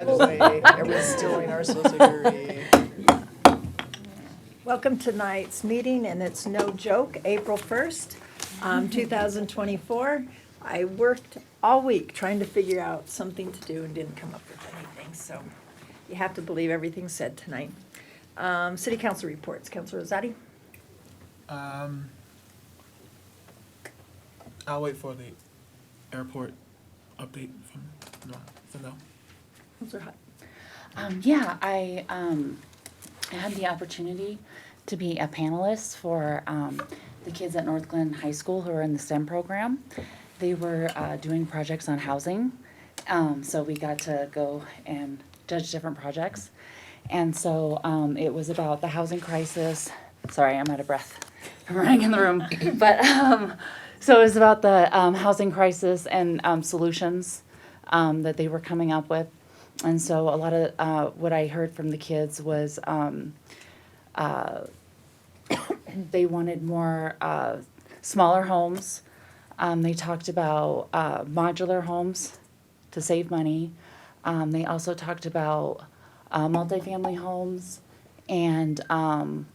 Everyone's stealing our social security. Welcome to tonight's meeting, and it's no joke, April 1st, 2024. I worked all week trying to figure out something to do and didn't come up with anything, so you have to believe everything said tonight. City Council reports. Councilor Rosati? I'll wait for the airport update from no. Councilor Hutt? I had the opportunity to be a panelist for the kids at North Glen High School who are in the STEM program. They were doing projects on housing, so we got to go and judge different projects. And so it was about the housing crisis. Sorry, I'm out of breath. I'm running in the room. But so it was about the housing crisis and solutions that they were coming up with. And so a lot of what I heard from the kids was they wanted more smaller homes. They talked about modular homes to save money. They also talked about multifamily homes and wanting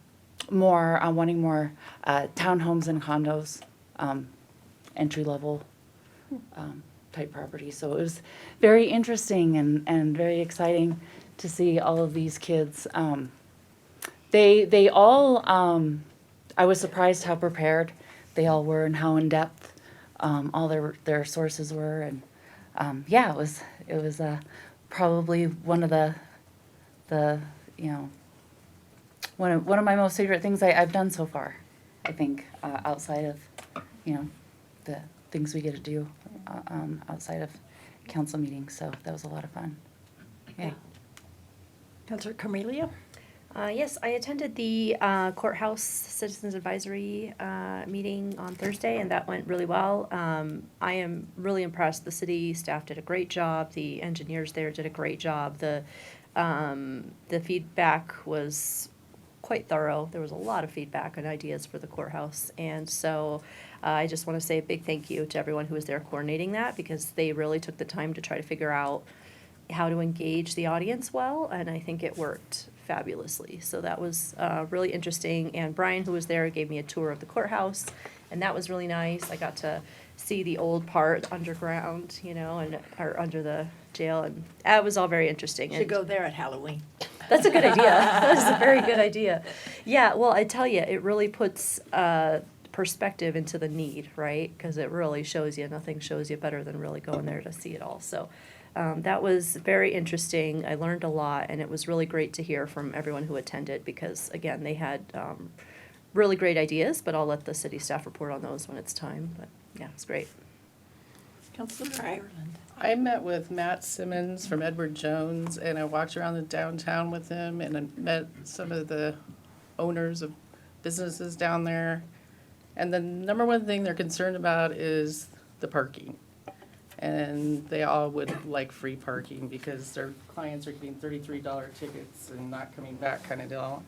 more townhomes and condos, entry level type property. So it was very interesting and very exciting to see all of these kids. They all, I was surprised how prepared they all were and how in depth all their sources were. And it was probably one of the one of my most favorite things I've done so far. I think outside of the things we get to do outside of council meetings. So that was a lot of fun. Yeah. Councilor Carmelia? Yes, I attended the courthouse citizens advisory meeting on Thursday, and that went really well. I am really impressed. The city staff did a great job. The engineers there did a great job. The feedback was quite thorough. There was a lot of feedback and ideas for the courthouse, and so I just want to say a big thank you to everyone who was there coordinating that, because they really took the time to try to figure out how to engage the audience well, and I think it worked fabulously. So that was really interesting. And Brian, who was there, gave me a tour of the courthouse, and that was really nice. I got to see the old part underground, or under the jail, and it was all very interesting. Should go there at Halloween. That's a good idea. That is a very good idea. Yeah, well, I tell you, it really puts perspective into the need, right? Because it really shows you, nothing shows you better than really going there to see it all. So that was very interesting. I learned a lot, and it was really great to hear from everyone who attended, because, again, they had really great ideas, but I'll let the city staff report on those when it's time. But, yeah, it's great. Councilor Ireland? I met with Matt Simmons from Edward Jones, and I walked around the downtown with him, and I met some of the owners of businesses down there. And the number one thing they're concerned about is the parking. And they all would like free parking because their clients are getting $33 tickets and not coming back kind of deal.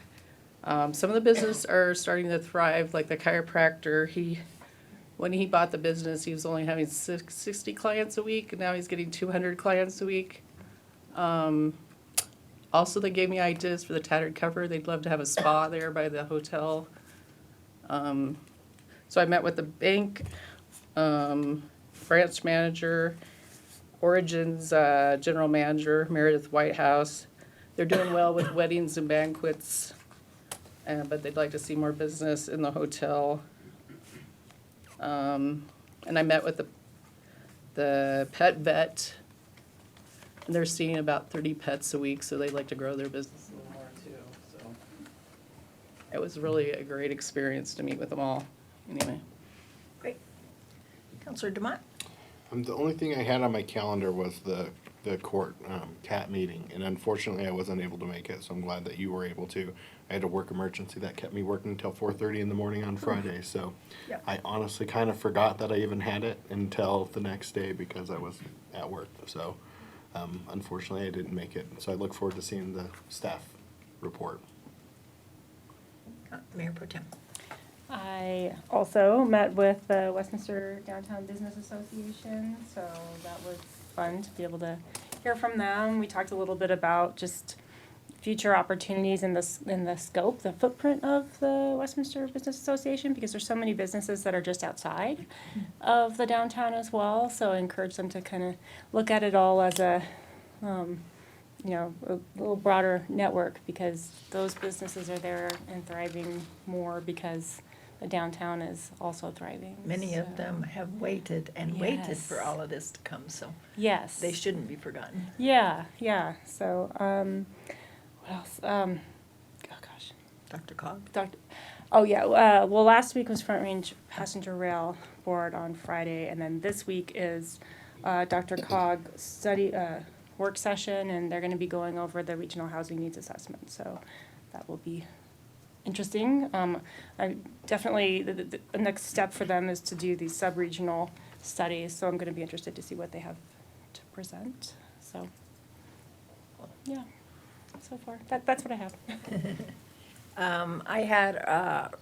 Some of the businesses are starting to thrive, like the chiropractor. When he bought the business, he was only having 60 clients a week, and now he's getting 200 clients a week. Also, they gave me ideas for the Tattered Cover. They'd love to have a spa there by the hotel. So I met with the bank, branch manager, Origin's general manager, Meredith Whitehouse. They're doing well with weddings and banquets, but they'd like to see more business in the hotel. And I met with the pet vet, and they're seeing about 30 pets a week, so they'd like to grow their business a little more too. So it was really a great experience to meet with them all. Anyway. Great. Councilor Dumont? The only thing I had on my calendar was the court CAT meeting, and unfortunately I wasn't able to make it, so I'm glad that you were able to. I had a work emergency that kept me working until 4:30 in the morning on Friday, so Yep. I honestly kind of forgot that I even had it until the next day because I was at work. So unfortunately I didn't make it, so I look forward to seeing the staff report. Mayor Pro Tem? I also met with the Westminster Downtown Business Association, so that was fun to be able to hear from them. We talked a little bit about just future opportunities in the scope, the footprint of the Westminster Business Association, because there's so many businesses that are just outside of the downtown as well. So I encourage them to kind of look at it all as a little broader network, because those businesses are there and thriving more because the downtown is also thriving. Many of So, them have waited and waited for Yes. all of this to come, so Yes. they shouldn't be forgotten. Yeah, yeah. So, what else? Oh gosh. Dr. Cog? Oh yeah. Well, last week was Front Range Passenger Rail Board on Friday, and then this week is Dr. Cog study work session, and they're going to be going over the regional housing needs assessment. So that will be interesting. I definitely the next step for them is to do these sub-regional studies. So I'm going to be interested to see what they have to present. So yeah. So far, that's what I have. I had a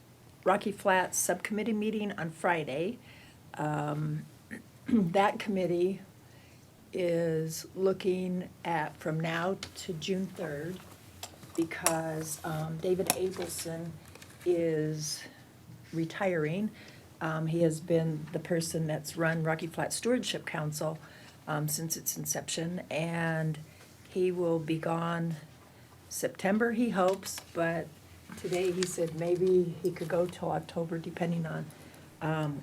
Rocky Flats Subcommittee meeting on Friday. That committee is looking at from now to June 3rd, because David Abelson is retiring. He has been the person that's run Rocky Flats Stewardship Council since its inception, and he will be gone September, he hopes, but today he said maybe he could go till October, depending on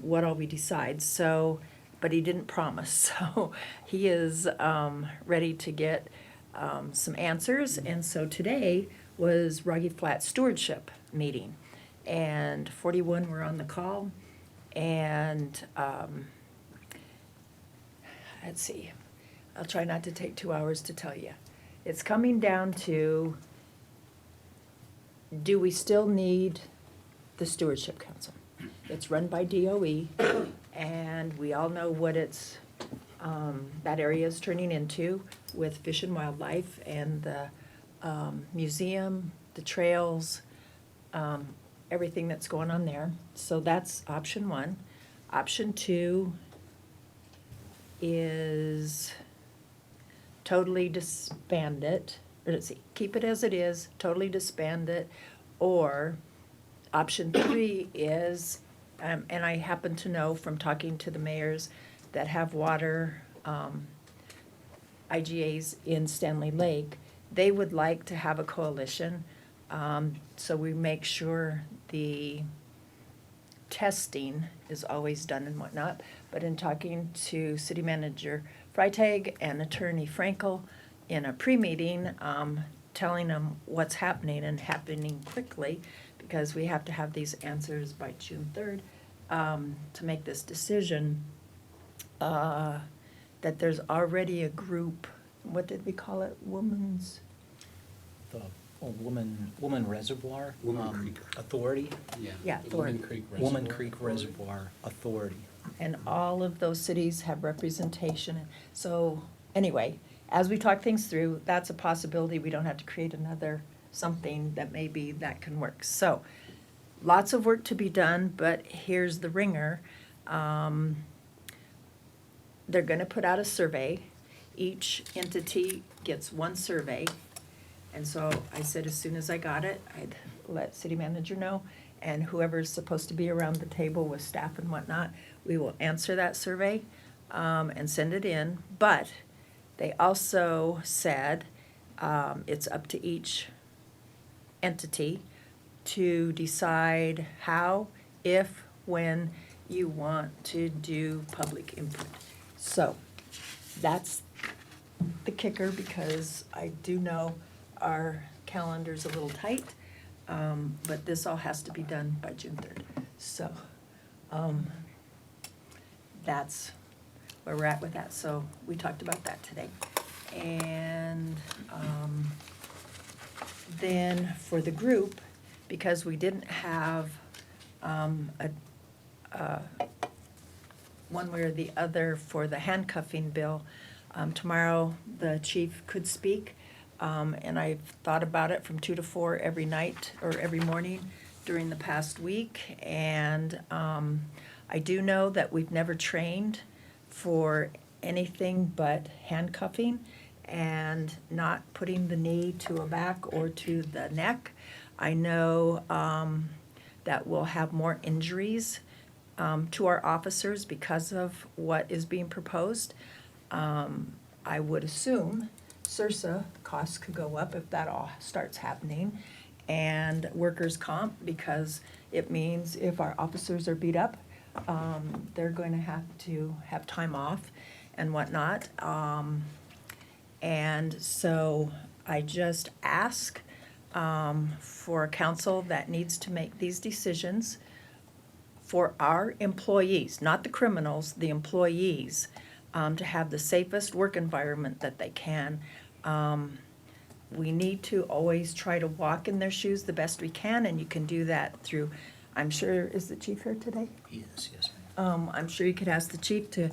what all we decide. So, but he didn't promise, so he is ready to get some answers. And so today was Rocky Flat Stewardship meeting, and 41 were on the call, and let's see, I'll try not to take 2 hours to tell you. It's coming down to, do we still need the Stewardship Council? It's run by DOE, and we all know what it's, that area is turning into with Fish and Wildlife and the museum, the trails, everything that's going on there. So that's option one. Option two is totally disband it, or let's see, keep it as it is, totally disband it, or option three is, and I happen to know from talking to the mayors that have water IGAs in Stanley Lake, they would like to have a coalition, so we make sure the testing is always done and whatnot. But in talking to City Manager Freitag and Attorney Frankel in a pre-meeting, telling them what's happening and happening quickly, because we have to have these answers by June 3rd to make this decision, that there's already a group, what did we call it, The Woman Reservoir. Woman Creek. Authority. Yeah, Woman authority. Creek Reservoir. Woman Creek Reservoir Authority. And all of those cities have representation. So, anyway, as we talk things through, that's a possibility. We don't have to create another something that maybe that can work. So, lots of work to be done, but here's the ringer. They're gonna put out a survey. Each entity gets one survey. And so I said as soon as I got it, I'd let city manager know, and whoever's supposed to be around the table with staff and whatnot, we will answer that survey and send it in. But they also said it's up to each entity to decide how, if, when you want to do public input. So that's the kicker, because I do know our calendar's a little tight, but this all has to be done by June 3rd. So that's where we're at with that. So we talked about that today. And then for the group, because we didn't have one way or the other for the handcuffing bill, tomorrow the chief could speak. And I've thought about it from 2 to 4 every night or every morning during the past week. And I do know that we've never trained for anything but handcuffing. and not putting the knee to a back or to the neck. I know that we'll have more injuries to our officers because of what is being proposed. I would assume CRSA costs could go up if that all starts happening, and workers' comp, because it means if our officers are beat up, they're going to have time off and whatnot. And so I just ask for a council that needs to make these decisions for our employees, not the criminals, the employees, to have the safest work environment that they can. We need to always try to walk in their shoes the best we can, and you can do that through, I'm sure, is the chief here today? Yes, yes, ma'am. I'm sure you could ask the chief to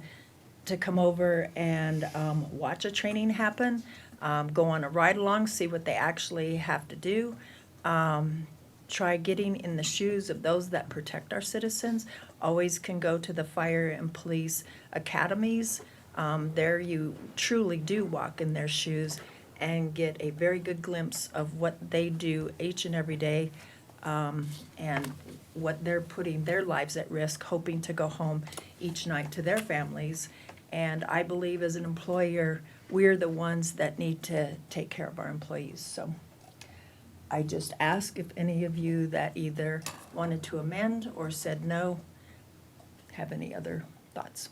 come over and watch a training happen, go on a ride-along, see what they actually have to do. Try getting in the shoes of those that protect our citizens. Always can go to the fire and police academies. There you truly do walk in their shoes and get a very good glimpse of what they do each and every day, and what they're putting their lives at risk, hoping to go home each night to their families. And I believe as an employer, we're the ones that need to take care of our employees. So I just ask if any of you that either wanted to amend or said no, have any other thoughts.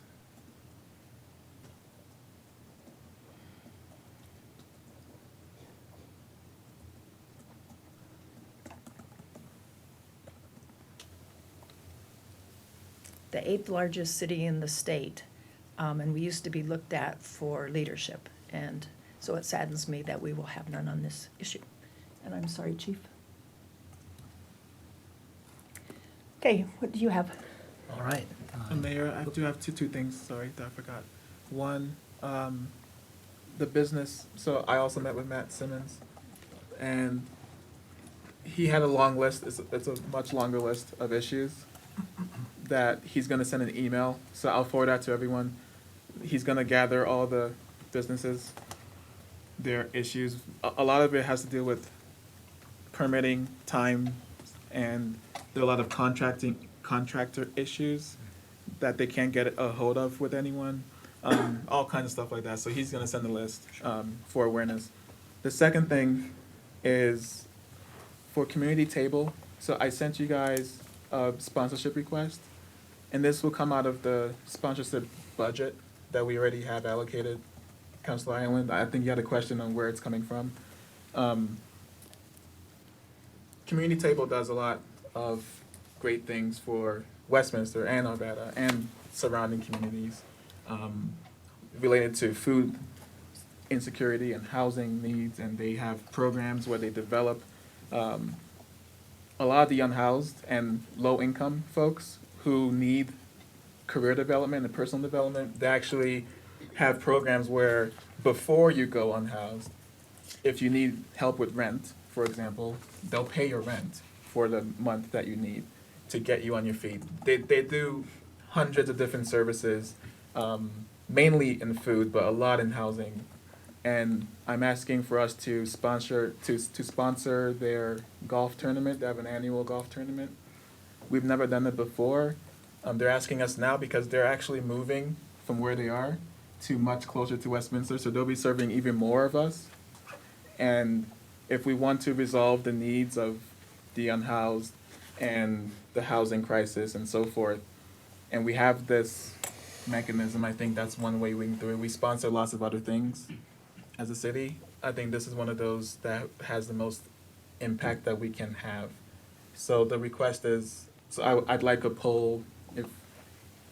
The 8th largest city in the state, and we used to be looked at for leadership. And so it saddens me that we will have none on this issue. And I'm sorry, Chief. Okay, what do you have? All right. Mayor, I do have two things, sorry, that I forgot. One, the business, so I also met with Matt Simmons, and he had a long list, it's a much longer list of issues that he's gonna send an email, so I'll forward that to everyone. He's gonna gather all the businesses, their issues. A lot of it has to do with permitting, time, and there are a lot of contractor issues that they can't get a hold of with anyone, all kinds of stuff like that. So he's gonna send a list for awareness. The second thing is for community table. So I sent you guys a sponsorship request, and this will come out of the sponsorship budget that we already have allocated. Councilor Island, I think you had a question on where it's coming from. Community Table does a lot of great things for Westminster and Arvada and surrounding communities, related to food insecurity and housing needs, and they have programs where they develop a lot of the unhoused and low-income folks who need career development and personal development. They actually have programs where before you go unhoused, if you need help with rent, for example, they'll pay your rent for the month that you need to get you on your feet. They do hundreds of different services, mainly in food, but a lot in housing. And I'm asking for us to sponsor their golf tournament. They have an annual golf tournament. We've never done it before. They're asking us now because they're actually moving from where they are to much closer to Westminster, so they'll be serving even more of us. And if we want to resolve the needs of the unhoused and the housing crisis and so forth, and we have this mechanism, I think that's one way we can do it. We sponsor lots of other things as a city. I think this is one of those that has the most impact that we can have. So the request is, so I'd like a poll. If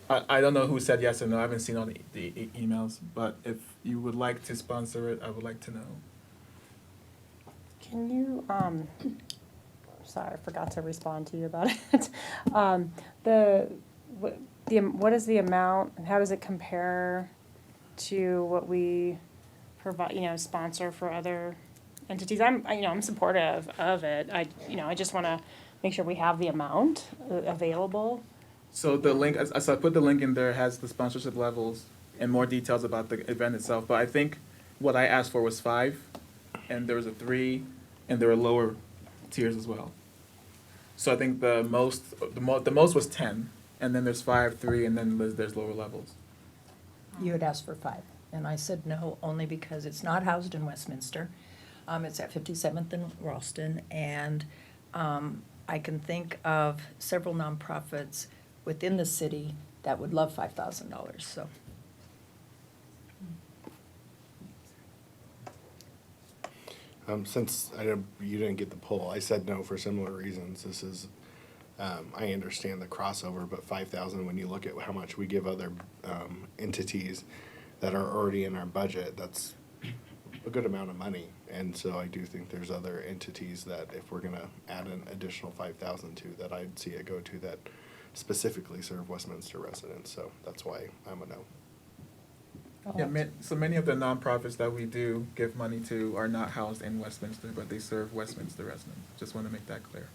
I don't know who said yes or no, I haven't seen all the emails, but if you would like to sponsor it, I would like to know. Can you, sorry, I forgot to respond to you about it. What is the amount, and how does it compare to what we provide, sponsor for other entities? I'm supportive of it. I just wanna make sure we have the amount available. So the link, so I put the link in there, has the sponsorship levels and more details about the event itself, but I think what I asked for was 5, and there was a 3, and there were lower tiers as well. So I think the most was 10, and then there's 5, 3, and then there's lower levels. You had asked for 5, and I said no, only because it's not housed in Westminster. It's at 57th and Ralston, and I can think of several nonprofits within the city that would love $5,000, so. Since you didn't get the poll, I said no for similar reasons. This is, I understand the crossover, but 5,000, when you look at how much we give other entities that are already in our budget, that's a good amount of money. And so I do think there's other entities that if we're gonna add an additional 5,000 to, that I'd see it go to that specifically serve Westminster residents. So that's why I'm a no. Yeah, so many of the nonprofits that we do give money to are not housed in Westminster, but they serve Westminster residents. Just want to make that clear.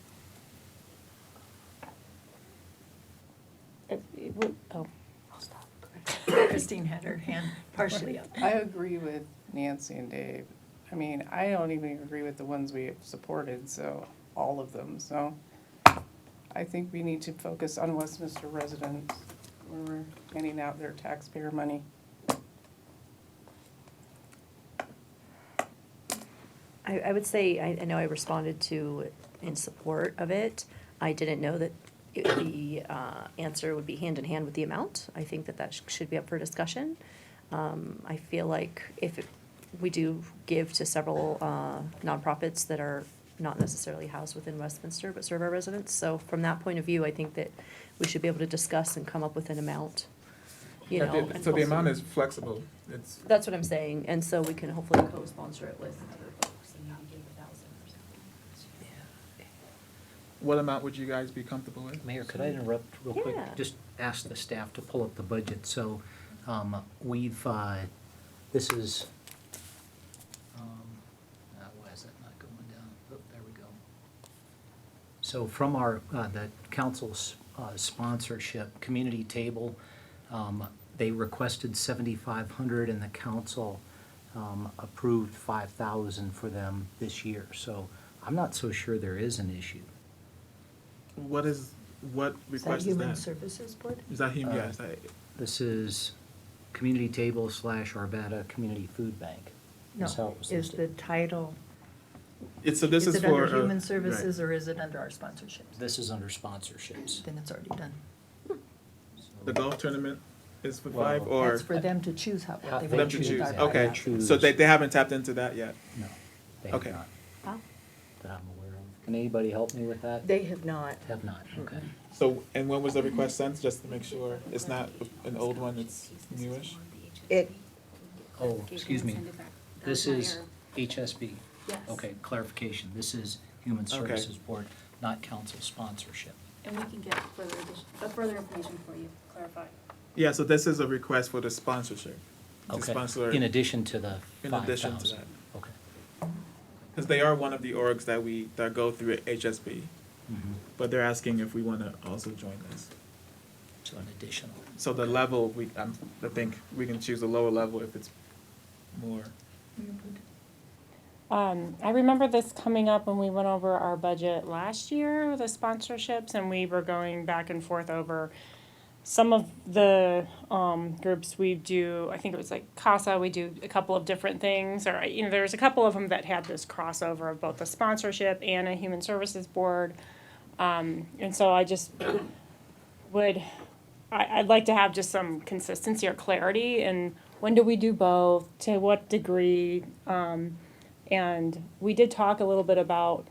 Oh, I'll stop. Go ahead. Christine had her hand partially up. I agree with Nancy and Dave. I mean, I don't even agree with the ones we have supported, so, all of them, so. I think we need to focus on Westminster residents, where we're handing out their taxpayer money. I would say, I know I responded to in support of it. I didn't know that the answer would be hand in hand with the amount. I think that should be up for discussion. I feel like we do give to several nonprofits that are not necessarily housed within Westminster, but serve our residents. So from that point of view, I think that we should be able to discuss and come up with an amount, you know. and So the amount hopefully- is flexible. It's, That's what I'm saying, and so we can hopefully co-sponsor it with other folks and maybe give 1,000 or something. what amount would you guys be comfortable with? Mayor, could I interrupt real quick? Yeah. Just ask the staff to pull up the budget. So, we've, this is, why is that not going down? Oh, there we go. So from our, the council's sponsorship community table, they requested 7,500 and the council approved 5,000 for them this year. So I'm not so sure there is an issue. What Is that request is Human that? Services Board? Is that human? Uh, Yes. This is community table / Arvada Community Food Bank. No, Is how it was is the listed. title, It's, so this is it for. under Human right. Services or is it under our sponsorships? This is under sponsorships. Then it's already done. The golf tournament is for Well, 5, or? That's for them to choose what How- they For want them to to do. choose, that. okay. They choose. So they haven't tapped into that yet? No, they have Okay. not, Wow. that I'm aware of. Can anybody help me with that? They have not. Have not, okay. So, and when was the request sent, just to make sure it's not an old one, it's newish? Oh, excuse me. This is HSB. Yes. Okay, clarification. This is Human Okay. Services Board, not council sponsorship. And we can get further information for you, clarify. Yeah, so this is a request for the sponsorship. To Okay, sponsor, in addition to the in 5,000. addition to that. Okay. Because they are one of the orgs that go through HSB, Mhm. but they're asking if we want to also join this. So an additional. So the level, I think we can choose a lower level if it's more. I remember this coming up when we went over our budget last year, the sponsorships, and we were going back and forth over some of the groups we do. I think it was like CASA, we do a couple of different things, or, you know, there's a couple of them that had this crossover of both the sponsorship and a human services board. And so I just I'd like to have just some consistency or clarity in when do we do both, to what degree. And we did talk a little bit about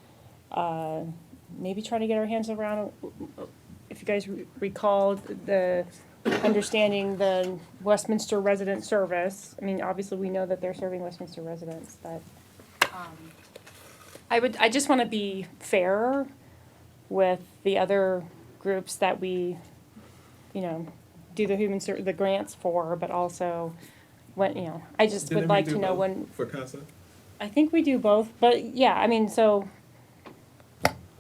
maybe trying to get our hands around, if you guys recall, the understanding the Westminster resident service. I mean, obviously, we know that they're serving Westminster residents, but I just want to be fair with the other groups that we, you know, do the grants for, but also when, you know, I just Didn't would we like do to know both when. For CASA? I think we do both, but yeah, I mean, so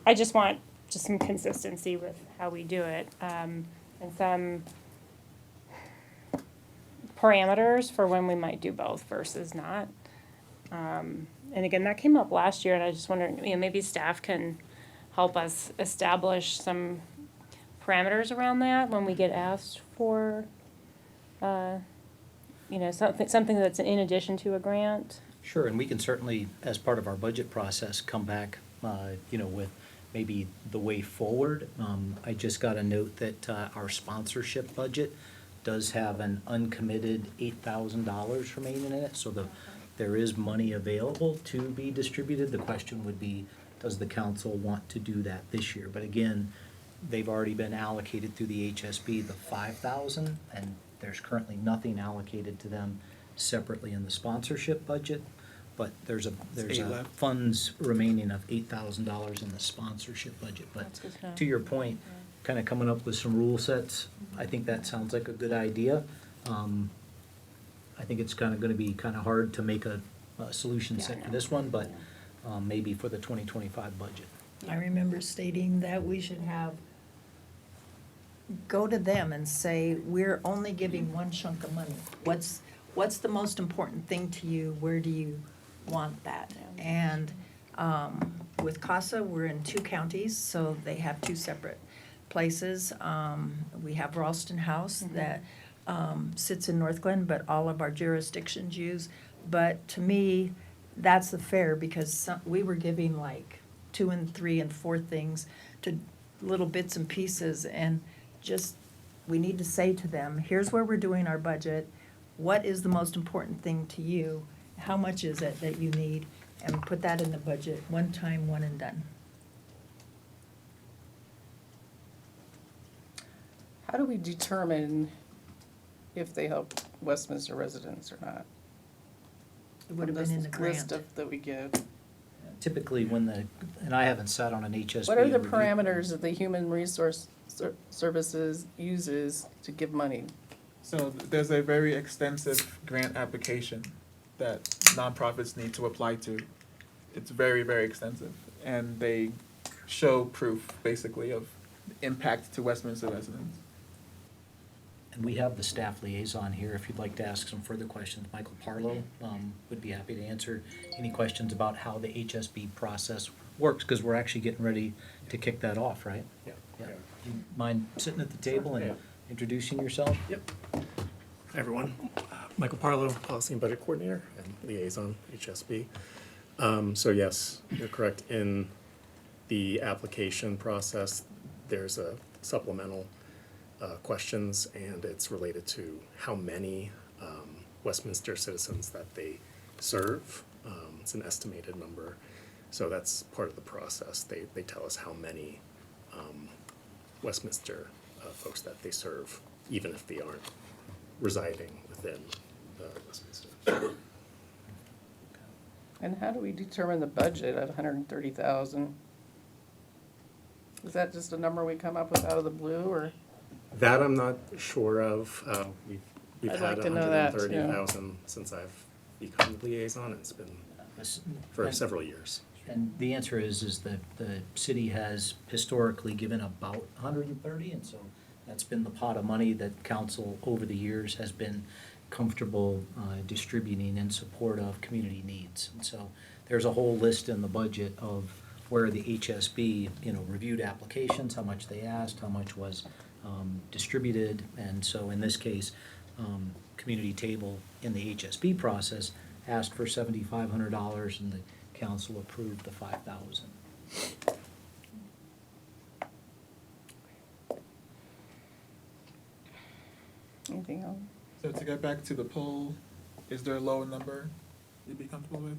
I just want just some consistency with how we do it, and some parameters for when we might do both versus not. And again, that came up last year, and I just wondering, maybe staff can help us establish some parameters around that when we get asked for, something that's in addition to a grant. Sure, and we can certainly, as part of our budget process, come back, with maybe the way forward. I just got a note that our sponsorship budget does have an uncommitted $8,000 remaining in it, so there is money available to be distributed. The question would be, does the council want to do that this year? But again, they've already been allocated through the HSB the $5,000, and there's currently nothing allocated to them separately in the sponsorship budget. But there's eight a left. funds remaining of $8,000 in the sponsorship budget. But That's good to know. to your point, kind of coming up with some rule sets, I think that sounds like a good idea. I think it's kind of going to be kind of hard to make a solution set for this one, but maybe for the 2025 budget. I remember stating that we should go to them and say, we're only giving one chunk of money. What's the most important thing to you? Where do you want that? And with CASA, we're in 2 counties, so they have 2 separate places. We have Ralston House that sits in North Glen, but all of our jurisdictions use. But to me, that's the fair, because we were giving like 2 and 3 and 4 things to little bits and pieces, and just, we need to say to them, here's where we're doing our budget. What is the most important thing to you? How much is it that you need? And put that in the budget, one time, one and done. How do we determine if they help Westminster residents or not? It would have From been in this the list grant. that we give. Typically, and I haven't sat on an HSB. What are the review- parameters that the Human Resource Services uses to give money? So there's a very extensive grant application that nonprofits need to apply to. It's very, very extensive, and they show proof, basically, of impact to Westminster residents. And we have the staff liaison here. If you'd like to ask some further questions, Michael Parlow would be happy to answer any questions about how the HSB process works, because we're actually getting ready to kick that off, right? Yeah. Yeah. Do you mind sitting at the table Yeah. and introducing yourself? Yep. Hi, everyone. Michael Parlow, Policy and Budget Coordinator and Liaison, HSB. So yes, you're correct. In the application process, there's a supplemental questions, and it's related to how many Westminster citizens that they serve. It's an estimated number. So that's part of the process. They tell us how many Westminster folks that they serve, even if they aren't residing within Westminster. And how do we determine the budget at $130,000? Is that just a number we come up with out of the blue, or? That I'm not sure of. We've I'd had like to know that, too. 130,000 since I've become the liaison. It's been for And- several years. And the answer is that the city has historically given about 130, and so that's been the pot of money that council over the years has been comfortable distributing in support of community needs. And so there's a whole list in the budget of where the HSB, reviewed applications, how much they asked, how much was distributed. And so in this case, Community Table in the HSB process asked for $7,500, and the council approved the $5,000. Anything else? So to get back to the poll, is there a lower number you'd be comfortable with?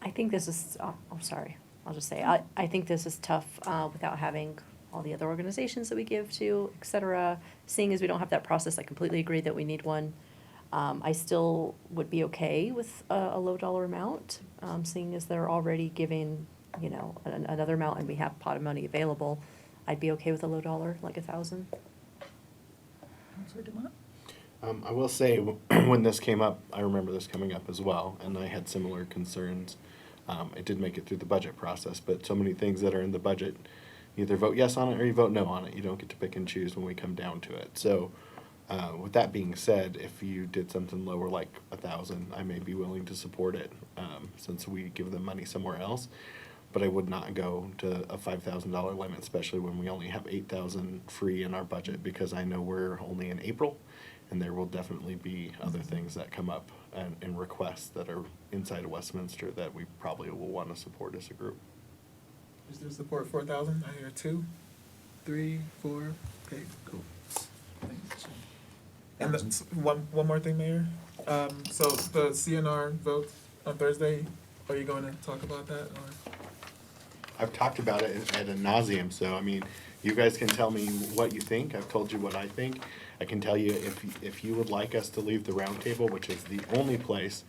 I think this is, I'm sorry, I'll just say, I think this is tough without having all the other organizations that we give to, et cetera. Seeing as we don't have that process, I completely agree that we need one. I still would be okay with a low dollar amount, seeing as they're already giving, another amount and we have pot of money available. I'd be okay with a low dollar, like 1,000. Counselor Dumont? I will say, when this came up, I remember this coming up as well, and I had similar concerns. It did make it through the budget process, but so many things that are in the budget, you either vote yes on it or you vote no on it. You don't get to pick and choose when we come down to it. So With that being said, if you did something lower like 1,000, I may be willing to support it, since we give them money somewhere else. But I would not go to a $5,000 limit, especially when we only have 8,000 free in our budget, because I know we're only in April, and there will definitely be other things that come up and requests that are inside of Westminster that we probably will want to support as a group. Is there support 4,000? I hear 2, 3, 4. Okay, cool. Thanks. And one more thing, Mayor. So the CNR vote on Thursday, are you going to talk about that, or? I've talked about it ad nauseum, so I mean, you guys can tell me what you think. I've told you what I think. I can tell you if you would like us to leave the roundtable, which is the only place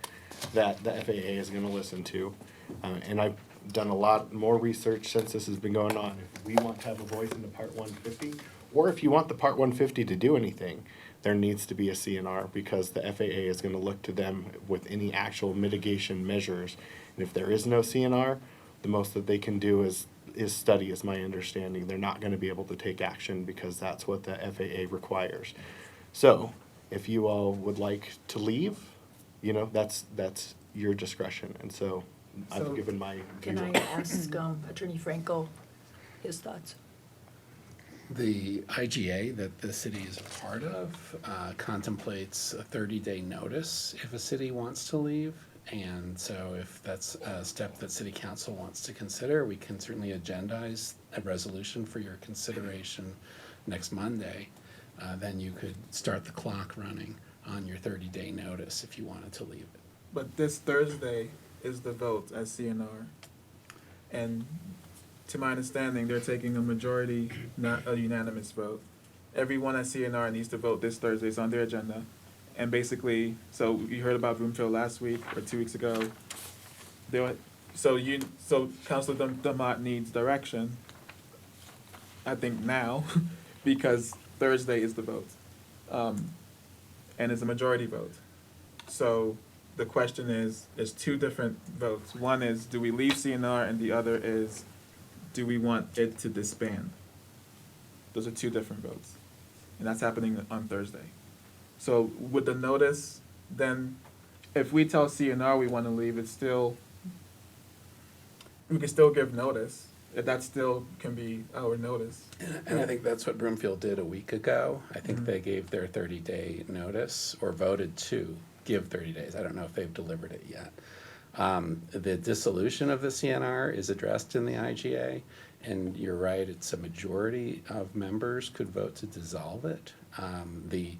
that the FAA is going to listen to, and I've done a lot more research since this has been going on. If we want to have a voice in the Part 150, or if you want the Part 150 to do anything, there needs to be a CNR, because the FAA is going to look to them with any actual mitigation measures. And if there is no CNR, the most that they can do is study, is my understanding. They're not going to be able to take action, because that's what the FAA requires. So if you all would like to leave, that's your discretion. And so So, I've given my Can I view. ask Attorney Franco his thoughts? The IGA that the city is a part of contemplates a 30-day notice if a city wants to leave. And so if that's a step that city council wants to consider, we can certainly agendize a resolution for your consideration next Monday. Then you could start the clock running on your 30-day notice if you wanted to leave it. But this Thursday is the vote at CNR. And to my understanding, they're taking a majority, not a unanimous vote. Everyone at CNR needs to vote this Thursday. It's on their agenda. And basically, so you heard about Broomfield last week or 2 weeks ago. So Councilor Demott needs direction, I think now, because Thursday is the vote. And it's a majority vote. So the question is, there's 2 different votes. One is, do we leave CNR? And the other is, do we want it to disband? Those are 2 different votes. And that's happening on Thursday. So with the notice, then if we tell CNR we want to leave, we can still give notice. That still can be our notice. And I think that's what Broomfield did a week ago. I think they gave their 30-day notice, or voted to give 30 days. I don't know if they've delivered it yet. The dissolution of the CNR is addressed in the IGA, and you're right, it's a majority of members could vote to dissolve it. The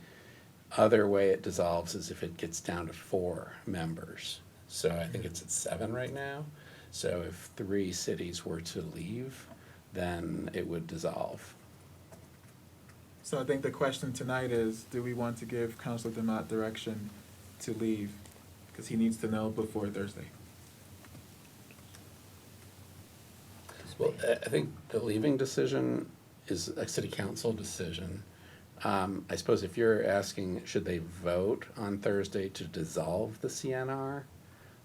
other way it dissolves is if it gets down to 4 members. So I think it's at 7 right now. So if 3 cities were to leave, then it would dissolve. So I think the question tonight is, do we want to give Councilor Demott direction to leave? Because he needs to know before Thursday. Well, I think the leaving decision is a city council decision. I suppose if you're asking, should they vote on Thursday to dissolve the CNR?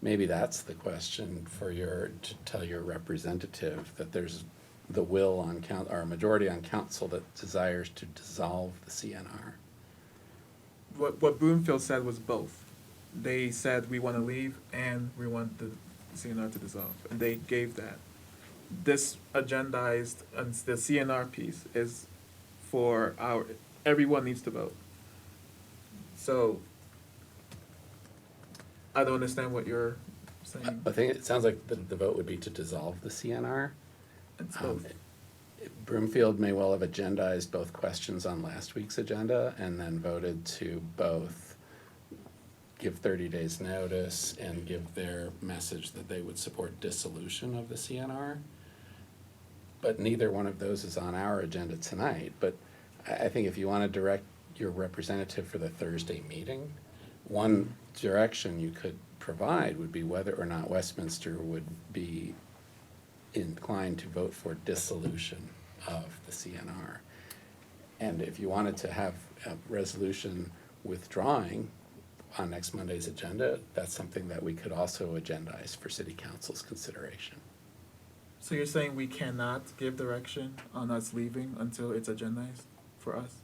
Maybe that's the question to tell your representative that there's the will on or a majority on council that desires to dissolve the CNR. What Broomfield said was both. They said we want to leave and we want the CNR to dissolve, and they gave that. This agendized, the CNR piece is for everyone needs to vote. So I don't understand what you're saying. I think it sounds like the vote would be to dissolve the CNR. It's both. Broomfield may well have agendized both questions on last week's agenda and then voted to both give 30 days notice and give their message that they would support dissolution of the CNR. But neither one of those is on our agenda tonight. But I think if you want to direct your representative for the Thursday meeting, one direction you could provide would be whether or not Westminster would be inclined to vote for dissolution of the CNR. And if you wanted to have a resolution withdrawing on next Monday's agenda, that's something that we could also agendize for city council's consideration. So you're saying we cannot give direction on us leaving until it's agendized for us?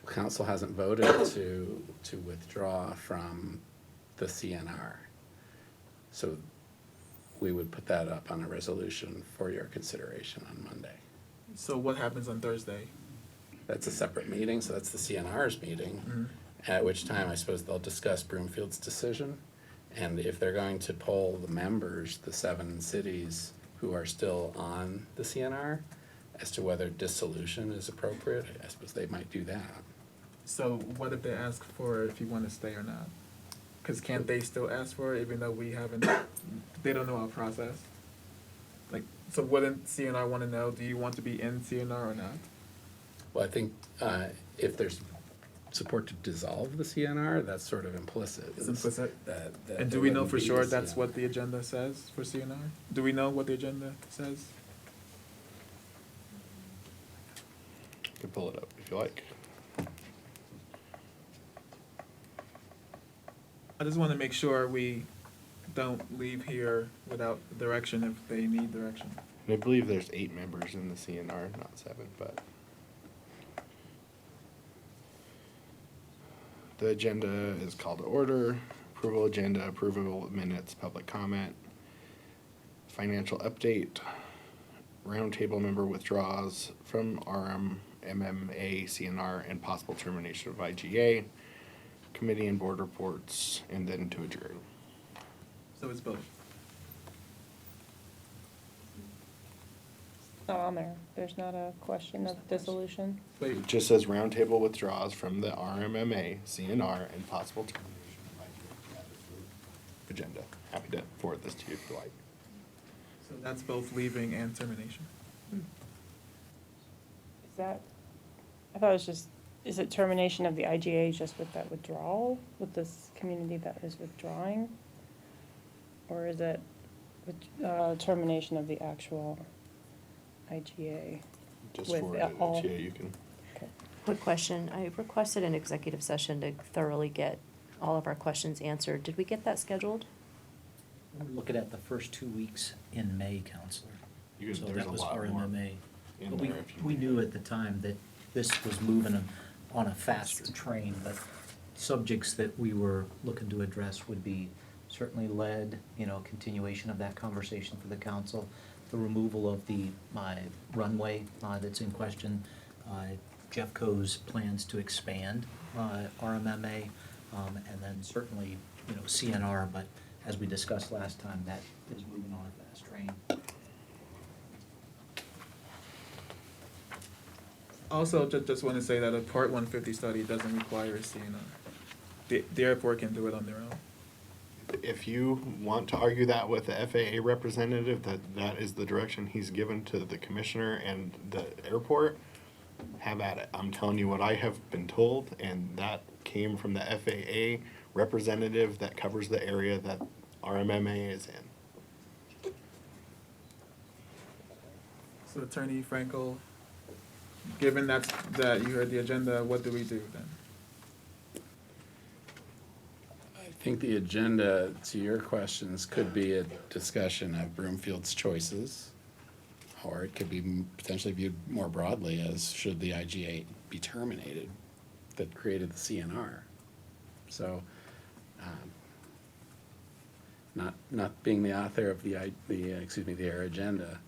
council hasn't voted to withdraw from the CNR. So we would put that up on a resolution for your consideration on Monday. So what happens on Thursday? That's a separate meeting, so that's the CNR's meeting, at which time I suppose they'll discuss Broomfield's decision. And if they're going to poll the members, the 7 cities who are still on the CNR, as to whether dissolution is appropriate, I suppose they might do that. So what if they ask for if you want to stay or not? Because can't they still ask for it even though we haven't, they don't know our process? Like, so wouldn't CNR want to know, do you want to be in CNR or not? Well, I think if there's support to dissolve the CNR, that's sort of implicit. It's implicit? That And do there we know wouldn't for be sure a that's CNR. what the agenda says for CNR? Do we know what the agenda says? You can pull it up if you like. I just want to make sure we don't leave here without direction if they need direction. And I believe there's 8 members in the CNR, not 7, but. The agenda is called to order, approval agenda, approval of minutes, public comment, financial update, roundtable member withdraws from RMMA, CNR, and possible termination of IGA, committee and board reports, and then to adjourn. So it's both. It's not on there. There's not a question of dissolution. Wait, It just says roundtable withdraws from the RMMA, CNR, and possible termination of IGA. That is the agenda. Happy to forward this to you if you like. so that's both leaving and termination. Is that, I thought it was just, is it termination of the IGA just with that withdrawal, with this community that is withdrawing? Or is it termination of the actual IGA? Just With forward it all- to you. You can. Quick question. I requested an executive session to thoroughly get all of our questions answered. Did we get that scheduled? We're looking at the first 2 weeks in May, Counselor. You can- So there's that a was lot more RMMA. in But we, there if you- we knew at the time that this was moving on a faster train, but subjects that we were looking to address would be certainly lead, continuation of that conversation for the council, the removal of the runway that's in question, Jeffco's plans to expand RMMA, and then certainly, CNR, but as we discussed last time, that is moving on a fast train. Also, just want to say that a Part 150 study doesn't require a CNR. The airport can do it on their own. If you want to argue that with the FAA representative, that is the direction he's given to the commissioner and the airport, have at it. I'm telling you what I have been told, and that came from the FAA representative that covers the area that RMMA is in. So Attorney Frankel, given that you heard the agenda, what do we do then? I think the agenda, to your questions, could be a discussion of Broomfield's choices, or it could be potentially viewed more broadly as should the IGA be terminated that created the CNR. So, not being the author of the air agenda,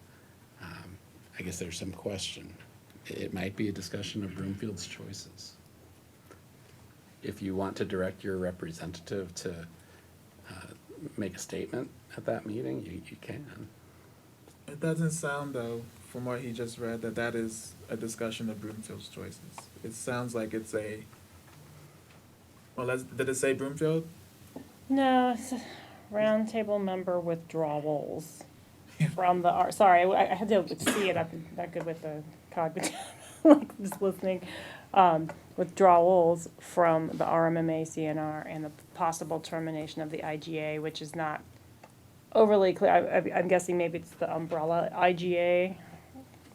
I guess there's some question. It might be a discussion of Broomfield's choices. If you want to direct your representative to make a statement at that meeting, you can. It doesn't sound, though, from what he just read, that is a discussion of Broomfield's choices. It sounds like it's a, did it say Broomfield? No, it's a roundtable member withdrawals from the, sorry, I had to see it, I'm not good with the cognitive, like just listening. Withdrawals from the RMMA CNR and the possible termination of the IGA, which is not overly clear. I'm guessing maybe it's the umbrella IGA.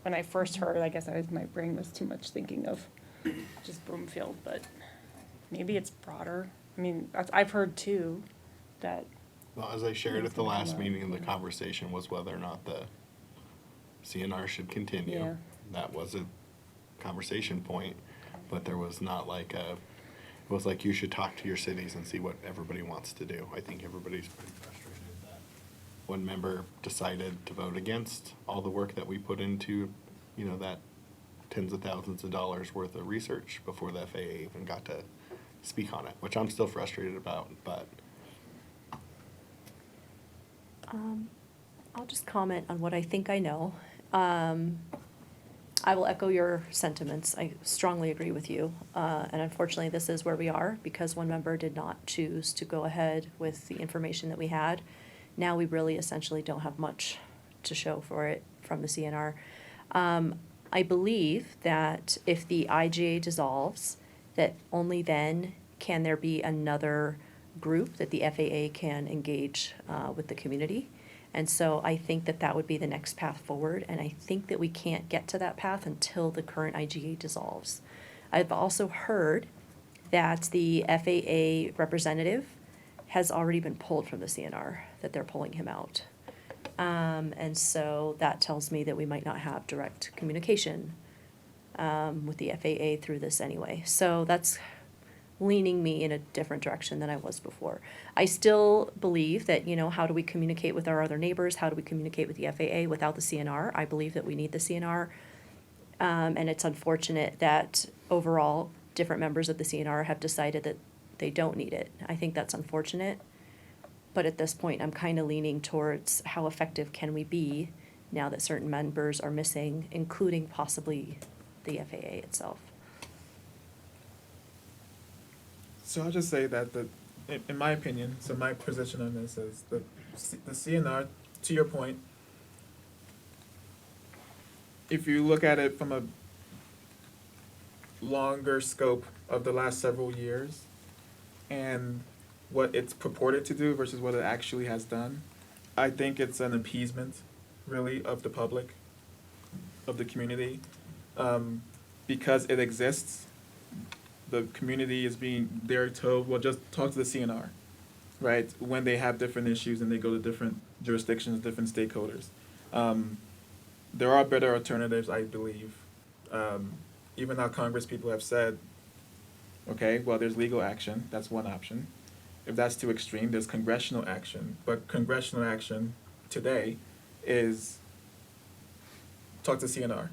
When I first heard, I guess my brain was too much thinking of just Broomfield, but maybe it's broader. I mean, I've heard too, that, Well, as I shared at the last meeting, the conversation was whether or not the CNR should continue. Yeah. That was a conversation point. but there was not like it was like you should talk to your cities and see what everybody wants to do. I think everybody's pretty frustrated that one member decided to vote against all the work that we put into, that tens of thousands of dollars worth of research before the FAA even got to speak on it, which I'm still frustrated about, but. I'll just comment on what I think I know. I will echo your sentiments. I strongly agree with you. And unfortunately, this is where we are because one member did not choose to go ahead with the information that we had. Now we really essentially don't have much to show for it from the CNR. I believe that if the IGA dissolves, that only then can there be another group that the FAA can engage with the community. And so I think that that would be the next path forward, and I think that we can't get to that path until the current IGA dissolves. I've also heard that the FAA representative has already been pulled from the CNR, that they're pulling him out. And so that tells me that we might not have direct communication with the FAA through this anyway. So that's leaning me in a different direction than I was before. I still believe that, how do we communicate with our other neighbors? How do we communicate with the FAA without the CNR? I believe that we need the CNR. And it's unfortunate that overall different members of the CNR have decided that they don't need it. I think that's unfortunate. But at this point, I'm kind of leaning towards how effective can we be now that certain members are missing, including possibly the FAA itself. So I'll just say that in my opinion, so my position on this is the CNR, to your point, if you look at it from a longer scope of the last several years and what it's purported to do versus what it actually has done, I think it's an appeasement, really, of the public, of the community, because it exists. The community is they're told, well, just talk to the CNR, right? When they have different issues and they go to different jurisdictions, different stakeholders. There are better alternatives, I believe. Even our Congress people have said, okay, well, there's legal action. That's one option. If that's too extreme, there's congressional action. But congressional action today is talk to CNR.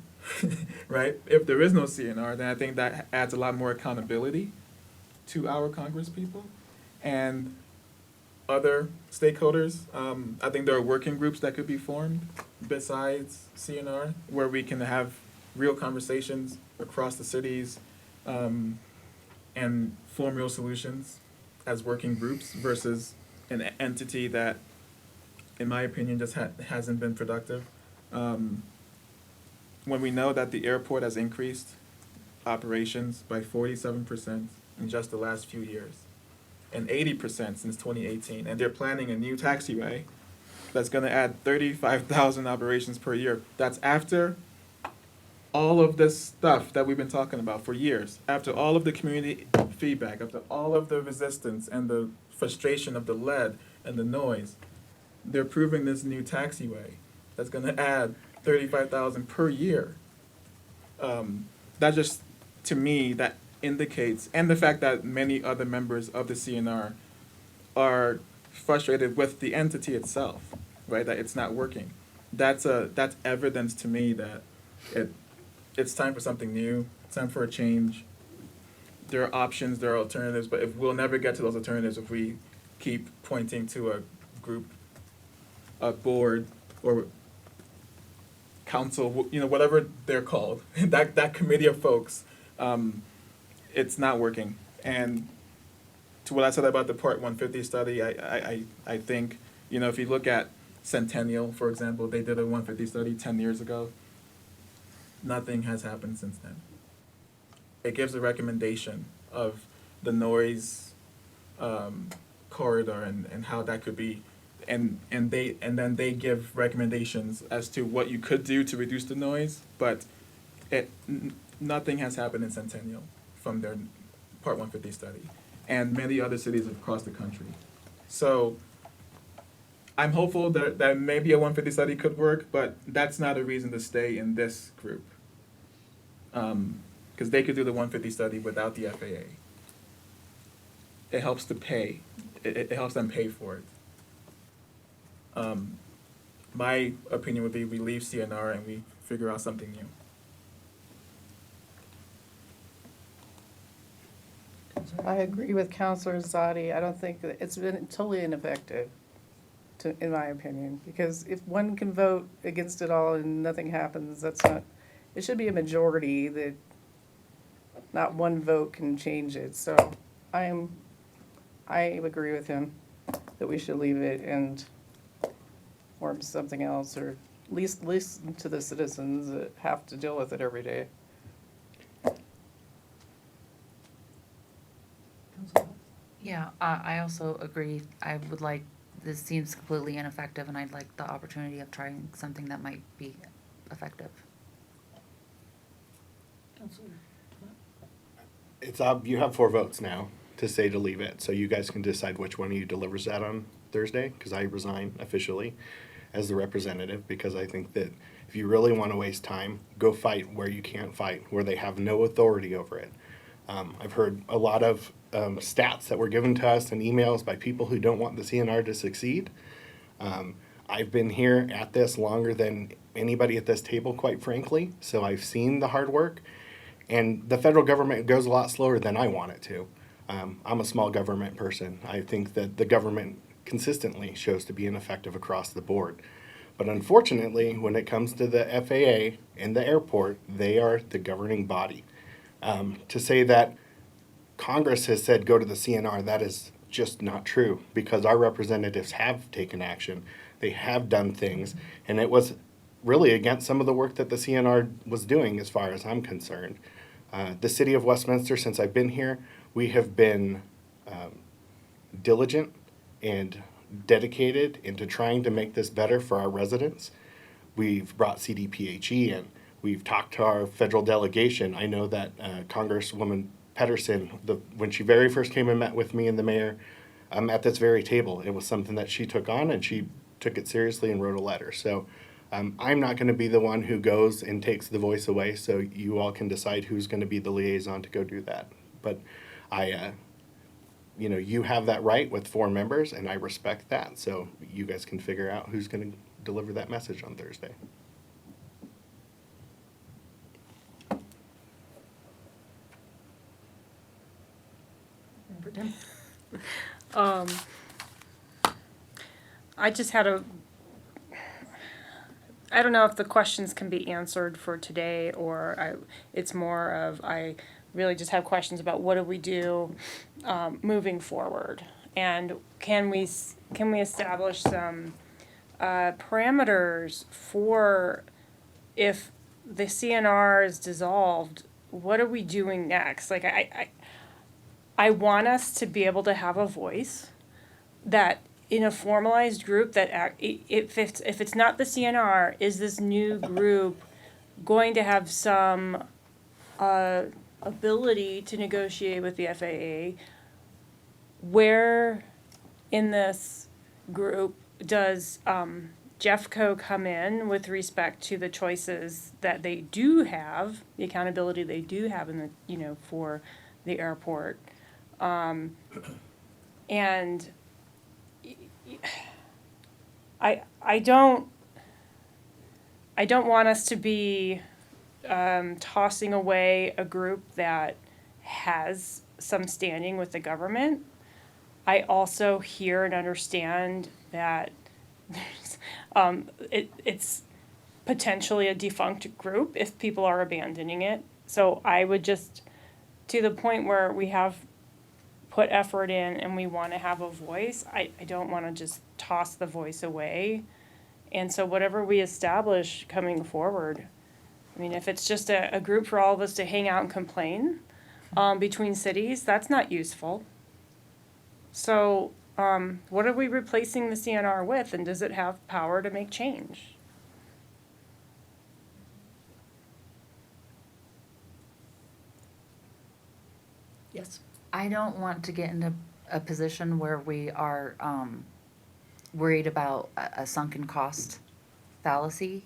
Right? If there is no CNR, then I think that adds a lot more accountability to our Congress people and other stakeholders. I think there are working groups that could be formed besides CNR where we can have real conversations across the cities and form real solutions as working groups versus an entity that, in my opinion, just hasn't been productive. When we know that the airport has increased operations by 47% in just the last few years, and 80% since 2018, and they're planning a new taxiway that's going to add 35,000 operations per year. That's after all of this stuff that we've been talking about for years, after all of the community feedback, after all of the resistance and the frustration of the lead and the noise. They're approving this new taxiway that's going to add 35,000 per year. That just, to me, that indicates, and the fact that many other members of the CNR are frustrated with the entity itself, right? That it's not working. That's evidence to me that it's time for something new. It's time for a change. There are options, there are alternatives, but if we'll never get to those alternatives if we keep pointing to a group, a board, or council, whatever they're called, that committee of folks, it's not working. And to what I said about the Part 150 study, I think, if you look at Centennial, for example, they did a 150 study 10 years ago. Nothing has happened since then. It gives a recommendation of the noise corridor and how that could be, and then they give recommendations as to what you could do to reduce the noise, but nothing has happened in Centennial from their Part 150 study, and many other cities across the country. So I'm hopeful that maybe a 150 study could work, but that's not a reason to stay in this group. Because because they could do the 150 study without the FAA. It helps to pay. It helps them pay for it. My opinion would be we leave CNR and we figure out something new. I agree with Counselor Zadi. I don't think that it's been totally ineffective, in my opinion, because if one can vote against it all and nothing happens, that's not, it should be a majority that not one vote can change it. So I agree with him that we should leave it and form something else, or at least listen to the citizens that have to deal with it every day. Yeah, I also agree. I would like, this seems completely ineffective, and I'd like the opportunity of trying something that might be effective. It's, you have 4 votes now to say to leave it, so you guys can decide which one of you delivers that on Thursday, because I resign officially as the representative, because I think that if you really want to waste time, go fight where you can't fight, where they have no authority over it. I've heard a lot of stats that were given to us and emails by people who don't want the CNR to succeed. I've been here at this longer than anybody at this table, quite frankly, so I've seen the hard work. And the federal government goes a lot slower than I want it to. I'm a small government person. I think that the government consistently shows to be ineffective across the board. But unfortunately, when it comes to the FAA and the airport, they are the governing body. To say that Congress has said go to the CNR, that is just not true, because our representatives have taken action. They have done things, and it was really against some of the work that the CNR was doing as far as I'm concerned. The city of Westminster, since I've been here, we have been diligent and dedicated into trying to make this better for our residents. We've brought CDPHE in. We've talked to our federal delegation. I know that Congresswoman Pedersen, when she very first came and met with me and the mayor at this very table, it was something that she took on, and she took it seriously and wrote a letter. So I'm not going to be the one who goes and takes the voice away, so you all can decide who's going to be the liaison to go do that. But you have that right with 4 members, and I respect that. So you guys can figure out who's going to deliver that message on Thursday. I just had I don't know if the questions can be answered for today, or it's more of, I really just have questions about what do we do moving forward? And can we establish some parameters for, if the CNR is dissolved, what are we doing next? Like, I want us to be able to have a voice that in a formalized group that if it's not the CNR, is this new group going to have some ability to negotiate with the FAA? Where in this group does Jeffco come in with respect to the choices that they do have, the accountability they do have in the, for the airport? And I don't want us to be tossing away a group that has some standing with the government. I also hear and understand that it's potentially a defunct group if people are abandoning it. So I would just, to the point where we have put effort in and we want to have a voice, I don't want to just toss the voice away. And so whatever we establish coming forward, I mean, if it's just a group for all of us to hang out and complain between cities, that's not useful. So what are we replacing the CNR with, and does it have power to make change? Yes. I don't want to get into a position where we are worried about a sunken cost fallacy.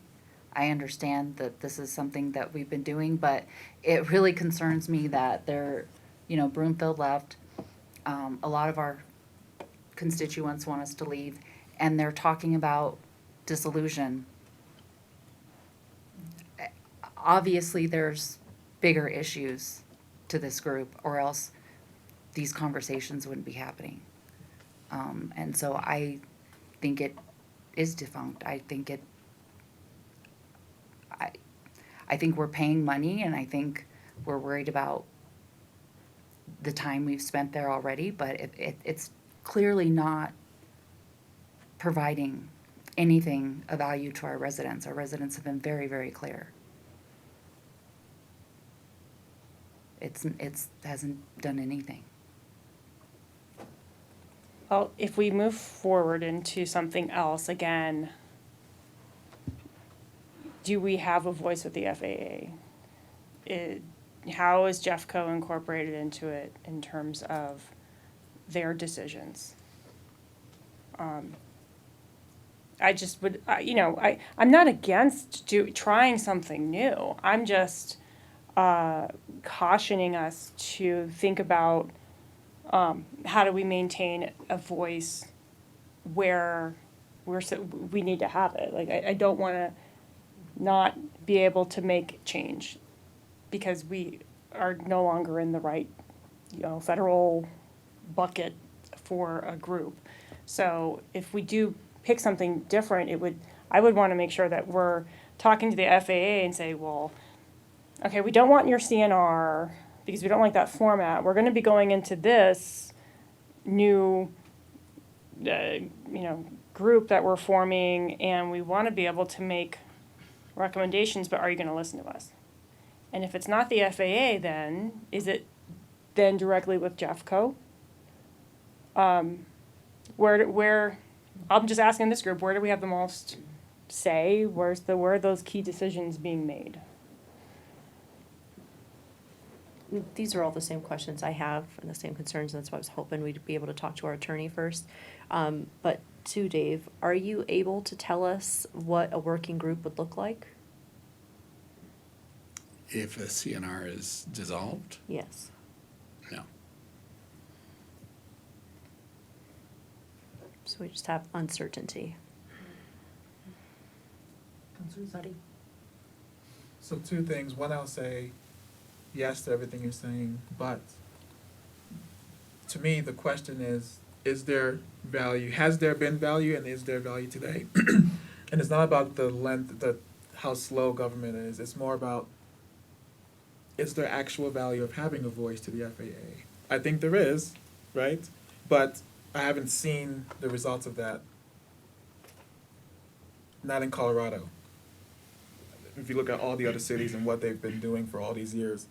I understand that this is something that we've been doing, but it really concerns me that Broomfield left. A lot of our constituents want us to leave, and they're talking about dissolution. Obviously, there's bigger issues to this group, or else these conversations wouldn't be happening. And so I think it is defunct. I think we're paying money, and I think we're worried about the time we've spent there already, but it's clearly not providing anything of value to our residents. Our residents have been very, very clear. It's hasn't done anything. Well, if we move forward into something else, again, do we have a voice with the FAA? How is Jeffco incorporated into it in terms of their decisions? I just would, I'm not against trying something new. I'm just cautioning us to think about how do we maintain a voice where we need to have it. Like, I don't want to not be able to make change because we are no longer in the right, federal bucket for a group. So if we do pick something different, I would want to make sure that we're talking to the FAA and say, well, okay, we don't want your CNR because we don't like that format. We're going to be going into this new, group that we're forming, and we want to be able to make recommendations, but are you going to listen to us? And if it's not the FAA, then is it then directly with Jeffco? Where I'm just asking this group, where do we have the most say? Where are those key decisions being made? These are all the same questions I have and the same concerns, and that's why I was hoping we'd be able to talk to our attorney first. But to Dave, are you able to tell us what a working group would look like? If a CNR is dissolved, Yes. no. So we just have uncertainty. Councilor Zadi? So two things. One, I'll say yes to everything you're saying, but to me, the question is there value? Has there been value, and is there value today? And it's not about the length, how slow government is. It's more about, is there actual value of having a voice to the FAA? I think there is, right? But I haven't seen the results of that. Not in Colorado. If you look at all the other cities and what they've been doing for all these years.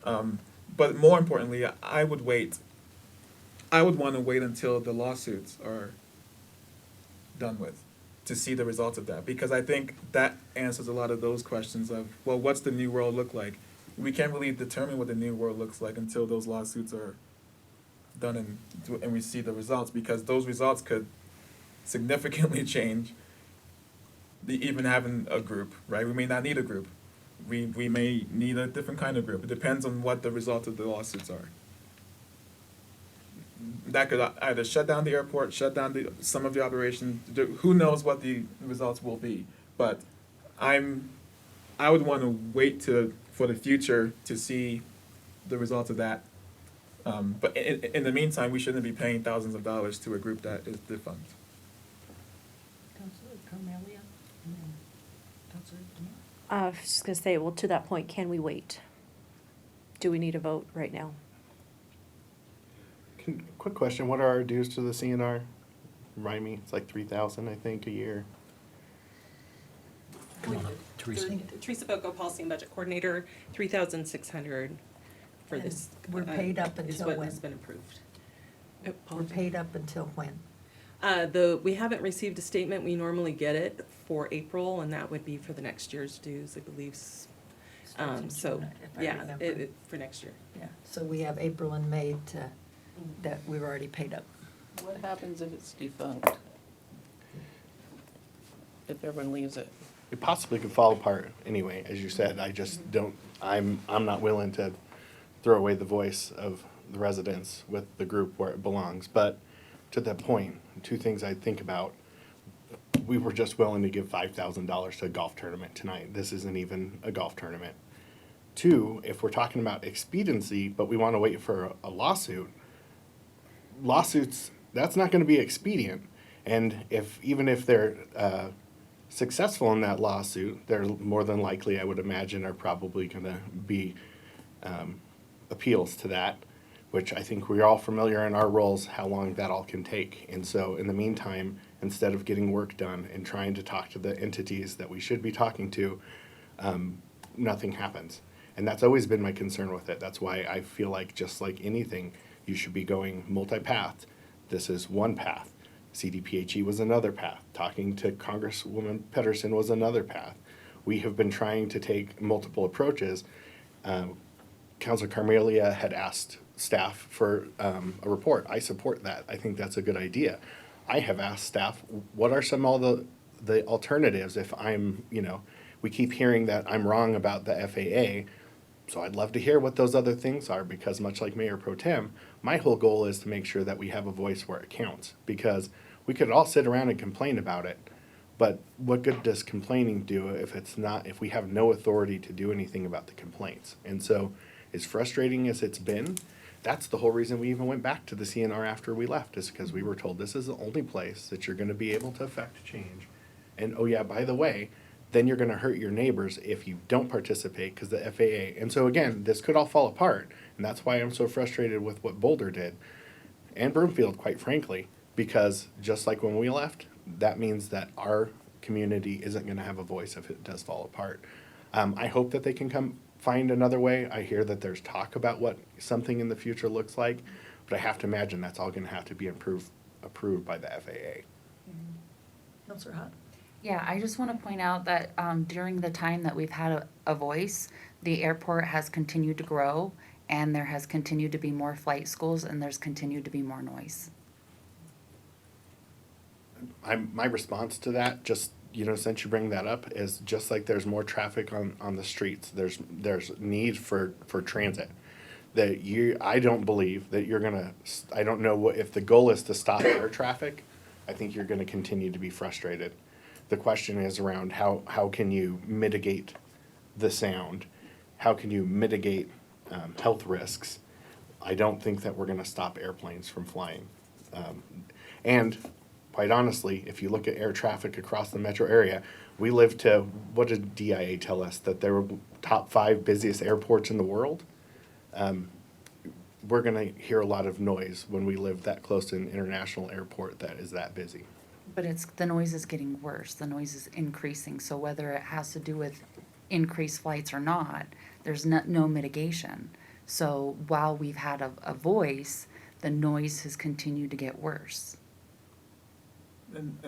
But more importantly, I would wait. I would want to wait until the lawsuits are done with to see the results of that, because I think that answers a lot of those questions of, well, what's the new world look like? We can't really determine what the new world looks like until those lawsuits are done and we see the results, because those results could significantly change even having a group, right? We may not need a group. We may need a different kind of group. It depends on what the results of the lawsuits are. That could either shut down the airport, shut down some of the operations. Who knows what the results will be? But I would want to wait for the future to see the results of that. But in the meantime, we shouldn't be paying thousands of dollars to a group that is defunct. Councilor Carmelia? And then Councilor Demore? I was just gonna say, well, to that point, can we wait? Do we need a vote right now? Quick question, what are our dues to the CNR? Remind me, it's like 3,000, I think, a year. Come on up, Teresa. Teresa Boko, Policy and Budget Coordinator, 3,600 for And this. we're paid up is until what when? has been approved. We're paid up until when? We haven't received a statement. We normally get it for April, and that would be for the next year's dues, I believe. Starts in So, June, if I yeah, remember. for next year. Yeah, so we have April and May that we've already paid up. What happens if it's defunct? If everyone leaves it? it possibly could fall apart anyway. As you said, I just don't. I'm not willing to throw away the voice of the residents with the group where it belongs. But to that point, two things I think about. We were just willing to give $5,000 to a golf tournament tonight. This isn't even a golf tournament. Two, if we're talking about expediency, but we want to wait for a lawsuit, lawsuits, that's not going to be expedient. And even if they're successful in that lawsuit, they're more than likely, I would imagine, are probably going to be appeals to that, which I think we're all familiar in our roles, how long that all can take. And so in the meantime, instead of getting work done and trying to talk to the entities that we should be talking to, nothing happens. And that's always been my concern with it. That's why I feel like, just like anything, you should be going multi-path. This is one path. CDPHE was another path. Talking to Congresswoman Pedersen was another path. We have been trying to take multiple approaches. Councilor Carmelia had asked staff for a report. I support that. I think that's a good idea. I have asked staff, what are some of the alternatives if we keep hearing that I'm wrong about the FAA. So I'd love to hear what those other things are, because much like Mayor Pro Tem, my whole goal is to make sure that we have a voice where it counts, because we could all sit around and complain about it, but what good does complaining do if we have no authority to do anything about the complaints? And so, as frustrating as it's been, that's the whole reason we even went back to the CNR after we left, is because we were told this is the only place that you're going to be able to affect change. And oh yeah, by the way, then you're going to hurt your neighbors if you don't participate, because the FAA. And so again, this could all fall apart, and that's why I'm so frustrated with what Boulder did, and Broomfield, quite frankly, because just like when we left, that means that our community isn't going to have a voice if it does fall apart. I hope that they can find another way. I hear that there's talk about what something in the future looks like, but I have to imagine that's all going to have to be approved by the FAA. Councilor Hott? Yeah, I just want to point out that during the time that we've had a voice, the airport has continued to grow, and there has continued to be more flight schools, and there's continued to be more noise. My response to that, just since you bring that up, is just like there's more traffic on the streets, there's need for transit. I don't believe that you're gonna. I don't know if the goal is to stop air traffic. I think you're going to continue to be frustrated. The question is around how can you mitigate the sound? How can you mitigate health risks? I don't think that we're going to stop airplanes from flying. And quite honestly, if you look at air traffic across the metro area, we live to, what did DIA tell us? That there were top 5 busiest airports in the world? We're going to hear a lot of noise when we live that close to an international airport that is that busy. But the noise is getting worse. The noise is increasing. So whether it has to do with increased flights or not, there's no mitigation. So while we've had a voice, the noise has continued to get worse. And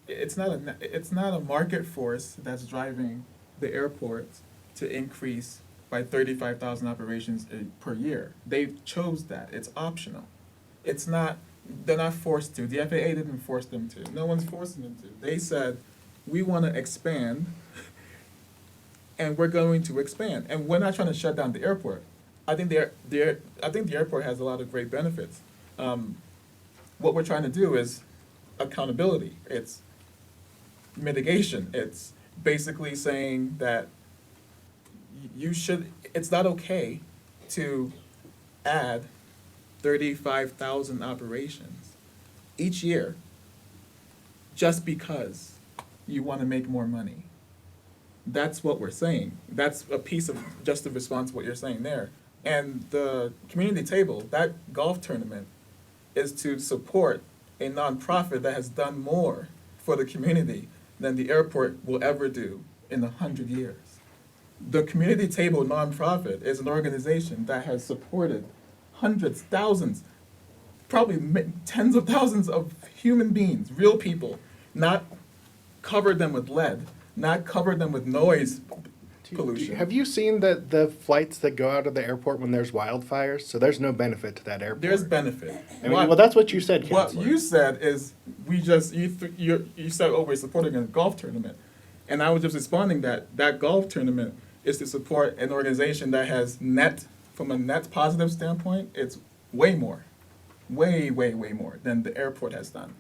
it's not a market force that's driving the airports to increase by 35,000 operations per year. They chose that. It's optional. It's not. They're not forced to. The FAA didn't force them to. No one's forcing them to. They said, we want to expand, and we're going to expand. And we're not trying to shut down the airport. I think the airport has a lot of great benefits. What we're trying to do is accountability. It's mitigation. It's basically saying that it's not okay to add 35,000 operations each year just because you want to make more money. That's what we're saying. That's a piece of just the response to what you're saying there. And the community table, that golf tournament, is to support a nonprofit that has done more for the community than the airport will ever do in 100 years. The community table nonprofit is an organization that has supported hundreds, thousands, probably tens of thousands of human beings, real people, not covered them with lead, not covered them with noise pollution. Have you seen the flights that go out of the airport when there's wildfires? So there's no benefit to that airport. There's benefit. Well, that's what you said, What Counselor. you said is you said, oh, we're supporting a golf tournament. And I was just responding that that golf tournament is to support an organization that has from a net positive standpoint, it's way more, way more than the airport has done.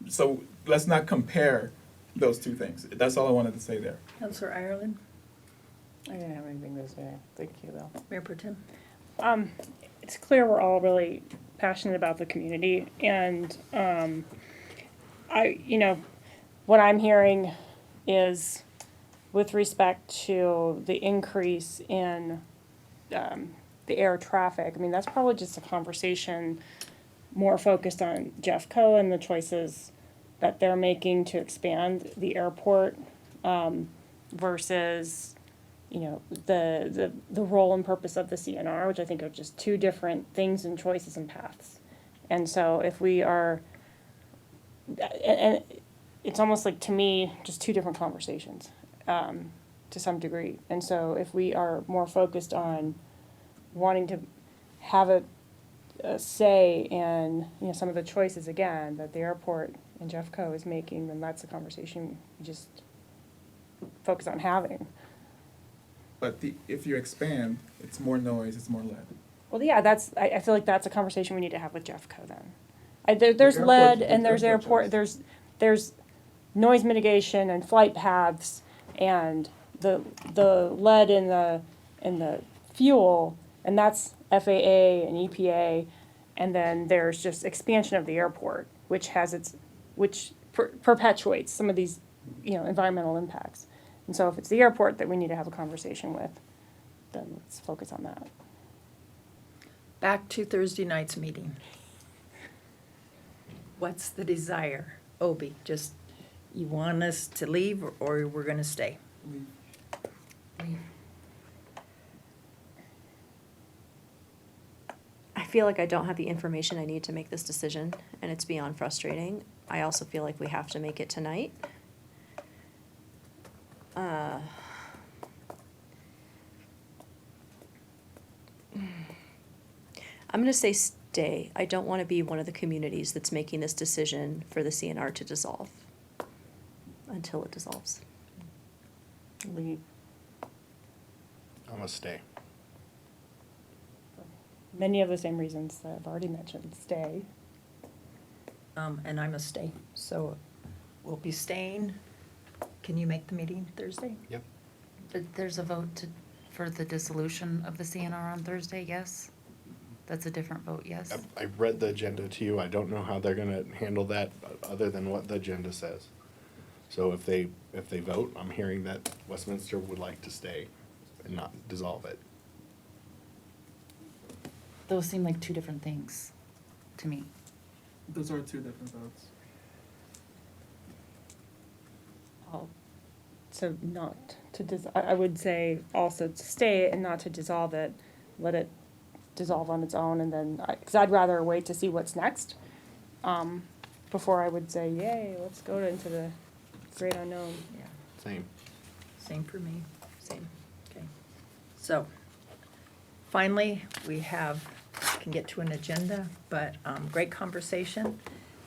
So let's not compare those two things. That's all I wanted to say there. Counselor Ireland, I didn't have anything to say. Thank you, though. Mayor Pro Tem. It's clear we're all really passionate about the community, and what I'm hearing is with respect to the increase in the air traffic. I mean, that's probably just a conversation more focused on Jeffco and the choices that they're making to expand the airport versus the role and purpose of the CNR, which I think are just two different things and choices and paths. And so if we are, and it's almost like, to me, just two different conversations to some degree. And so if we are more focused on wanting to have a say in some of the choices, again, that the airport and Jeffco is making, then that's a conversation we just focus on having. But if you expand, it's more noise, it's more lead. Well, yeah, I feel like that's a conversation we need to have with Jeffco then. There's The lead airport- and the there's airport airport, there's noise mitigation and flight paths and the lead in the fuel, and that's FAA and EPA, and then there's just expansion of the airport, which perpetuates some of these, environmental impacts. And so if it's the airport that we need to have a conversation with, then let's focus on that. Back to Thursday night's meeting. What's the desire? Obi, just, you want us to leave or we're gonna stay? I feel like I don't have the information I need to make this decision, and it's beyond frustrating. I also feel like we have to make it tonight. I'm gonna say stay. I don't wanna be one of the communities that's making this decision for the CNR to dissolve until it dissolves. Leave. I'm gonna stay. Many of the same reasons that I've already mentioned, stay. And I must stay, so we'll be staying. Can you make the meeting Thursday? Yep. There's a vote for the dissolution of the CNR on Thursday, yes? That's a different vote, yes? I read the agenda to you. I don't know how they're gonna handle that other than what the agenda says. So if they vote, I'm hearing that Westminster would like to stay and not dissolve it. Those seem like two different things to me. Those are two different votes. So not to I would say also to stay and not to dissolve it, let it dissolve on its own, and then, because I'd rather wait to see what's next, before I would say, yay, let's go into the great unknown. Yeah, Same. for me. Same. Okay. So, finally, we can get to an agenda, but great conversation.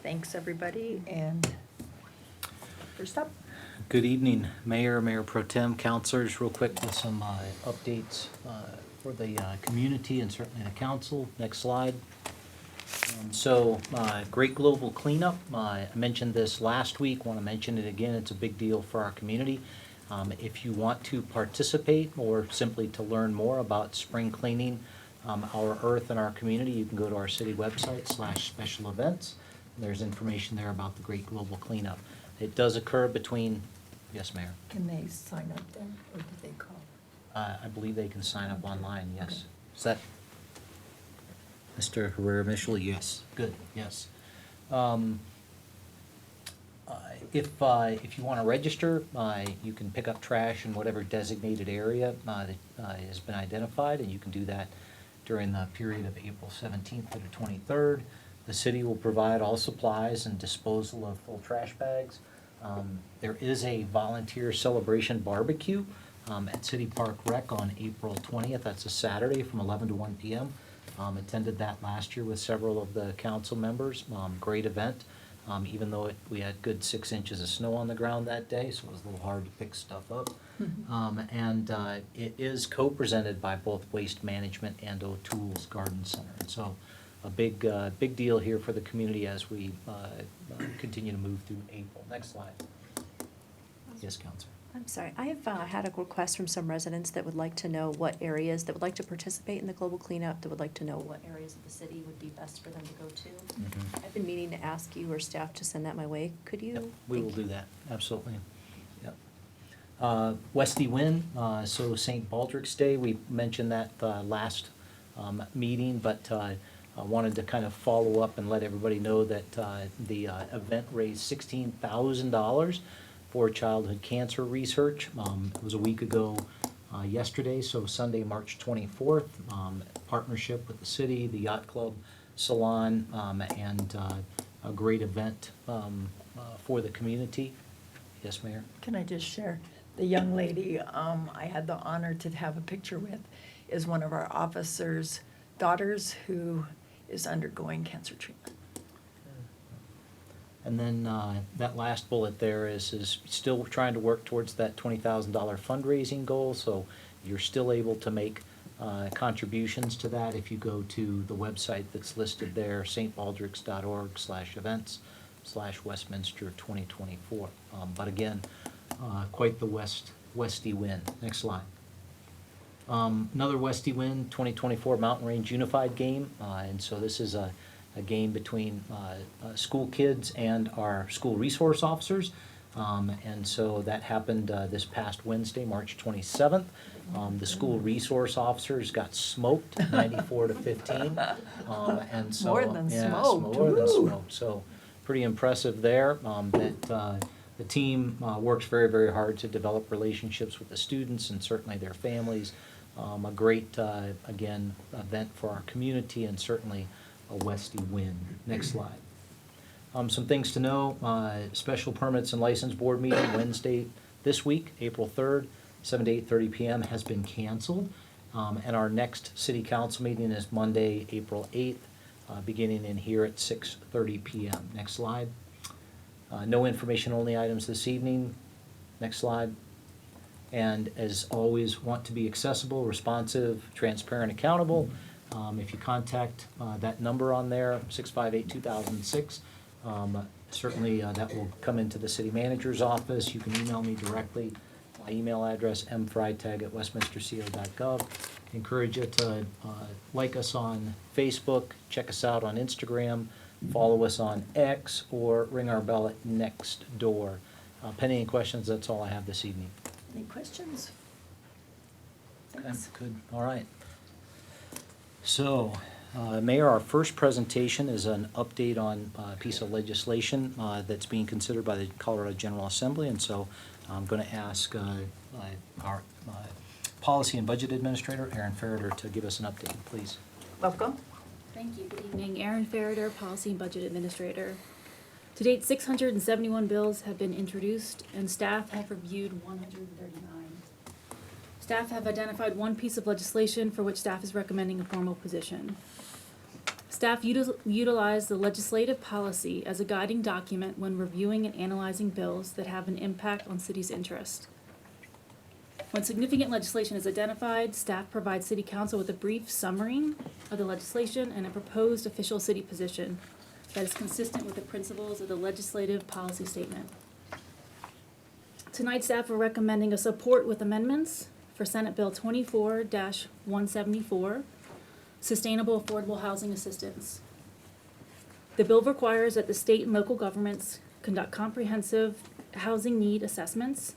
Thanks, everybody, and first up. Good evening, Mayor, Mayor Pro Tem, councilors. Real quick with some updates for the community and certainly the council. Next slide. Great global cleanup. I mentioned this last week, want to mention it again. It's a big deal for our community. If you want to participate or simply to learn more about spring cleaning our earth and our community, you can go to our city website /special events. There's information there about the Great Global Cleanup. It does occur between, yes, Mayor? Can they sign up then, or do they call? I believe they can sign up online, yes. Is that Mr. Herrera Mitchell? Yes, good, yes. If you want to register, you can pick up trash in whatever designated area that has been identified, and you can do that during the period of April 17th to the 23rd. The city will provide all supplies and disposal of full trash bags. There is a volunteer celebration barbecue at City Park Rec on April 20th. That's a Saturday from 11 to 1 p.m. Attended that last year with several of the council members. Great event. even though we had good 6 inches of snow on the ground that day, so it was a little hard to pick stuff up. And it is co-presented by both Waste Management and O'Toole's Garden Center. And so a big deal here for the community as we continue to move through April. Next slide. Yes, Counselor. I'm sorry, I have had a request from some residents that would like to know what areas, that would like to participate in the global cleanup, that would like to know what areas of the city would be best for them to go to. I've been meaning to ask you or staff to send that my way. Could you? Yep, we will Thank you. do that, absolutely. Yep. Westy Wind, so St. Baldrick's Day, we mentioned that last meeting, but I wanted to kind of follow up and let everybody know that the event raised $16,000 for childhood cancer research. It was a week ago yesterday, so Sunday, March 24th, partnership with the city, the Yacht Club Salon, and a great event for the community. Yes, Mayor? Can I just share? The young lady I had the honor to have a picture with is one of our officers' daughters who is undergoing cancer treatment. And then that last bullet there is still trying to work towards that $20,000 fundraising goal, so you're still able to make contributions to that if you go to the website that's listed there, stbaldricks.org/events/Westminster 2024. But again, quite the Westy win. Next slide. Another Westy win, 2024 Mountain Range Unified game, and so this is a game between school kids and our school resource officers. And so that happened this past Wednesday, March 27th. The school resource officers got smoked 94-15. And so, More than yeah, smoked. more than Woo. smoked. So pretty impressive there that the team works very, very hard to develop relationships with the students and certainly their families. A great, again, event for our community and certainly a Westy win. Next slide. Some things to know, special permits and license board meeting Wednesday this week, April 3rd, 7 to 8:30 p.m. has been canceled. And our next city council meeting is Monday, April 8th, beginning in here at 6:30 p.m. Next slide. No information only items this evening. Next slide. And as always, want to be accessible, responsive, transparent, accountable. If you contact that number on there, 658-2006, certainly that will come into the city manager's office. You can email me directly. My email address, mfreitag@westminsterco.gov. Encourage you to like us on Facebook, check us out on Instagram, follow us on X, or ring our bell at next door. Pending any questions, that's all I have this evening. Any questions? Okay, Thanks. good, all right. So, Mayor, our first presentation is an update on a piece of legislation that's being considered by the Colorado General Assembly, and so I'm going to ask our Policy and Budget Administrator, Aaron Ferreter, to give us an update, please. Welcome. Thank you. Good evening. Erin Ferreter, Policy and Budget Administrator. To date, 671 bills have been introduced, and staff have reviewed 139. Staff have identified one piece of legislation for which staff is recommending a formal position. Staff utilize the legislative policy as a guiding document when reviewing and analyzing bills that have an impact on city's interest. When significant legislation is identified, staff provides City Council with a brief summary of the legislation and a proposed official city position that is consistent with the principles of the legislative policy statement. Tonight, staff are recommending a support with amendments for Senate Bill 24-174, Sustainable Affordable Housing Assistance. The bill requires that the state and local governments conduct comprehensive housing need assessments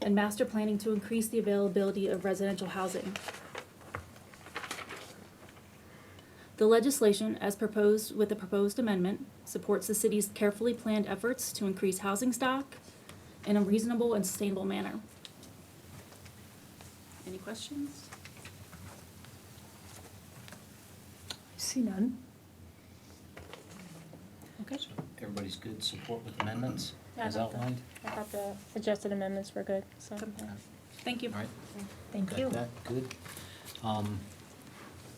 and master planning to increase the availability of residential housing. The legislation, as proposed with the proposed amendment, supports the city's carefully planned efforts to increase housing stock in a reasonable and sustainable manner. Any questions? See none. Okay. So everybody's good, support with amendments Yeah, as I thought the- outlined? I thought the suggested amendments were good, so. Thank you. All right. Thank Got you. that, good.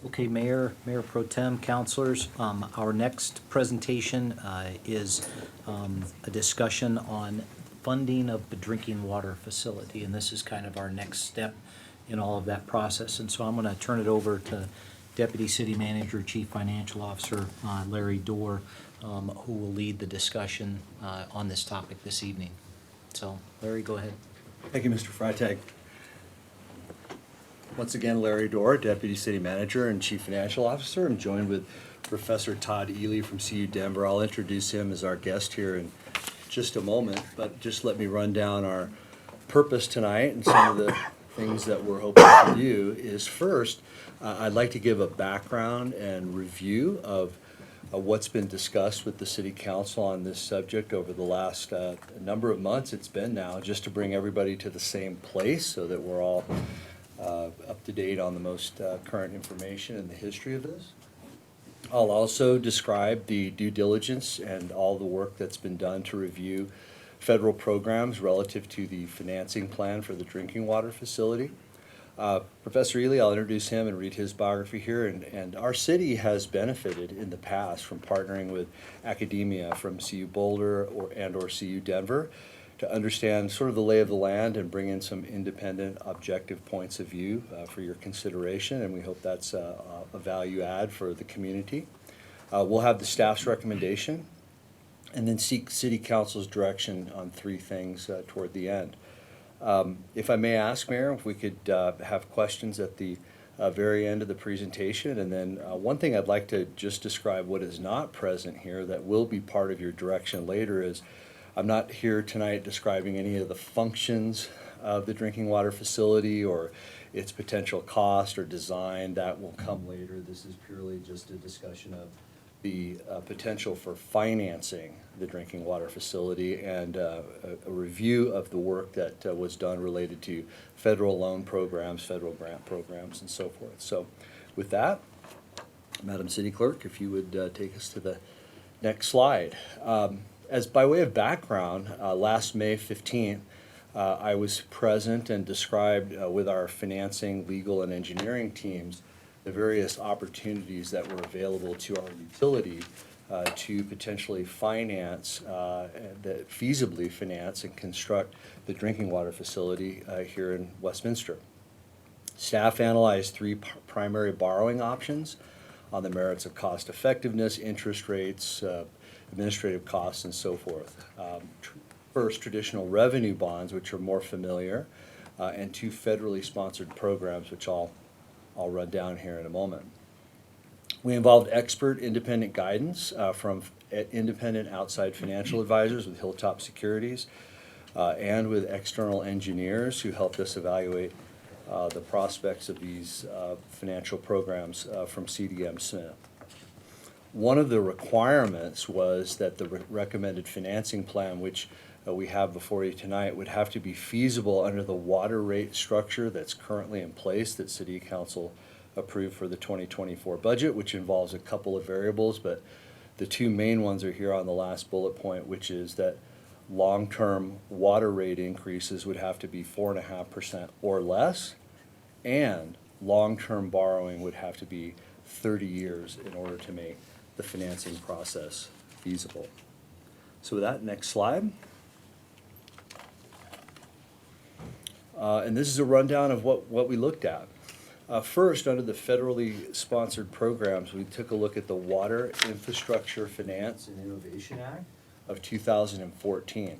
Okay, Mayor Pro Tem, councilors, our next presentation is a discussion on funding of the drinking water facility, and this is kind of our next step in all of that process. And so I'm going to turn it over to Deputy City Manager, Chief Financial Officer Larry Dorr, who will lead the discussion on this topic this evening. So, Larry, go ahead. Thank you, Mr. Freitag. Once again, Larry Dorr, Deputy City Manager and Chief Financial Officer. I'm joined with Professor Todd Ely from CU Denver. I'll introduce him as our guest here in just a moment, but just let me run down our purpose tonight and some of the things that we're hoping to do is first, I'd like to give a background and review of what's been discussed with the City Council on this subject over the last number of months it's been now, just to bring everybody to the same place so that we're all up to date on the most current information and the history of this. I'll also describe the due diligence and all the work that's been done to review federal programs relative to the financing plan for the drinking water facility. Professor Ely, I'll introduce him and read his biography here. And our city has benefited in the past from partnering with academia from CU Boulder or CU Denver to understand sort of the lay of the land and bring in some independent, objective points of view for your consideration. And we hope that's a value add for the community. We'll have the staff's recommendation and then seek City Council's direction on three things toward the end. If I may ask, Mayor, if we could have questions at the very end of the presentation. And then one thing I'd like to just describe what is not present here that will be part of your direction later is I'm not here tonight describing any of the functions of the drinking water facility or its potential cost or design. That will come later. This is purely just a discussion of the potential for financing the drinking water facility and a review of the work that was done related to federal loan programs, federal grant programs, and so forth. So with that, Madam City Clerk, if you would take us to the next slide. As by way of background, last May 15th, I was present and described with our financing, legal, and engineering teams the various opportunities that were available to our utility to potentially finance, that feasibly finance and construct the drinking water facility here in Westminster. Staff analyzed three primary borrowing options on the merits of cost effectiveness, interest rates, administrative costs, and so forth. First, traditional revenue bonds, which are more familiar, and two federally sponsored programs, which I'll run down here in a moment. We involved expert independent guidance from independent outside financial advisors with Hilltop Securities and with external engineers who helped us evaluate the prospects of these financial programs from CDM Smith. One of the requirements was that the recommended financing plan, which we have before you tonight, would have to be feasible under the water rate structure that's currently in place that City Council approved for the 2024 budget, which involves a couple of variables, but the two main ones are here on the last bullet point, which is that long-term water rate increases would have to be 4.5% or less, and long-term borrowing would have to be 30 years in order to make the financing process feasible. So with that, next slide. And this is a rundown of what we looked at. First, under the federally sponsored programs, we took a look at the Water Infrastructure Finance and Innovation Act of 2014.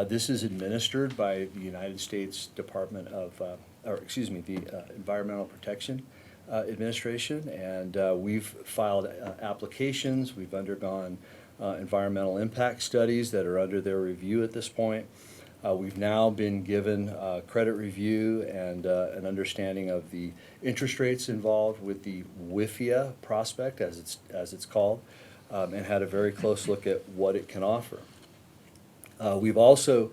This is administered by the United States Department of, the Environmental Protection Administration, and we've filed applications. We've undergone environmental impact studies that are under their review at this point. We've now been given credit review and an understanding of the interest rates involved with the WIFIA prospect, as it's called, and had a very close look at what it can offer. We've also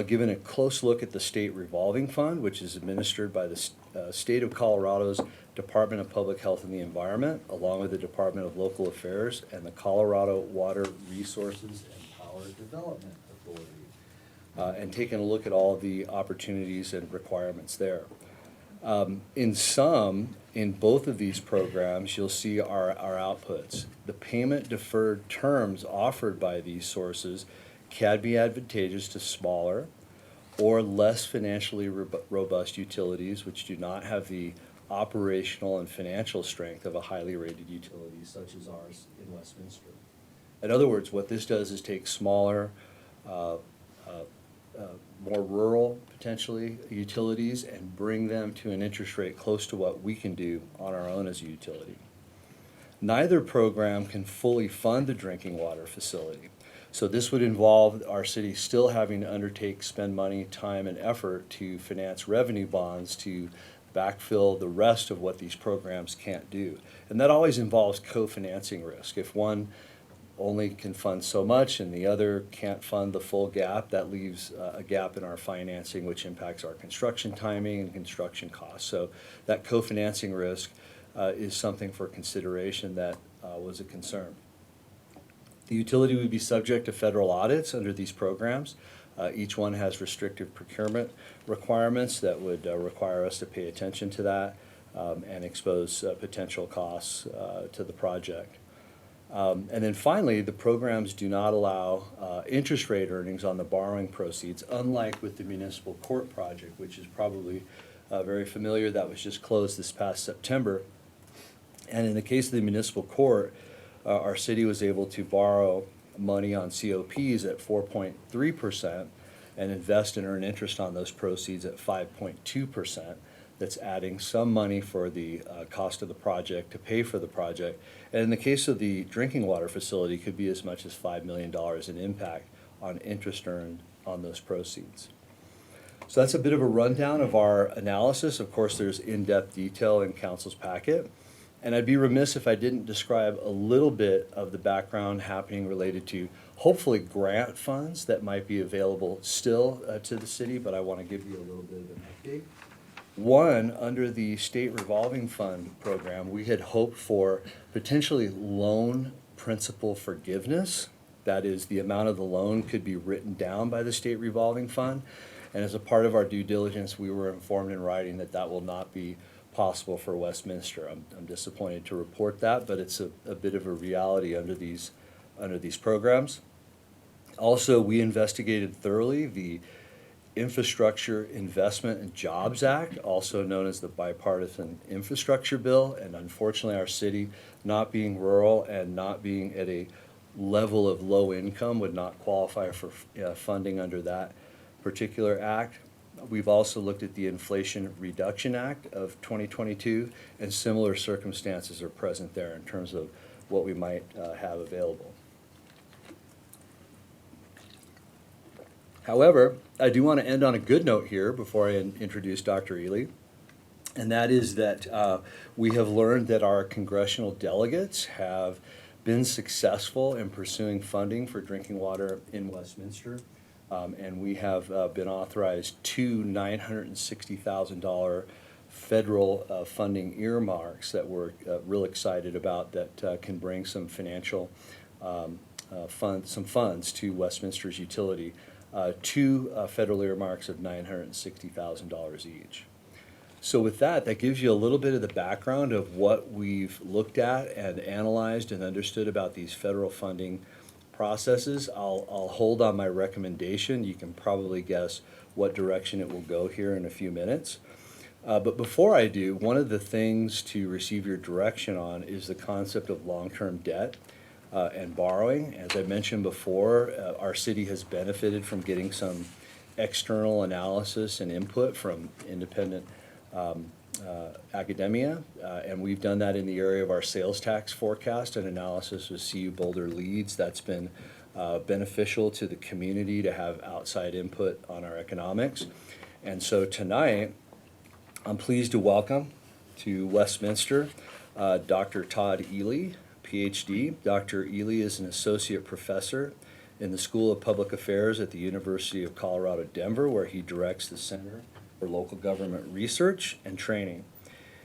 given a close look at the state revolving fund, which is administered by the state of Colorado's Department of Public Health and the Environment, along with the Department of Local Affairs and the Colorado Water Resources and Power Development Authority. And taking a look at all of the opportunities and requirements there. In both of these programs, you'll see our outputs. The payment deferred terms offered by these sources can be advantageous to smaller or less financially robust utilities which do not have the operational and financial strength of a highly rated utility such as ours in Westminster. In other words, what this does is take smaller, more rural, potentially, utilities and bring them to an interest rate close to what we can do on our own as a utility. Neither program can fully fund the drinking water facility. So this would involve our city still having to undertake, spend money, time, and effort to finance revenue bonds to backfill the rest of what these programs can't do. And that always involves co-financing risk. If one only can fund so much and the other can't fund the full gap, that leaves a gap in our financing which impacts our construction timing and construction costs. So that co-financing risk is something for consideration that was a concern. The utility would be subject to federal audits under these programs. Each one has restrictive procurement requirements that would require us to pay attention to that and expose potential costs to the project. And then finally, the programs do not allow interest rate earnings on the borrowing proceeds, unlike with the municipal court project, which is probably very familiar. That was just closed this past September. And in the case of the municipal court, our city was able to borrow money on COPs at 4.3% and invest and earn interest on those proceeds at 5.2%. That's adding some money for the cost of the project to pay for the project. And in the case of the drinking water facility, it could be as much as $5 million in impact on interest earned on those proceeds. So that's a bit of a rundown of our analysis. Of course, there's in-depth detail in council's packet. And I'd be remiss if I didn't describe a little bit of the background happening related to hopefully grant funds that might be available still to the city, but I want to give you a little bit of an update. One, under the state revolving fund program, we had hoped for potentially loan principal forgiveness. That is, the amount of the loan could be written down by the state revolving fund. And as a part of our due diligence, we were informed in writing that that will not be possible for Westminster. I'm disappointed to report that, but it's a bit of a reality under these programs. Also, we investigated thoroughly the Infrastructure Investment and Jobs Act, also known as the Bipartisan Infrastructure Bill, and unfortunately our city, not being rural and not being at a level of low income, would not qualify for funding under that particular act. We've also looked at the Inflation Reduction Act of 2022, and similar circumstances are present there in terms of what we might have available. However, I do want to end on a good note here before I introduce Dr. Ely, and that is that we have learned that our congressional delegates have been successful in pursuing funding for drinking water in Westminster, and we have been authorized two $960,000 federal funding earmarks that we're real excited about that can bring some financial funds to Westminster's utility. Two federal earmarks of $960,000 each. So with that gives you a little bit of the background of what we've looked at and analyzed and understood about these federal funding processes. I'll hold on my recommendation. You can probably guess what direction it will go here in a few minutes. But before I do, one of the things to receive your direction on is the concept of long-term debt. And borrowing. As I mentioned before, our city has benefited from getting some external analysis and input from independent academia, and we've done that in the area of our sales tax forecast and analysis with CU Boulder Leads. That's been beneficial to the community to have outside input on our economics. And so tonight, I'm pleased to welcome to Westminster Dr. Todd Ely, PhD. Dr. Ely is an associate professor in the School of Public Affairs at the University of Colorado, Denver, where he directs the Center for Local Government Research and Training.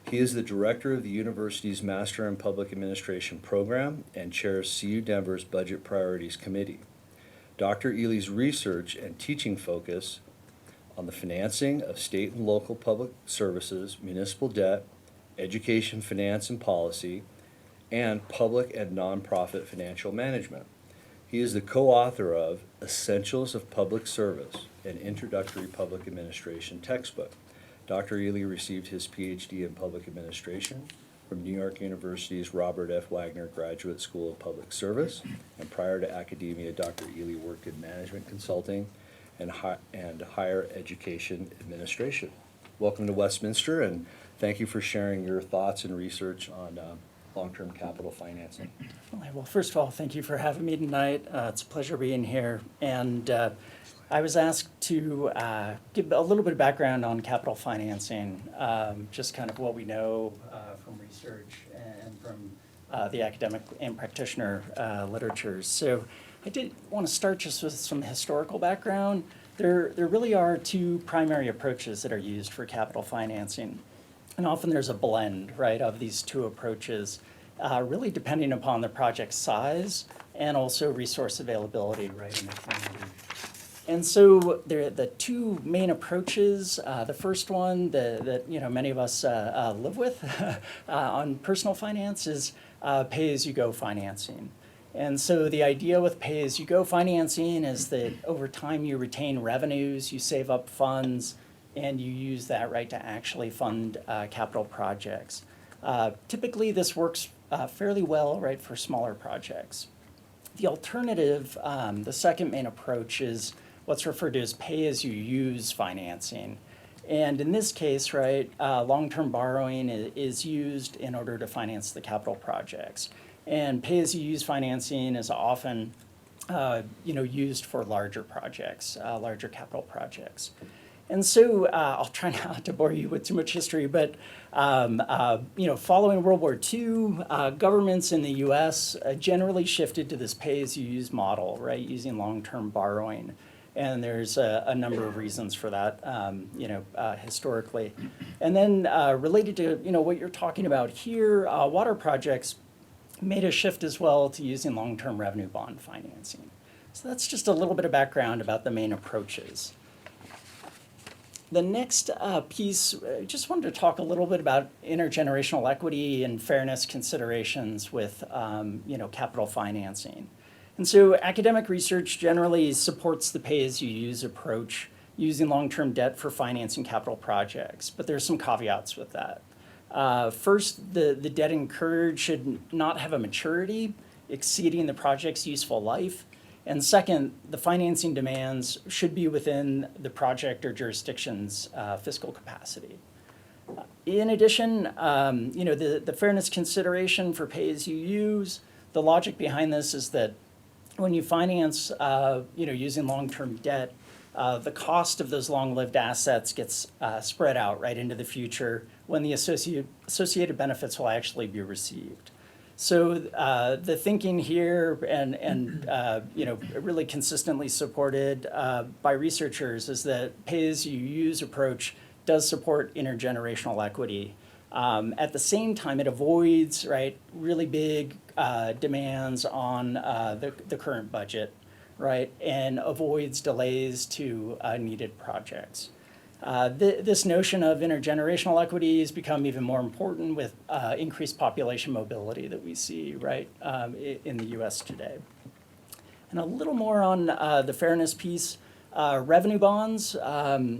He is the director of the university's Master in Public Administration program and chairs CU Denver's Budget Priorities Committee. Dr. Ely's research and teaching focus on the financing of state and local public services, municipal debt, education, finance, and policy, and public and nonprofit financial management. He is the co-author of Essentials of Public Service, an introductory public administration textbook. Dr. Ely received his PhD in public administration from New York University's Robert F. Wagner Graduate School of Public Service, and prior to academia, Dr. Ely worked in management consulting and higher education administration. Welcome to Westminster, and thank you for sharing your thoughts and research on long-term capital financing. Well, first of all, thank you for having me tonight. It's a pleasure being here. And I was asked to give a little bit of background on capital financing, just kind of what we know from research and from the academic and practitioner literatures. So I did want to start just with some historical background. There really are two primary approaches that are used for capital financing. And often there's a blend, right, of these two approaches, really depending upon the project size and also resource availability, right, in the community. And so the two main approaches, the first one that many of us live with on personal finance is pay-as-you-go financing. And so the idea with pay-as-you-go financing is that over time you retain revenues, you save up funds, and you use that right to actually fund capital projects. Typically, this works fairly well, right, for smaller projects. The alternative, the second main approach, is what's referred to as pay-as-you-use financing. And in this case, right, long-term borrowing is used in order to finance the capital projects. And pay-as-you-use financing is often, used for larger projects, larger capital projects. And so I'll try not to bore you with too much history, but following World War II, governments in the U.S. Generally shifted to this pay-as-you-use model, right, using long-term borrowing. And there's a number of reasons for that, historically. And then related to what you're talking about here, water projects made a shift as well to using long-term revenue bond financing. So that's just a little bit of background about the main approaches. The next piece, I just wanted to talk a little bit about intergenerational equity and fairness considerations with, capital financing. And so academic research generally supports the pay-as-you-use approach using long-term debt for financing capital projects, but there's some caveats with that. First, the debt incurred should not have a maturity exceeding the project's useful life. And second, the financing demands should be within the project or jurisdiction's fiscal capacity. In addition, the fairness consideration for pay-as-you-use, the logic behind this is that when you finance, using long-term debt, the cost of those long-lived assets gets spread out right into the future when the associated benefits will actually be received. So the thinking here and really consistently supported by researchers is that pay-as-you-use approach does support intergenerational equity. At the same time, it avoids, right, really big demands on the current budget, right, and avoids delays to needed projects. This notion of intergenerational equity has become even more important with increased population mobility that we see, right, in the U.S. today. And a little more on the fairness piece. Revenue bonds,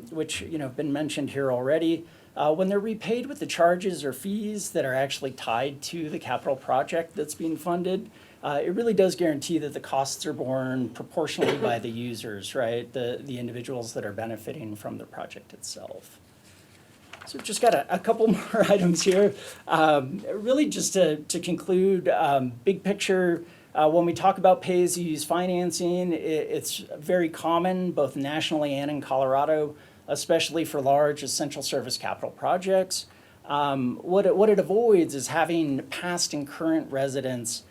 which have been mentioned here already, when they're repaid with the charges or fees that are actually tied to the capital project that's being funded, it really does guarantee that the costs are borne proportionally by the users, right? The individuals that are benefiting from the project itself. So just got a couple more items here. Really just to conclude, big picture, when we talk about pay-as-you-use financing, it's very common both nationally and in Colorado, especially for large essential service capital projects. What it avoids is having past and current residents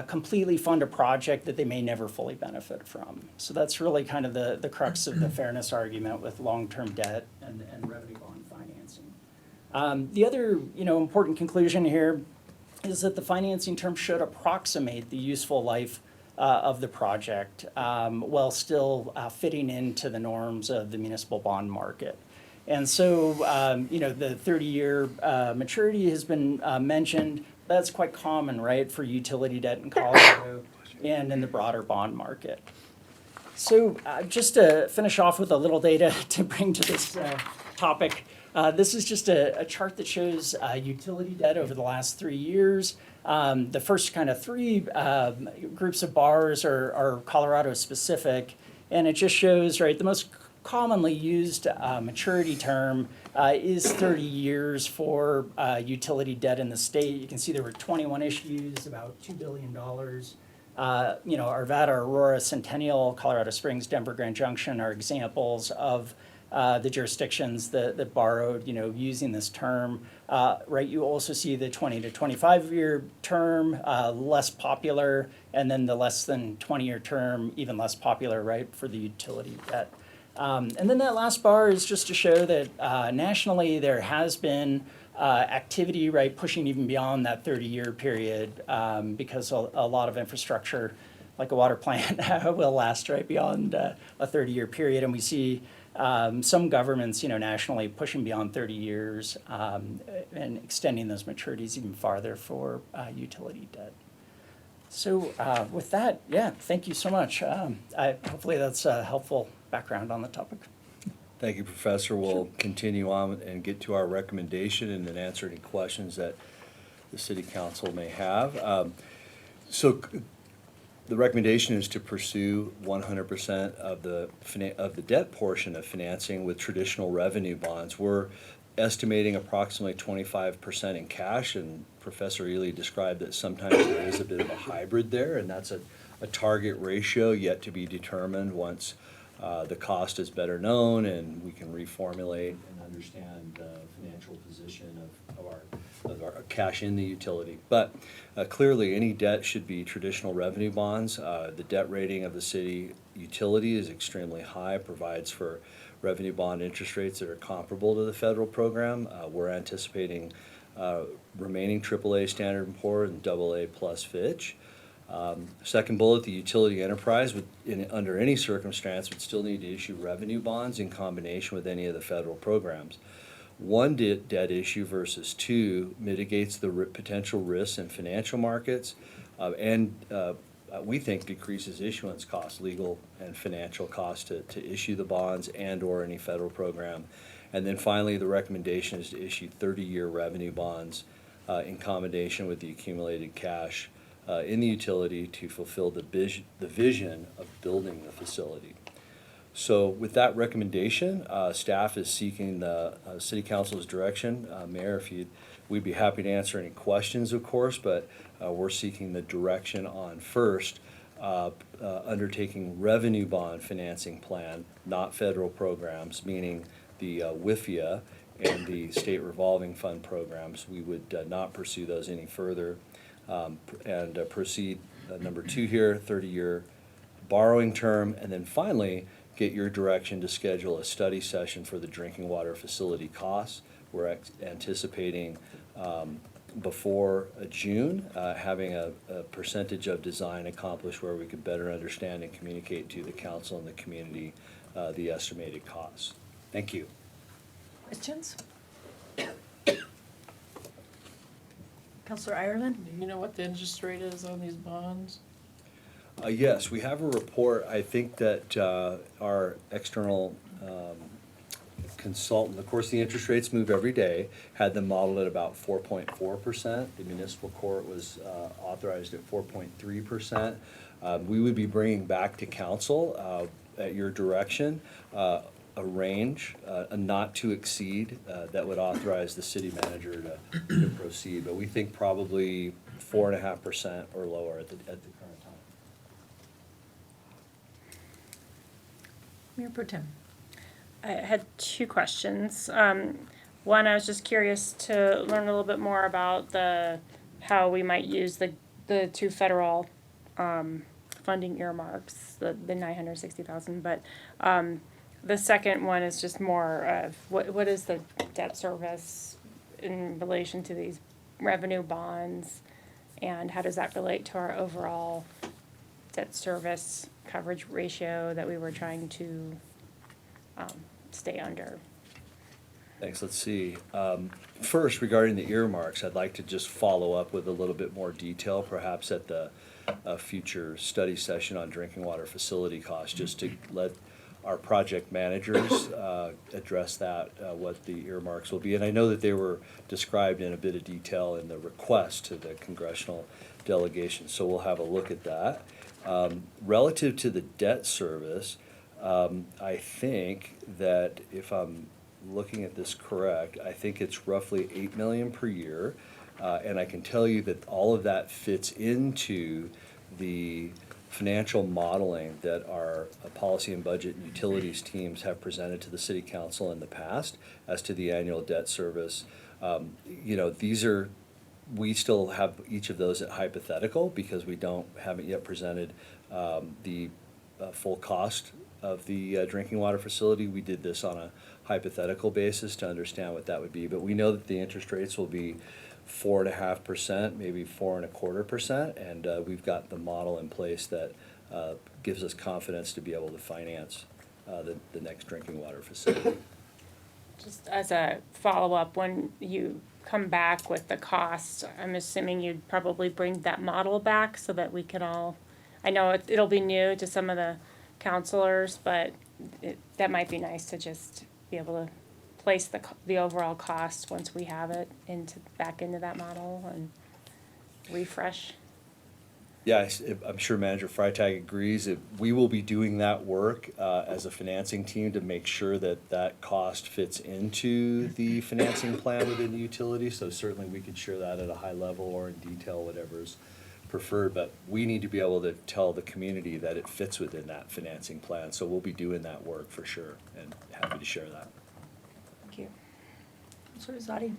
completely fund a project that they may never fully benefit from. So that's really kind of the crux of the fairness argument with long-term debt and revenue bond financing. The other important conclusion here is that the financing term should approximate the useful life of the project, while still fitting into the norms of the municipal bond market. And so, the 30-year maturity has been mentioned. That's quite common, right, for utility debt in Colorado and in the broader bond market. So just to finish off with a little data to bring to this topic, this is just a chart that shows utility debt over the last 3 years. The first kind of three groups of bars are Colorado specific, and it just shows, right, the most commonly used maturity term is 30 years for utility debt in the state. You can see there were 21 issues, about $2 billion. Arvada, Aurora, Centennial, Colorado Springs, Denver, Grand Junction are examples of the jurisdictions that borrowed, using this term. Right, you also see the 20 to 25-year term, less popular, and then the less than 20-year term, even less popular, right, for the utility debt. And then that last bar is just to show that nationally there has been activity, right, pushing even beyond that 30-year period, because a lot of infrastructure, like a water plant, will last right beyond a 30-year period. And we see some governments, nationally pushing beyond 30 years and extending those maturities even farther for utility debt. So with that, thank you so much. Hopefully that's a helpful background on the topic. Thank you, Professor. We'll continue on and get to our recommendation and then answer any questions that the City Council may have. So the recommendation is to pursue 100% of the debt portion of financing with traditional revenue bonds. We're estimating approximately 25% in cash, and Professor Ely described that sometimes there is a bit of a hybrid there, and that's a target ratio yet to be determined once the cost is better known and we can reformulate and understand the financial position of our cash in the utility. But clearly, any debt should be traditional revenue bonds. The debt rating of the city utility is extremely high, provides for revenue bond interest rates that are comparable to the federal program. We're anticipating remaining AAA Standard & Poor's and AA plus Fitch. Second bullet, the utility enterprise under any circumstance would still need to issue revenue bonds in combination with any of the federal programs. One debt issue versus two mitigates the potential risks in financial markets and we think decreases issuance costs, legal and financial costs to issue the bonds and or any federal program. And then finally, the recommendation is to issue 30-year revenue bonds in combination with the accumulated cash in the utility to fulfill the vision of building the facility. So with that recommendation, staff is seeking the City Council's direction. Mayor, we'd be happy to answer any questions, of course, but we're seeking the direction on first undertaking revenue bond financing plan, not federal programs, meaning the WIFIA and the state revolving fund programs. We would not pursue those any further. And proceed, number two here, 30-year borrowing term, and then finally, get your direction to schedule a study session for the drinking water facility costs. We're anticipating before June, having a percentage of design accomplished where we could better understand and communicate to the council and the community the estimated costs. Thank you. Questions? Councilor Ireland? Do you know what the interest rate is on these bonds? Yes, we have a report. I think that our external consultant, of course, the interest rates move every day, had them modeled at about 4.4%. The municipal court was authorized at 4.3%. We would be bringing back to council at your direction a range, a not to exceed that would authorize the city manager to proceed. But we think probably 4.5% or lower at the current time. Mayor Pro Tem. I had two questions. One, I was just curious to learn a little bit more about how we might use the two federal funding earmarks, the $960,000. But the second one is just more of what is the debt service in relation to these revenue bonds, and how does that relate to our overall debt service coverage ratio that we were trying to stay under. Thanks, let's see. First, regarding the earmarks, I'd like to just follow up with a little bit more detail, perhaps at the future study session on drinking water facility costs, just to let our project managers address that, what the earmarks will be. And I know that they were described in a bit of detail in the request to the congressional delegation, so we'll have a look at that. Relative to the debt service, I think that if I'm looking at this correct, I think it's roughly 8 million per year. And I can tell you that all of that fits into the financial modeling that our policy and budget and utilities teams have presented to the city council in the past as to the annual debt service. You know, we still have each of those at hypothetical because we haven't yet presented the full cost of the drinking water facility. We did this on a hypothetical basis to understand what that would be, but we know that the interest rates will be 4.5%, maybe 4.25%, and we've got the model in place that gives us confidence to be able to finance the next drinking water facility. Just as a follow-up, when you come back with the cost, I'm assuming you'd probably bring that model back so that we can all, I know it'll be new to some of the counselors, but that might be nice to just be able to place the overall cost once we have it back into that model and refresh. Yeah, I'm sure Manager Freitag agrees that we will be doing that work as a financing team to make sure that that cost fits into the financing plan within the utility. So certainly we can share that at a high level or in detail, whatever's preferred. But we need to be able to tell the community that it fits within that financing plan. So we'll be doing that work for sure, and happy to share that. Thank you. Councilor Zadi?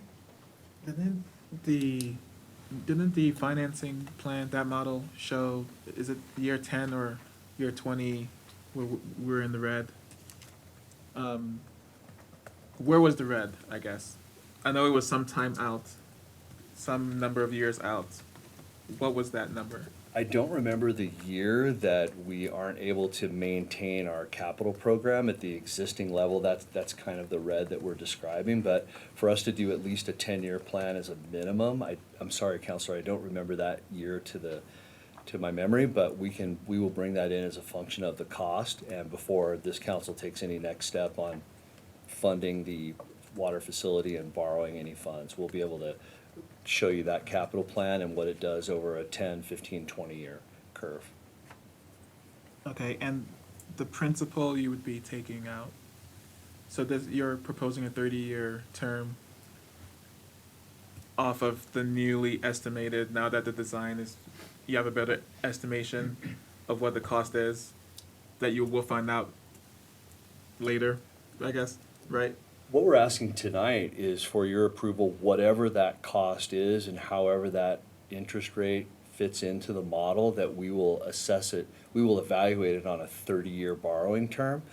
And then didn't the financing plan, that model show, is it year 10 or year 20 where we're in the red? Where was the red, I guess? I know it was some time out, some number of years out. What was that number? I don't remember the year that we aren't able to maintain our capital program at the existing level. That's kind of the red that we're describing. But for us to do at least a 10-year plan as a minimum, I'm sorry, Counselor, I don't remember that year to my memory, but we will bring that in as a function of the cost. And before this council takes any next step on funding the water facility and borrowing any funds, we'll be able to show you that capital plan and what it does over a 10, 15, 20-year curve. Okay, and the principal you would be taking out. So you're proposing a 30-year term off of the newly estimated, now that the design is, you have a better estimation of what the cost is, that you will find out later, I guess, right? What we're asking tonight is for your approval, whatever that cost is and however that interest rate fits into the model, that we will assess it, we will evaluate it on a 30-year borrowing term.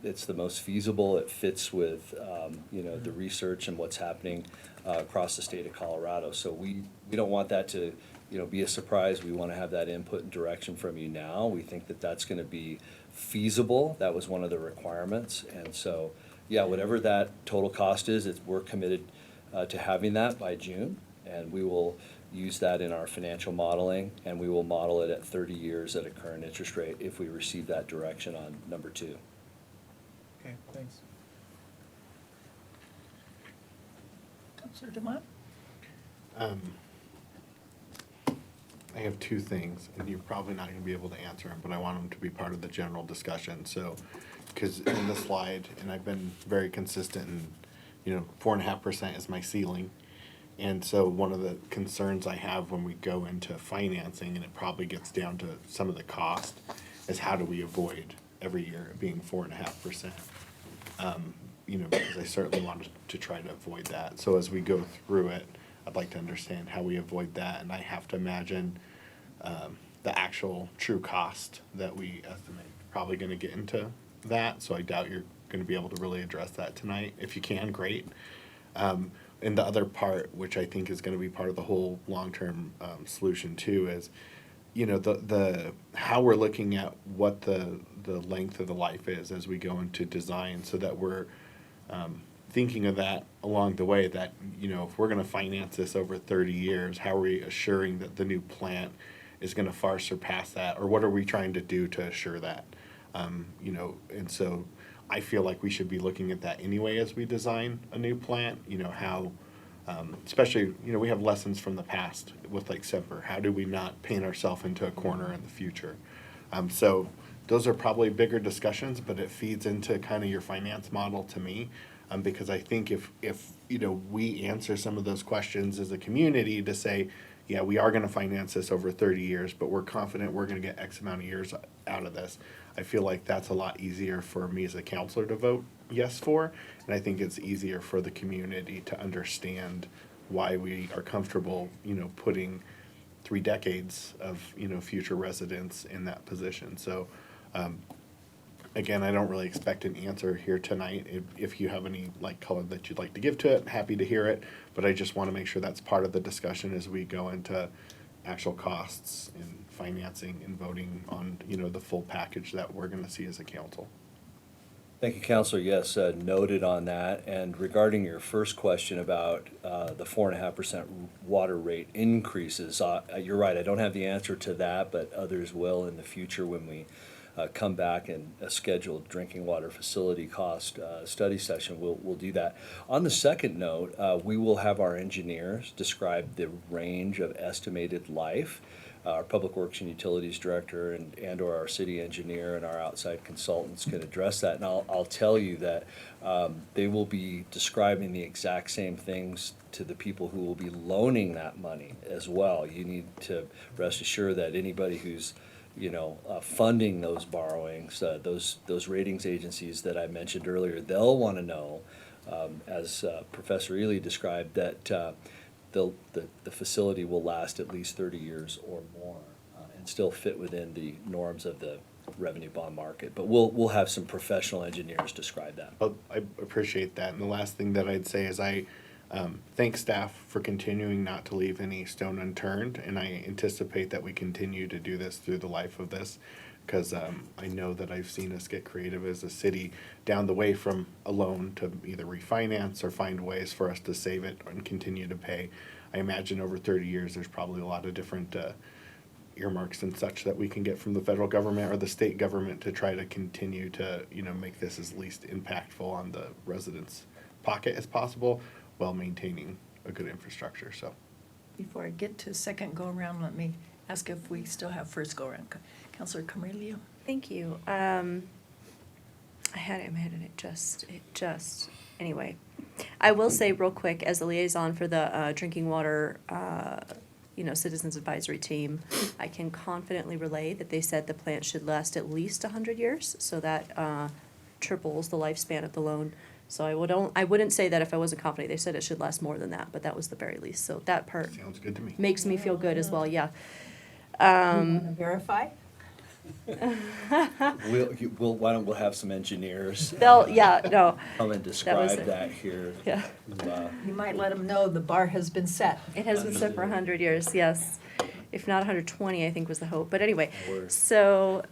It's the most feasible, it fits with, the research and what's happening across the state of Colorado. So we don't want that to, be a surprise. We want to have that input and direction from you now. We think that that's going to be feasible. That was one of the requirements. And so, yeah, whatever that total cost is, we're committed to having that by June, and we will use that in our financial modeling, and we will model it at 30 years at a current interest rate if we receive that direction on number 2. Okay, thanks. Councilor Dumont? I have 2 things, and you're probably not going to be able to answer them, but I want them to be part of the general discussion. So, because in the slide, and I've been very consistent, and 4.5% is my ceiling, and so one of the concerns I have when we go into financing, and it probably gets down to some of the cost, is how do we avoid every year being 4.5%? Because I certainly want to try to avoid that. So as we go through it, I'd like to understand how we avoid that, and I have to imagine the actual true cost that we estimate probably going to get into that. So I doubt you're going to be able to really address that tonight. If you can, great. And the other part, which I think is going to be part of the whole long-term solution too, is you know, the how we're looking at what the length of the life is as we go into design, so that we're thinking of that along the way, that, you know, if we're going to finance this over 30 years, how are we assuring that the new plant is going to far surpass that, or what are we trying to do to assure that? You know, and so I feel like we should be looking at that anyway as we design a new plant. You know, how, especially, you know, we have lessons from the past with like Semper. How do we not paint ourselves into a corner in the future? So those are probably bigger discussions, but it feeds into kind of your finance model to me. Because I think if you know, we answer some of those questions as a community to say, yeah, we are going to finance this over 30 years, but we're confident we're going to get X amount of years out of this, I feel like that's a lot easier for me as a counselor to vote yes for, and I think it's easier for the community to understand why we are comfortable, you know, putting 3 decades of, you know, future residents in that position. So again, I don't really expect an answer here tonight. If you have any like color that you'd like to give to it, happy to hear it. But I just want to make sure that's part of the discussion as we go into actual costs and financing and voting on, you know, the full package that we're going to see as a council. Thank you, Counselor. Yes, noted on that. And regarding your first question about the 4.5% water rate increases, you're right. I don't have the answer to that, but others will in the future when we come back and a scheduled drinking water facility cost study session. We'll do that. On the second note, we will have our engineers describe the range of estimated life. Our Public Works and Utilities Director and or our city engineer and our outside consultants can address that. And I'll tell you that they will be describing the exact same things to the people who will be loaning that money as well. You need to rest assured that anybody who's, you know, funding those borrowings, those ratings agencies that I mentioned earlier, they'll want to know, as Professor Ely described, that the facility will last at least 30 years or more and still fit within the norms of the revenue bond market. But we'll have some professional engineers describe that. Well, I appreciate that. And the last thing that I'd say is I thank staff for continuing not to leave any stone unturned, and I anticipate that we continue to do this through the life of this, because I know that I've seen us get creative as a city down the way from a loan to either refinance or find ways for us to save it and continue to pay. I imagine over 30 years there's probably a lot of different earmarks and such that we can get from the federal government or the state government to try to continue to, you know, make this as least impactful on the residents' pocket as possible, while maintaining a good infrastructure. So, Before I get to second go-around, let me ask if we still have first go-around. Counselor Carmelio? Thank you. I had it in my head and it just, anyway. I will say real quick, as the liaison for the drinking water, Citizens Advisory Team, I can confidently relay that they said the plant should last at least 100 years, so that triples the lifespan of the loan. So I wouldn't say that if I wasn't confident. They said it should last more than that, but that was the very least. So that part sounds good to me. makes me feel good as well, yeah. Verify? Why don't we'll have some engineers No. come and describe that here. Yeah. You might let them know the bar has been set. It has been set for 100 years, yes. If not 120, I think was the hope. But anyway, Word. so,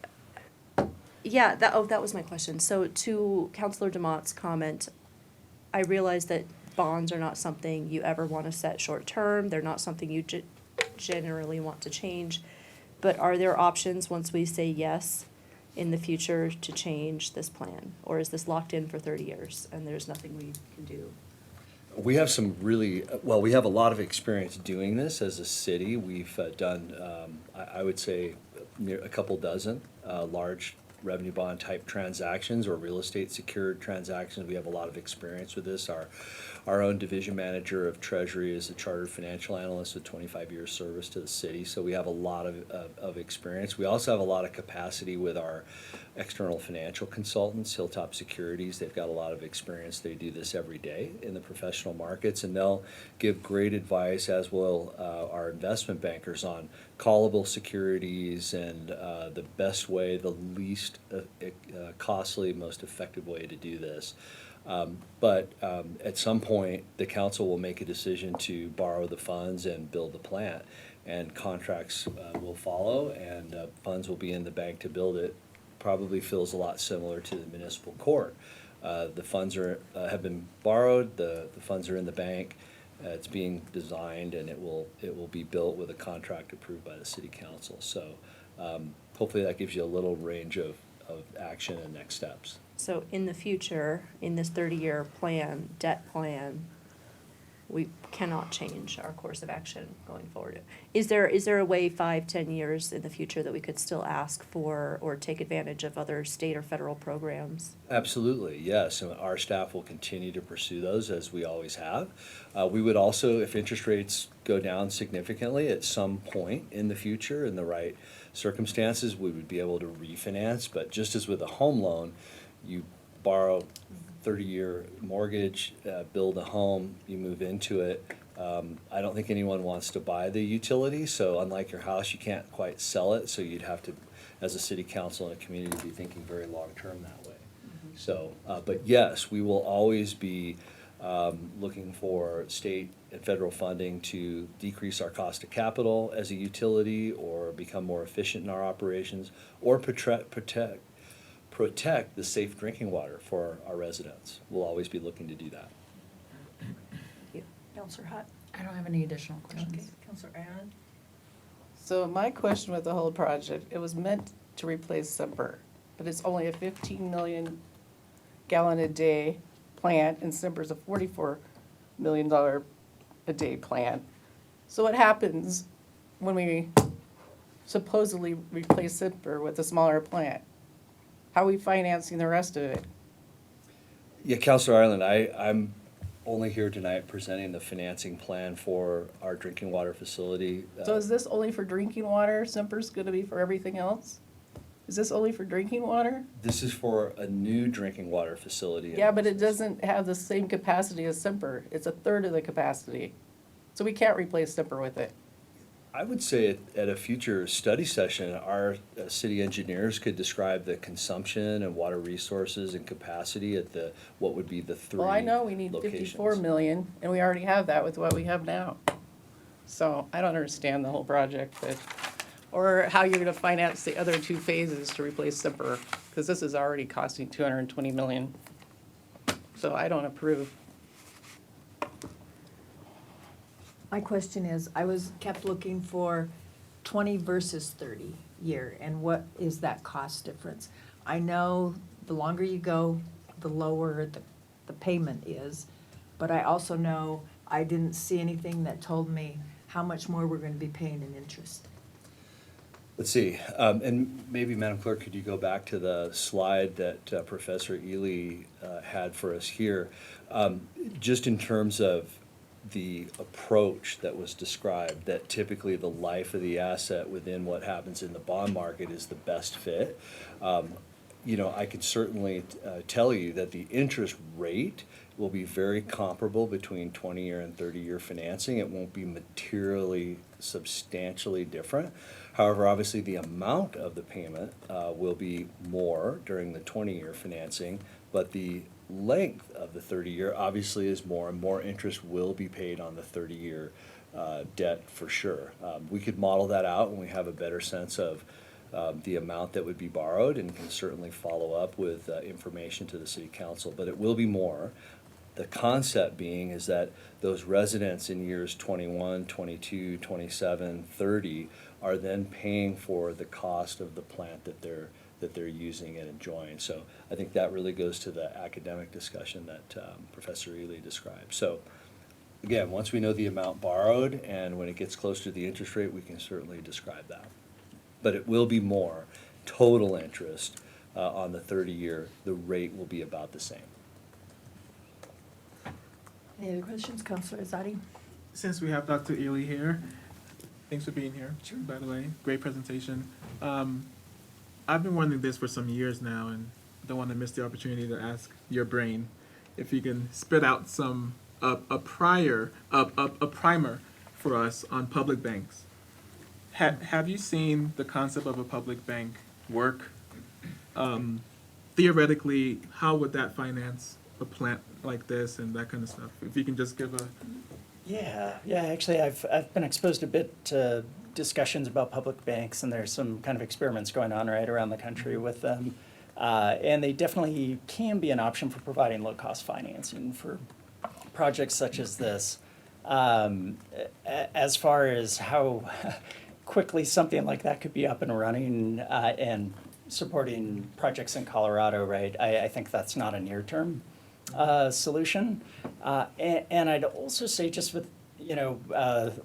yeah, that was my question. So to Councilor DeMott's comment, I realize that bonds are not something you ever want to set short-term. They're not something you generally want to change. But are there options once we say yes in the future to change this plan? Or is this locked in for 30 years and there's nothing we can do? We have we have a lot of experience doing this as a city. We've done, I would say, a couple dozen large revenue bond type transactions or real estate secured transactions. We have a lot of experience with this. Our own division manager of Treasury is a chartered financial analyst with 25 years service to the city, so we have a lot of experience. We also have a lot of capacity with our external financial consultants, Hilltop Securities. They've got a lot of experience. They do this every day in the professional markets, and they'll give great advice, as will our investment bankers, on callable securities and the best way, the least costly, most effective way to do this. But at some point, the council will make a decision to borrow the funds and build the plant. and contracts will follow, and funds will be in the bank to build it. Probably feels a lot similar to the municipal court. The funds have been borrowed, the funds are in the bank, it's being designed, and it will be built with a contract approved by the city council. So hopefully that gives you a little range of action and next steps. So in the future, in this 30-year plan, debt plan, we cannot change our course of action going forward. Is there a way 5-10 years in the future that we could still ask for or take advantage of other state or federal programs? Absolutely, yes, and our staff will continue to pursue those as we always have. We would also, if interest rates go down significantly at some point in the future, in the right circumstances, we would be able to refinance, but just as with a home loan, you borrow 30-year mortgage, build a home, you move into it. I don't think anyone wants to buy the utility, so unlike your house, you can't quite sell it, so you'd have to, as a city council and a community, be thinking very long-term that way. So, but yes, we will always be looking for state and federal funding to decrease our cost of capital as a utility, or become more efficient in our operations, or protect the safe drinking water for our residents. We'll always be looking to do that. Thank you. Counselor Hutt? I don't have any additional Okay. questions. Counselor Aaron? So my question with the whole project, it was meant to replace Semper, but it's only a 15 million gallon a day plant, and Semper's a $44 million a day plant. So what happens when we supposedly replace Semper with a smaller plant? How are we financing the rest of it? Yeah, Councilor Ireland, I'm only here tonight presenting the financing plan for our drinking water facility. So is this only for drinking water? Semper's gonna be for everything else? Is this only for drinking water? This is for a new drinking water facility. Yeah, but it doesn't have the same capacity as Semper. It's a third of the capacity. So we can't replace Semper with it. I would say at a future study session, our city engineers could describe the consumption and water resources and capacity at what would be the three Well, I know we need locations. 54 million, and we already have that with what we have now. So I don't understand the whole project, but, or how you're gonna finance the other two phases to replace Semper, because this is already costing 220 million. So I don't approve. My question is, I kept looking for 20 versus 30 year, and what is that cost difference? I know the longer you go, the lower the payment is, but I also know I didn't see anything that told me how much more we're gonna be paying in interest. Let's see, and maybe, Madam Clerk, could you go back to the slide that Professor Ely had for us here? Just in terms of the approach that was described, that typically the life of the asset within what happens in the bond market is the best fit. I could certainly tell you that the interest rate will be very comparable between 20-year and 30-year financing. It won't be materially, substantially different. However, obviously, the amount of the payment will be more during the 20-year financing, but the length of the 30-year obviously is more, and more interest will be paid on the 30-year debt for sure. We could model that out when we have a better sense of the amount that would be borrowed, and can certainly follow up with information to the city council, but it will be more. The concept being is that those residents in years 21, 22, 27, 30 are then paying for the cost of the plant that they're using and enjoying. So I think that really goes to the academic discussion that Professor Ely described. So again, once we know the amount borrowed, and when it gets closer to the interest rate, we can certainly describe that. But it will be more total interest on the 30-year. The rate will be about the same. Any other questions, Counselor Azadi? Since we have Dr. Ely here, thanks for being here, by the way. Great presentation. I've been wondering this for some years now, and don't want to miss the opportunity to ask your brain if you can spit out a primer for us on public banks. Have you seen the concept of a public bank work? Theoretically, how would that finance a plant like this and that kind of stuff? If you can just give Yeah, actually, I've been exposed a bit to discussions about public banks, and there's some kind of experiments going on right around the country with them. And they definitely can be an option for providing low-cost financing for projects such as this. As far as how quickly something like that could be up and running and supporting projects in Colorado, right, I think that's not a near-term solution. And I'd also say just with,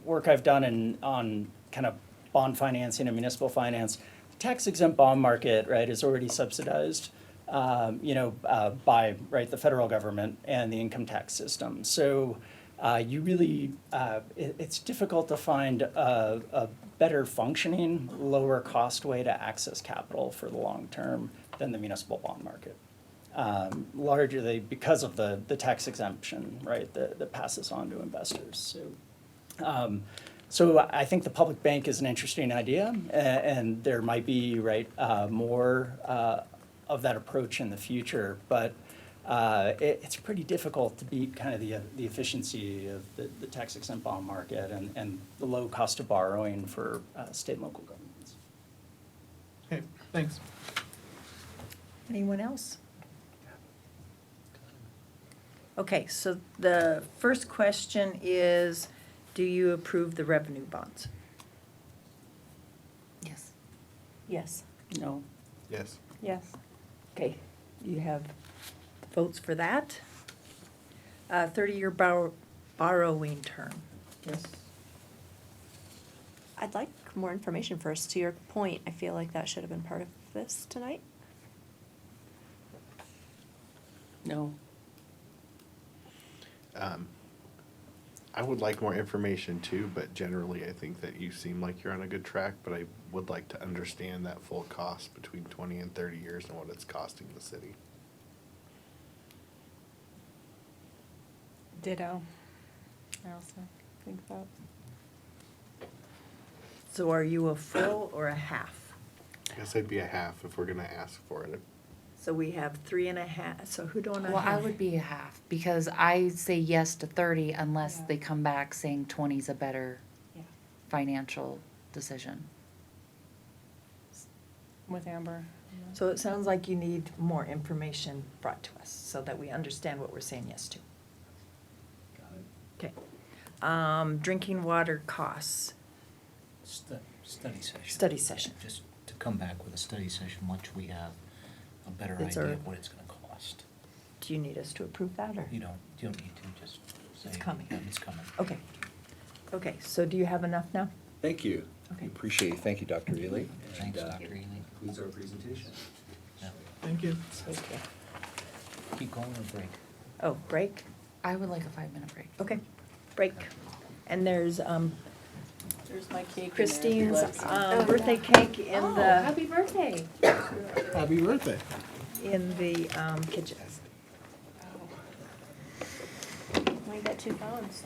work I've done on kind of bond financing and municipal finance, the tax exempt bond market, right, is already subsidized, by, right, the federal government and the income tax system. So you really, it's difficult to find a better functioning, lower cost way to access capital for the long term than the municipal bond market. Largely because of the tax exemption, right, that passes on to investors. So I think the public bank is an interesting idea, and there might be, right, more of that approach in the future, but it's pretty difficult to beat kind of the efficiency of the tax exempt bond market and the low cost of borrowing for state and local governments. Okay, thanks. Anyone else? Okay, so the first question is, do you approve the revenue bonds? Yes. Yes. No. Yes. Yes. Okay, you have votes for that. 30-year borrowing term. Yes. I'd like more information first. To your point, I feel like that should have been part of this tonight. No. I would like more information too, but generally I think that you seem like you're on a good track, but I would like to understand that full cost between 20 and 30 years and what it's costing the city. Ditto. I also think that. So are you a full or a half? I guess I'd be a half if we're gonna ask for it. So we have 3.5, so who don't I Well, I have? would be a half, because I say yes to 30 unless Yeah. they come back saying 20 is a better Yeah. financial decision. With Amber. So it sounds like you need more information brought to us so that we understand what we're saying yes to. Got it. Okay. Drinking water costs. Study session. Study session. Just to come back with a study session once we have a better It's idea our- of what it's gonna cost. Do you need us to approve that, or? You don't need to, just say. It's coming. Yeah, it's coming. Okay. Okay, so do you have enough now? Thank you. Okay. Appreciate it. Thank you, Dr. Ely. Thanks, And, Dr. Ely. Concludes our presentation. Yeah. Thank you. Okay. Keep going or break? Oh, break? I would like a 5-minute break. Okay, break. And there's There's my cake. Christine's birthday cake in Oh, the, happy birthday. Happy birthday. in the kitchen. Well, you got 2 phones.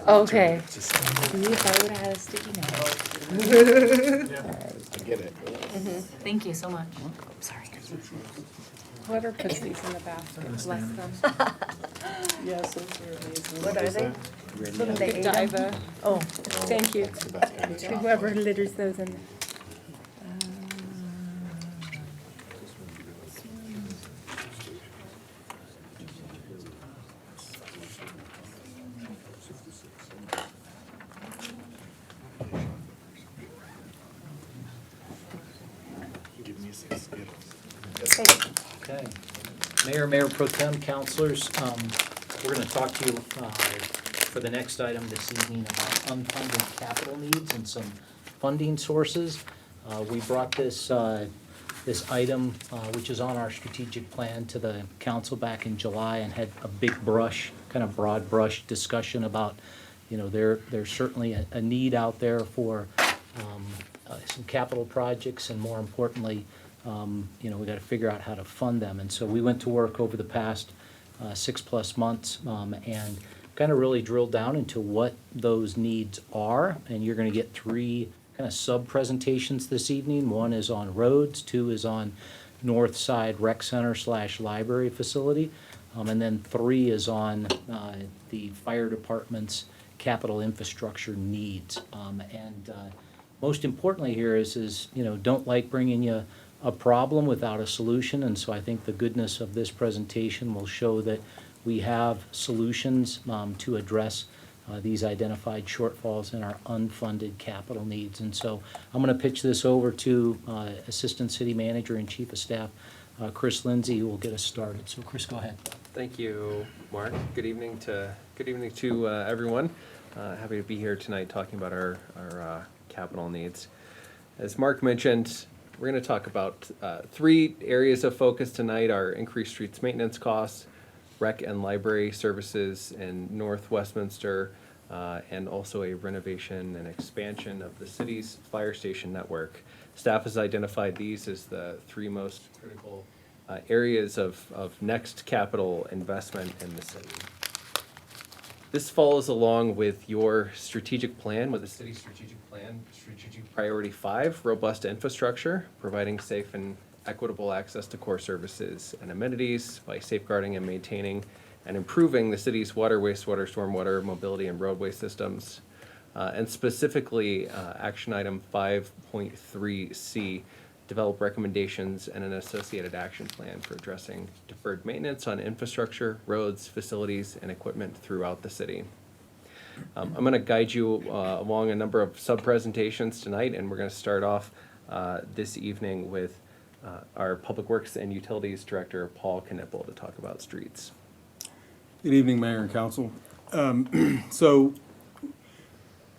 Okay. See if I would've had a sticky note. I get it. Thank you so much. Sorry. Whoever puts these in the basket, bless them. Yes, those are amazing. What are they? They ate 'em? Godiva. Oh, Thank you. That's the best kind of To chocolate. whoever litters those in. Give me 6 Skittles. Okay. Mayor Pro Tem, councilors, we're gonna talk to you for the next item this evening about unfunded capital needs and some funding sources. We brought this item, which is on our strategic plan, to the council back in July and had a big brush, kind of broad brush discussion about, there's certainly a need out there for some capital projects, and more importantly, we got to figure out how to fund them. And so we went to work over the past 6+ months and kind of really drilled down into what those needs are. And you're going to get 3 kind of sub-presentations this evening. 1 is on roads, 2 is on North Side Rec Center / library facility, and then 3 is on the fire department's capital infrastructure needs. Most importantly here is don't like bringing you a problem without a solution, and so I think the goodness of this presentation will show that we have solutions to address these identified shortfalls in our unfunded capital needs. And so I'm going to pitch this over to Assistant City Manager and Chief of Staff Chris Lindsay, who will get us started. So Chris, go ahead. Thank you, Mark. Good evening to everyone. Happy to be here tonight talking about our capital needs. As Mark mentioned, we're going to talk about 3 areas of focus tonight: our increased streets maintenance costs, rec and library services in North Westminster, and also a renovation and expansion of the city's fire station network. Staff has identified these as the 3 most critical areas of next capital investment in the city. This follows along with your strategic plan, with the city's strategic plan, strategic priority 5, robust infrastructure, providing safe and equitable access to core services and amenities by safeguarding and maintaining and improving the city's water, wastewater, stormwater, mobility, and roadway systems. And specifically, action item 5.3C, develop recommendations and an associated action plan for addressing deferred maintenance on infrastructure, roads, facilities, and equipment throughout the city. I'm going to guide you along a number of sub-presentations tonight, and we're going to start off this evening with our Public Works and Utilities Director, Paul Knippel, to talk about streets. Good evening, Mayor and Council.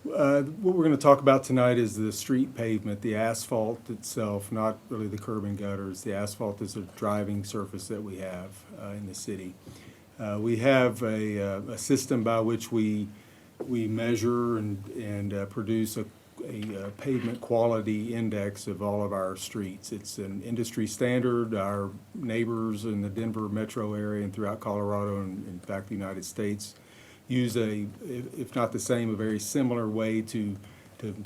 What we're going to talk about tonight is the street pavement, the asphalt itself, not really the curb and gutters. The asphalt is a driving surface that we have in the city. We have a system by which we measure and produce a pavement quality index of all of our streets. It's an industry standard. Our neighbors in the Denver metro area and throughout Colorado, and in fact the United States, use if not the same, a very similar way to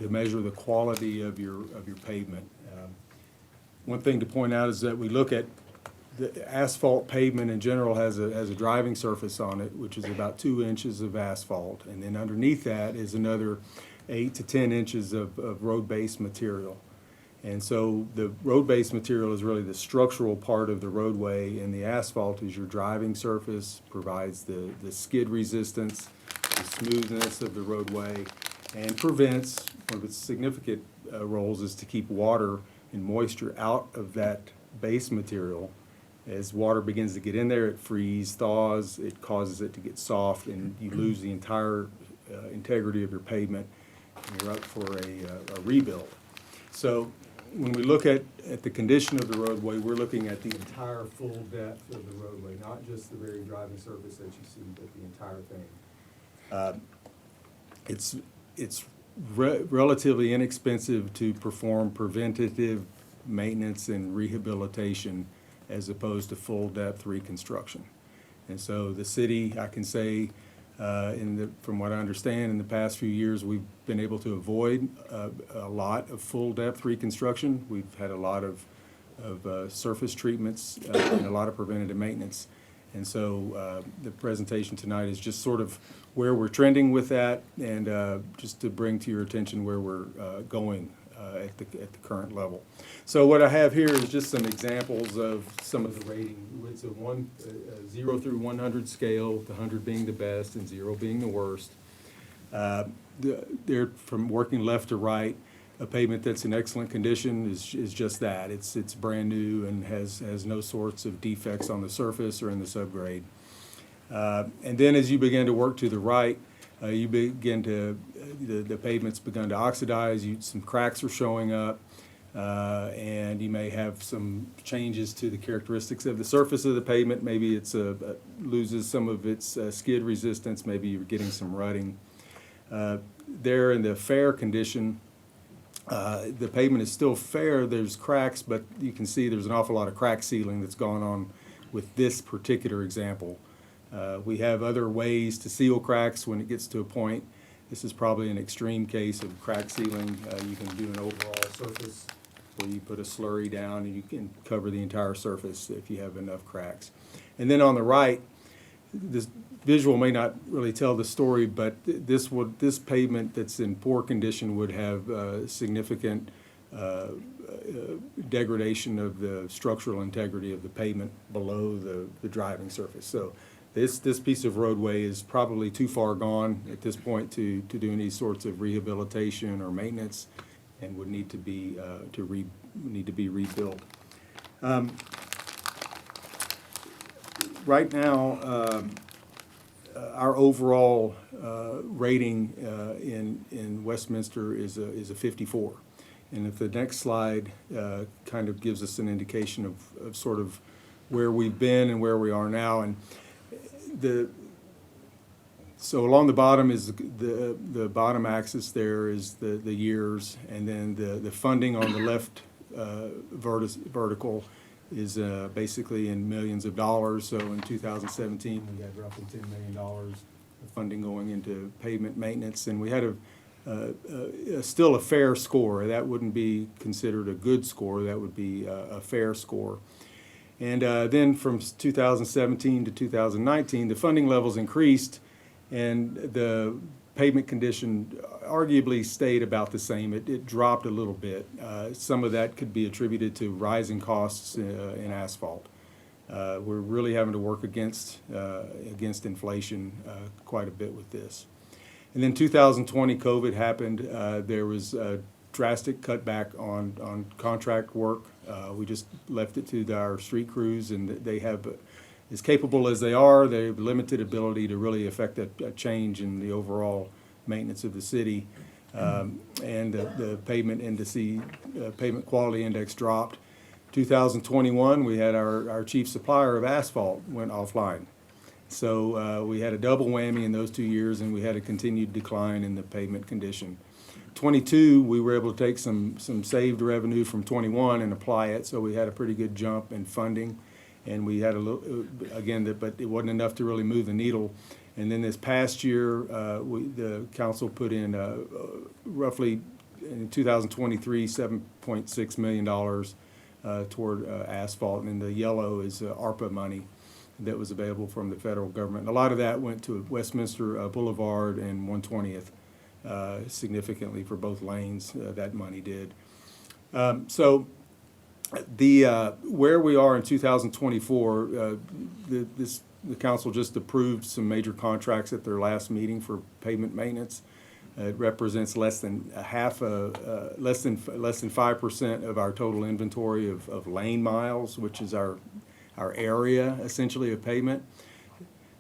measure the quality of your pavement. One thing to point out is that we look at the asphalt pavement in general has a driving surface on it, which is about 2 inches of asphalt, and then underneath that is another 8 to 10 inches of road-based material. And so the road-based material is really the structural part of the roadway, and the asphalt is your driving surface, provides the skid resistance, the smoothness of the roadway, and prevents, one of its significant roles is to keep water and moisture out of that base material. As water begins to get in there, it freezes, thaws, it causes it to get soft, and you lose the entire integrity of your pavement, and you're up for a rebuild. So when we look at the condition of the roadway, we're looking at the entire full depth of the roadway, not just the very driving surface that you see, but the entire thing. It's relatively inexpensive to perform preventative maintenance and rehabilitation as opposed to full depth reconstruction. And so the city, I can say, From what I understand, in the past few years, we've been able to avoid a lot of full-depth reconstruction. We've had a lot of surface treatments and a lot of preventative maintenance. And so the presentation tonight is just sort of where we're trending with that, and just to bring to your attention where we're going at the current level. So what I have here is just some examples of some of the rating. It's a 0 through 100 scale, the 100 being the best and 0 being the worst. They're from working left to right. A pavement that's in excellent condition is just that. It's brand new and has no sorts of defects on the surface or in the subgrade. And then as you begin to work to the right, you begin to, the pavement's begun to oxidize, some cracks are showing up, and you may have some changes to the characteristics of the surface of the pavement. Maybe it's loses some of its skid resistance, maybe you're getting some rutting. There in the fair condition, the pavement is still fair, there's cracks, but you can see there's an awful lot of crack sealing that's gone on with this particular example. We have other ways to seal cracks when it gets to a point. This is probably an extreme case of crack sealing. You can do an overall surface where you put a slurry down and you can cover the entire surface if you have enough cracks. And then on the right, this visual may not really tell the story, but this pavement that's in poor condition would have significant degradation of the structural integrity of the pavement below the driving surface. So this piece of roadway is probably too far gone at this point to do any sorts of rehabilitation or maintenance, and would need to be rebuilt. Right now, our overall rating in Westminster is a 54. And if the next slide kind of gives us an indication of sort of where we've been and where we are now. And so along the bottom is the bottom axis there is the years, and then the funding on the left vertical is basically in millions of dollars. So in 2017, we had roughly $10 million of funding going into pavement maintenance, and we had still a fair score. That wouldn't be considered a good score. That would be a fair score. And then from 2017 to 2019, the funding levels increased, and the pavement condition arguably stayed about the same. It dropped a little bit. Some of that could be attributed to rising costs in asphalt. We're really having to work against inflation quite a bit with this. And then 2020, COVID happened. There was a drastic cutback on contract work. We just left it to our street crews, and they have, as capable as they are, they have limited ability to really affect a change in the overall maintenance of the city. And the pavement pavement quality index dropped. 2021, we had our chief supplier of asphalt went offline. So we had a double whammy in those 2 years, and we had a continued decline in the pavement condition. 22, we were able to take some saved revenue from 21 and apply it, so we had a pretty good jump in funding. And we had a little, again, but it wasn't enough to really move the needle. And then this past year, the council put in roughly, in 2023, $7.6 million toward asphalt. And the yellow is ARPA money that was available from the federal government. And a lot of that went to Westminster Boulevard and 120th, significantly for both lanes, that money did. So where we are in 2024, the council just approved some major contracts at their last meeting for pavement maintenance. It represents less than 5% of our total inventory of lane miles, which is our area essentially of pavement.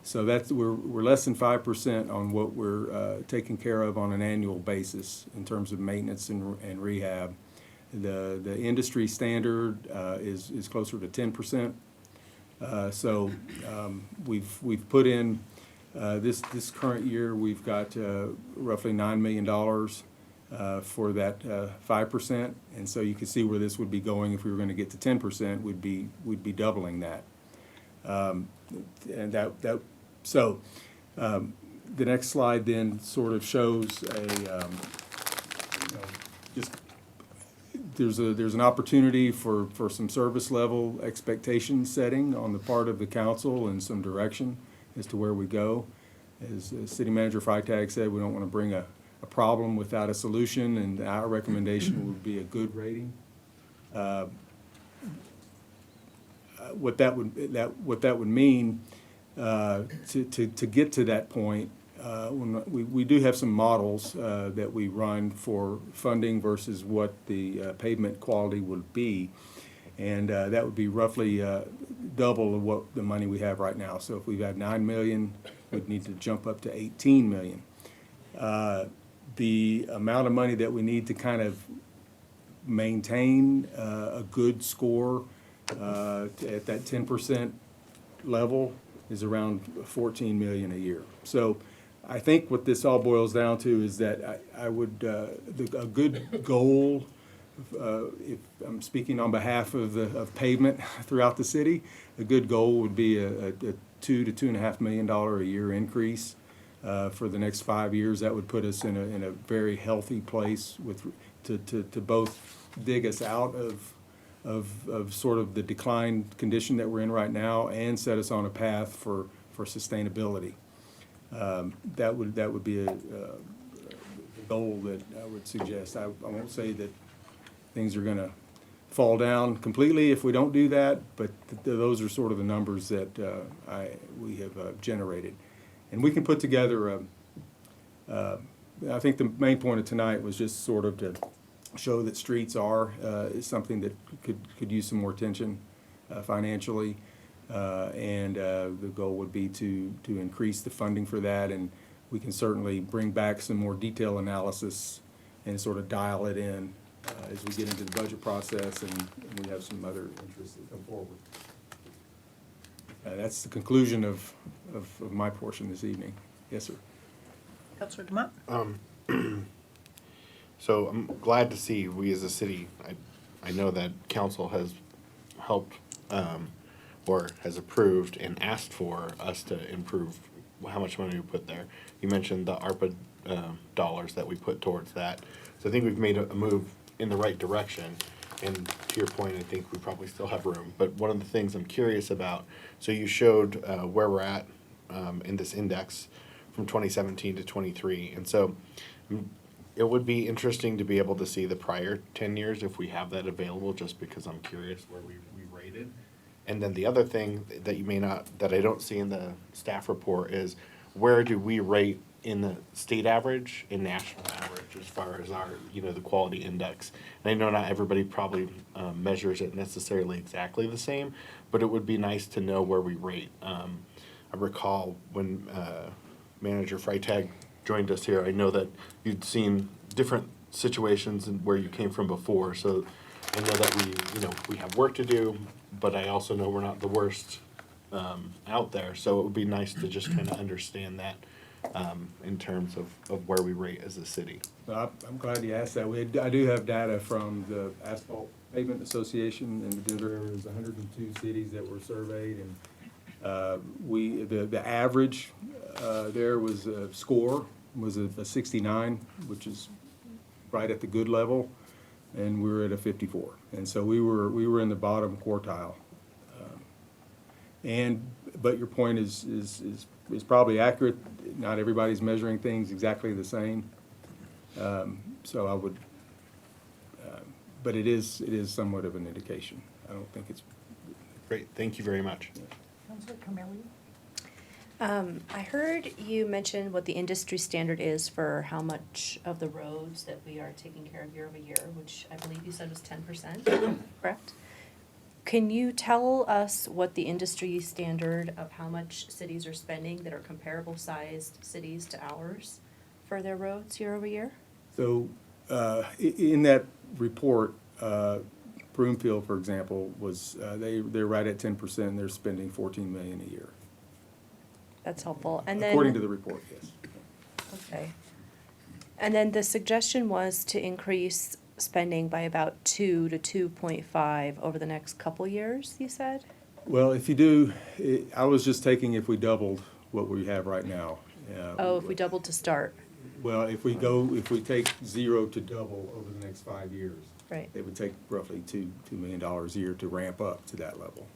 So we're less than 5% on what we're taking care of on an annual basis in terms of maintenance and rehab. The industry standard is closer to 10%. So we've put in this current year, we've got roughly $9 million for that 5%, and so you can see where this would be going if we were going to get to 10%. We'd be doubling that, and The next slide then sort of shows just, there's an opportunity for some service level expectation setting on the part of the council and some direction as to where we go. As City Manager Freitag said, we don't want to bring a problem without a solution, and our recommendation would be a good rating. What that would mean to get to that point, when we do have some models that we run for funding versus what the pavement quality would be, and that would be roughly double of what the money we have right now. So if we've had 9 million, we'd need to jump up to 18 million. The amount of money that we need to kind of maintain a good score at that 10% level is around 14 million a year. So I think what this all boils down to is that I would, a good goal, if I'm speaking on behalf of pavement throughout the city, a good goal would be a $2 to $2.5 million a year increase for the next 5 years. That would put us in a very healthy place to both dig us out of sort of the decline condition that we're in right now and set us on a path for sustainability. That would be a goal that I would suggest. I won't say that things are going to fall down completely if we don't do that, but those are sort of the numbers that we have generated. And we can put together I think the main point of tonight was just sort of to show that streets is something that could use some more attention financially. And the goal would be to increase the funding for that, and we can certainly bring back some more detailed analysis and sort of dial it in as we get into the budget process and we have some other interests that come forward. That's the conclusion of my portion this evening. Yes, sir. Councilor Dumont? So I'm glad to see we as a city, I know that council has helped or has approved and asked for us to improve how much money we put there. You mentioned the ARPA dollars that we put towards that. So I think we've made a move in the right direction. And to your point, I think we probably still have room. But one of the things I'm curious about, so you showed where we're at in this index from 2017 to 23. And so it would be interesting to be able to see the prior 10 years if we have that available, just because I'm curious where we rated. And then the other thing that you may not, that I don't see in the staff report is where do we rate in the state average and national average as far as our, the quality index. And I know not everybody probably measures it necessarily exactly the same, but it would be nice to know where we rate. I recall when Manager Freitag joined us here, I know that you'd seen different situations and where you came from before, so I know that we have work to do, but I also know we're not the worst out there, so it would be nice to just kind of understand that in terms of where we rate as a city. I'm glad you asked that. I do have data from the Asphalt Pavement Association in the Denver area. There's 102 cities that were surveyed, and the average there was a score was a 69, which is right at the good level, and we were at a 54, and so we were in the bottom quartile. But your point is probably accurate. Not everybody's measuring things exactly the same. So I would, but it is somewhat of an indication. I don't think it's great. Thank you very much. Councilor Carmelli? I heard you mention what the industry standard is for how much of the roads that we are taking care of year over year, which I believe you said was 10%, correct? Can you tell us what the industry standard of how much cities are spending that are comparable sized cities to ours for their roads year over year? So in that report, Broomfield, for example, was they're right at 10%. And they're spending $14 million a year. That's helpful. And then, according to the report, yes. Okay. And then the suggestion was to increase spending by about 2 to 2.5 over the next couple years, you said? Well, if you do, I was just taking if we doubled what we have right now, Oh, if we doubled to start, Well, if we take 0 to double over the next 5 years, right? it would take roughly $2 million a year to ramp up to that level.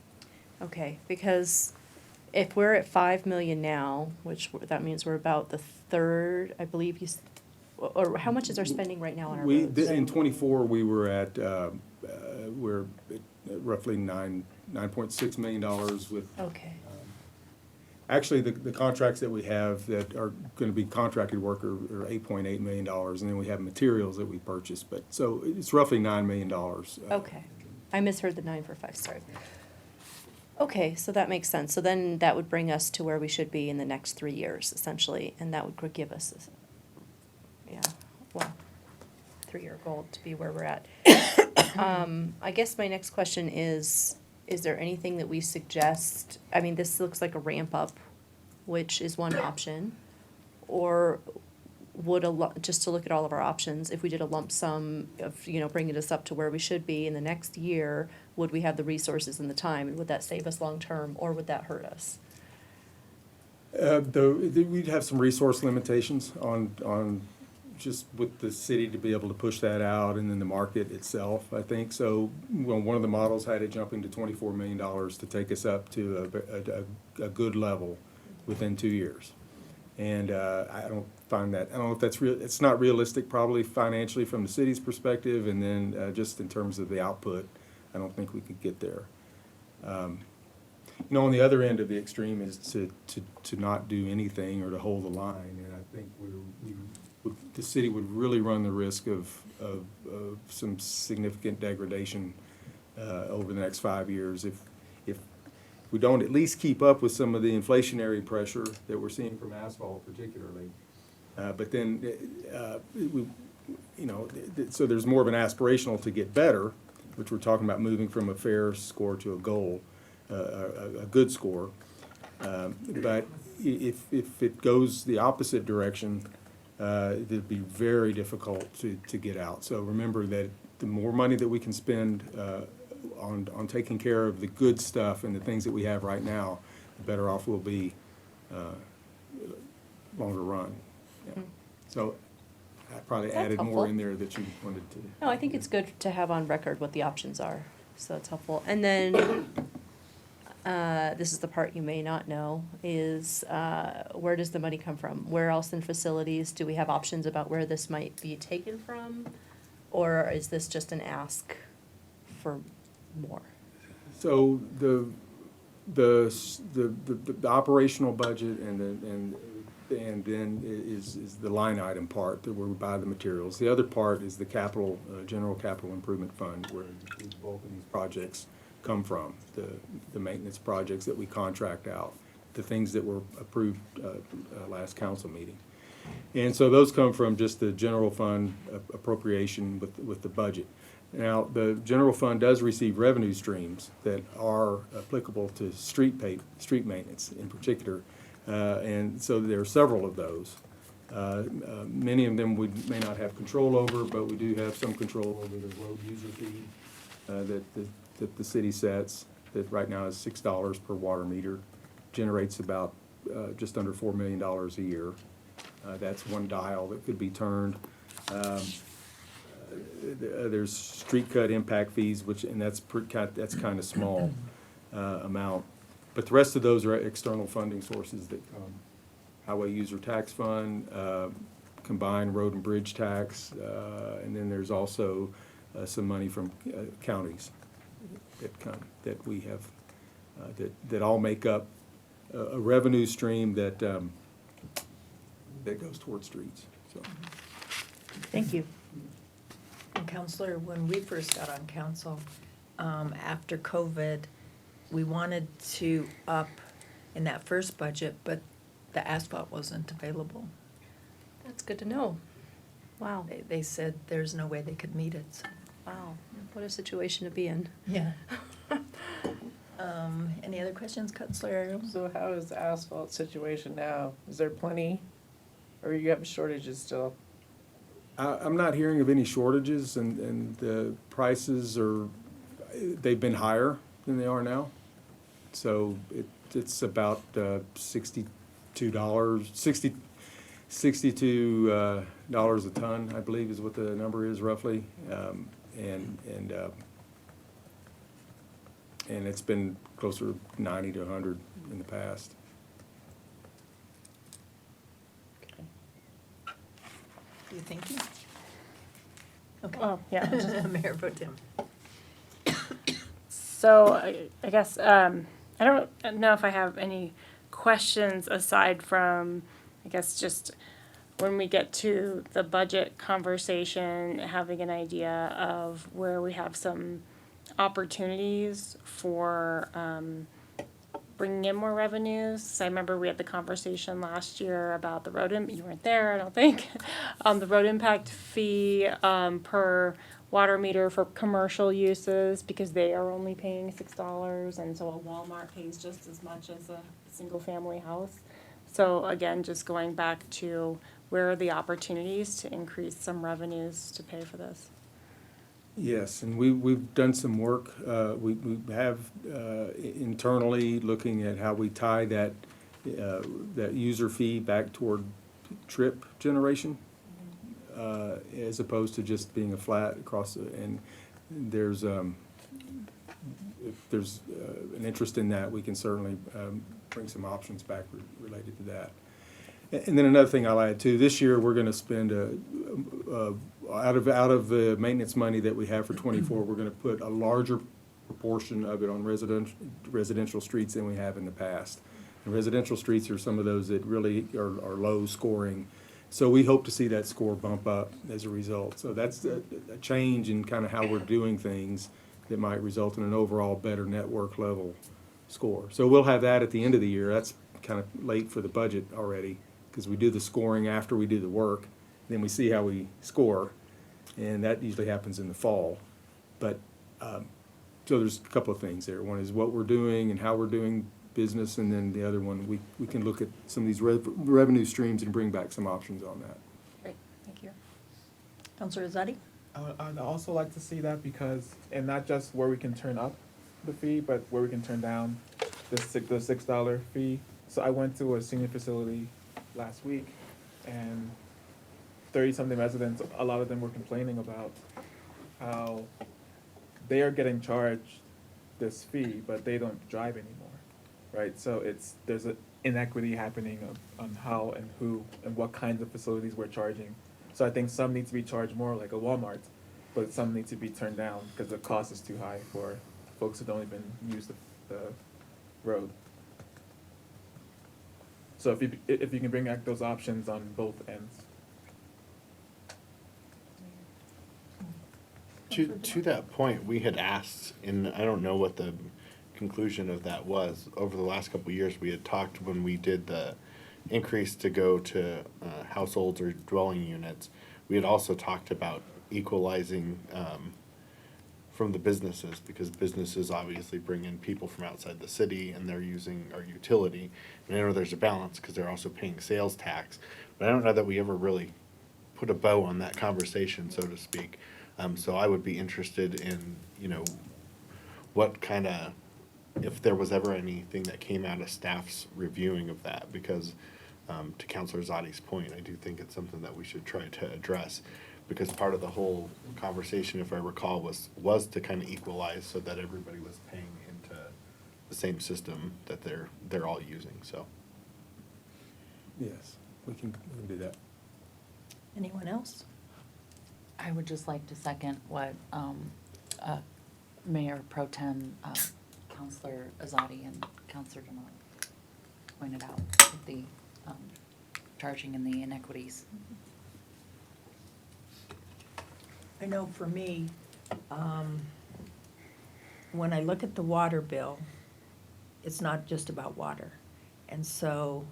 Okay, because if we're at 5 million now, that means we're about the third, I believe or how much is our spending right now on our roads? In '24, we were at, we're at roughly $9.6 million with. Okay, Actually, the contracts that we have that are going to be contracted work are $8.8 million, and then we have materials that we purchase, but, so it's roughly $9 million. okay. I misheard the 9 for 5, sorry. Okay, so that makes sense. So then that would bring us to where we should be in the next 3 years, essentially, and that would give us, yeah, well, 3-year goal to be where we're at. I guess my next question is there anything that we suggest? I mean, this looks like a ramp up, which is one option. Or would just to look at all of our options, if we did a lump sum of, bringing us up to where we should be in the next year, would we have the resources and the time? And would that save us long-term, or would that hurt us? We'd have some resource limitations on just with the city to be able to push that out, and then the market itself, I think. So, well, one of the models had it jumping to $24 million to take us up to a good level within 2 years. And I don't know if that's real. It's not realistic probably financially from the city's perspective, and then just in terms of the output, I don't think we could get there. On the other end of the extreme is to not do anything or to hold the line, and I think the city would really run the risk of some significant degradation over the next 5 years if we don't at least keep up with some of the inflationary pressure that we're seeing from asphalt particularly. But then, so there's more of an aspirational to get better, which we're talking about moving from a fair score to a goal, a good score. But if it goes the opposite direction, it'd be very difficult to get out. So remember that the more money that we can spend on taking care of the good stuff and the things that we have right now, the better off we'll be longer run. Yeah. So I probably That's added more helpful. in there that you wanted to. No, I think it's good to have on record what the options are, so that's helpful. And then, this is the part you may not know, is where does the money come from? Where else in facilities? Do we have options about where this might be taken from? Or is this just an ask for more? So the operational budget and then is the line item part that where we buy the materials. The other part is the capital, general capital improvement fund, where the bulk of these projects come from, the maintenance projects that we contract out, the things that were approved last council meeting. And so those come from just the general fund appropriation with the budget. Now, the general fund does receive revenue streams that are applicable to street maintenance in particular. And so there are several of those. Many of them we may not have control over, but we do have some control over the road user fee that the city sets, that right now is $6 per water meter, generates about just under $4 million a year. That's one dial that could be turned. There's street cut impact fees, that's kind of small amount. But the rest of those are external funding sources that come. Highway user tax fund, combined road and bridge tax, and then there's also some money from counties that we have, that all make up a revenue stream that goes towards streets, so. Thank you. And Counselor, when we first got on council, after COVID, we wanted to up in that first budget, but the asphalt wasn't available. That's good to know. Wow. They said there's no way they could meet it, so. Wow, what a situation to be in. Yeah. Any other questions, Counselor Ariel? So how is the asphalt situation now? Is there plenty, or you have shortages still? I'm not hearing of any shortages, and the prices they've been higher than they are now. So it's about 60 $62 a ton, I believe is what the number is roughly. And it's been closer to 90 to 100 in the past. You thinking? Okay. Oh, yeah. Mayor Pro Tem. So I guess, I don't know if I have any questions aside from, I guess, just when we get to the budget conversation, having an idea of where we have some opportunities for bringing in more revenues. So I remember we had the conversation last year about the road, you weren't there, I don't think, the road impact fee per water meter for commercial uses, because they are only paying $6, and so a Walmart pays just as much as a single-family house. So again, just going back to where are the opportunities to increase some revenues to pay for this? Yes, and we've done some work. We have internally looking at how we tie that user fee back toward trip generation, as opposed to just being a flat across. And there's if there's an interest in that, we can certainly bring some options back related to that. And then another thing I'll add too, this year we're going to spend out of the maintenance money that we have for '24, we're going to put a larger proportion of it on residential streets than we have in the past. And residential streets are some of those that really are low scoring. So we hope to see that score bump up as a result. So that's a change in kind of how we're doing things that might result in an overall better network level score. So we'll have that at the end of the year. That's kind of late for the budget already, because we do the scoring after we do the work, then we see how we score, and that usually happens in the fall. But, so there's a couple of things there. One is what we're doing and how we're doing business, and then the other one, we can look at some of these revenue streams and bring back some options on that. Great, thank you. Councilor Zadi? I'd also like to see that, because, and not just where we can turn up the fee, but where we can turn down the $6 fee. So I went to a senior facility last week, and 30-something residents, a lot of them were complaining about how they are getting charged this fee, but they don't drive anymore, right? So there's an inequity happening on how and who and what kinds of facilities we're charging. So I think some need to be charged more, like a Walmart, but some need to be turned down because the cost is too high for folks who don't even use the road. So if you can bring back those options on both ends. To that point, we had asked, and I don't know what the conclusion of that was. Over the last couple of years, we had talked when we did the increase to go to households or dwelling units. We had also talked about equalizing from the businesses, because businesses obviously bring in people from outside the city and they're using our utility. And I know there's a balance because they're also paying sales tax, but I don't know that we ever really put a bow on that conversation, so to speak. So I would be interested in, what kind of, if there was ever anything that came out of staff's reviewing of that, because to Councilor Zadi's point, I do think it's something that we should try to address, because part of the whole conversation, if I recall, was to kind of equalize so that everybody was paying into the same system that they're all using. So Yes, we can do that. Anyone else? I would just like to second what Mayor Pro Tem, Councilor Azadi and Councilor Jamal pointed out with the charging and the inequities. I know for me, when I look at the water bill, it's not just about water. And so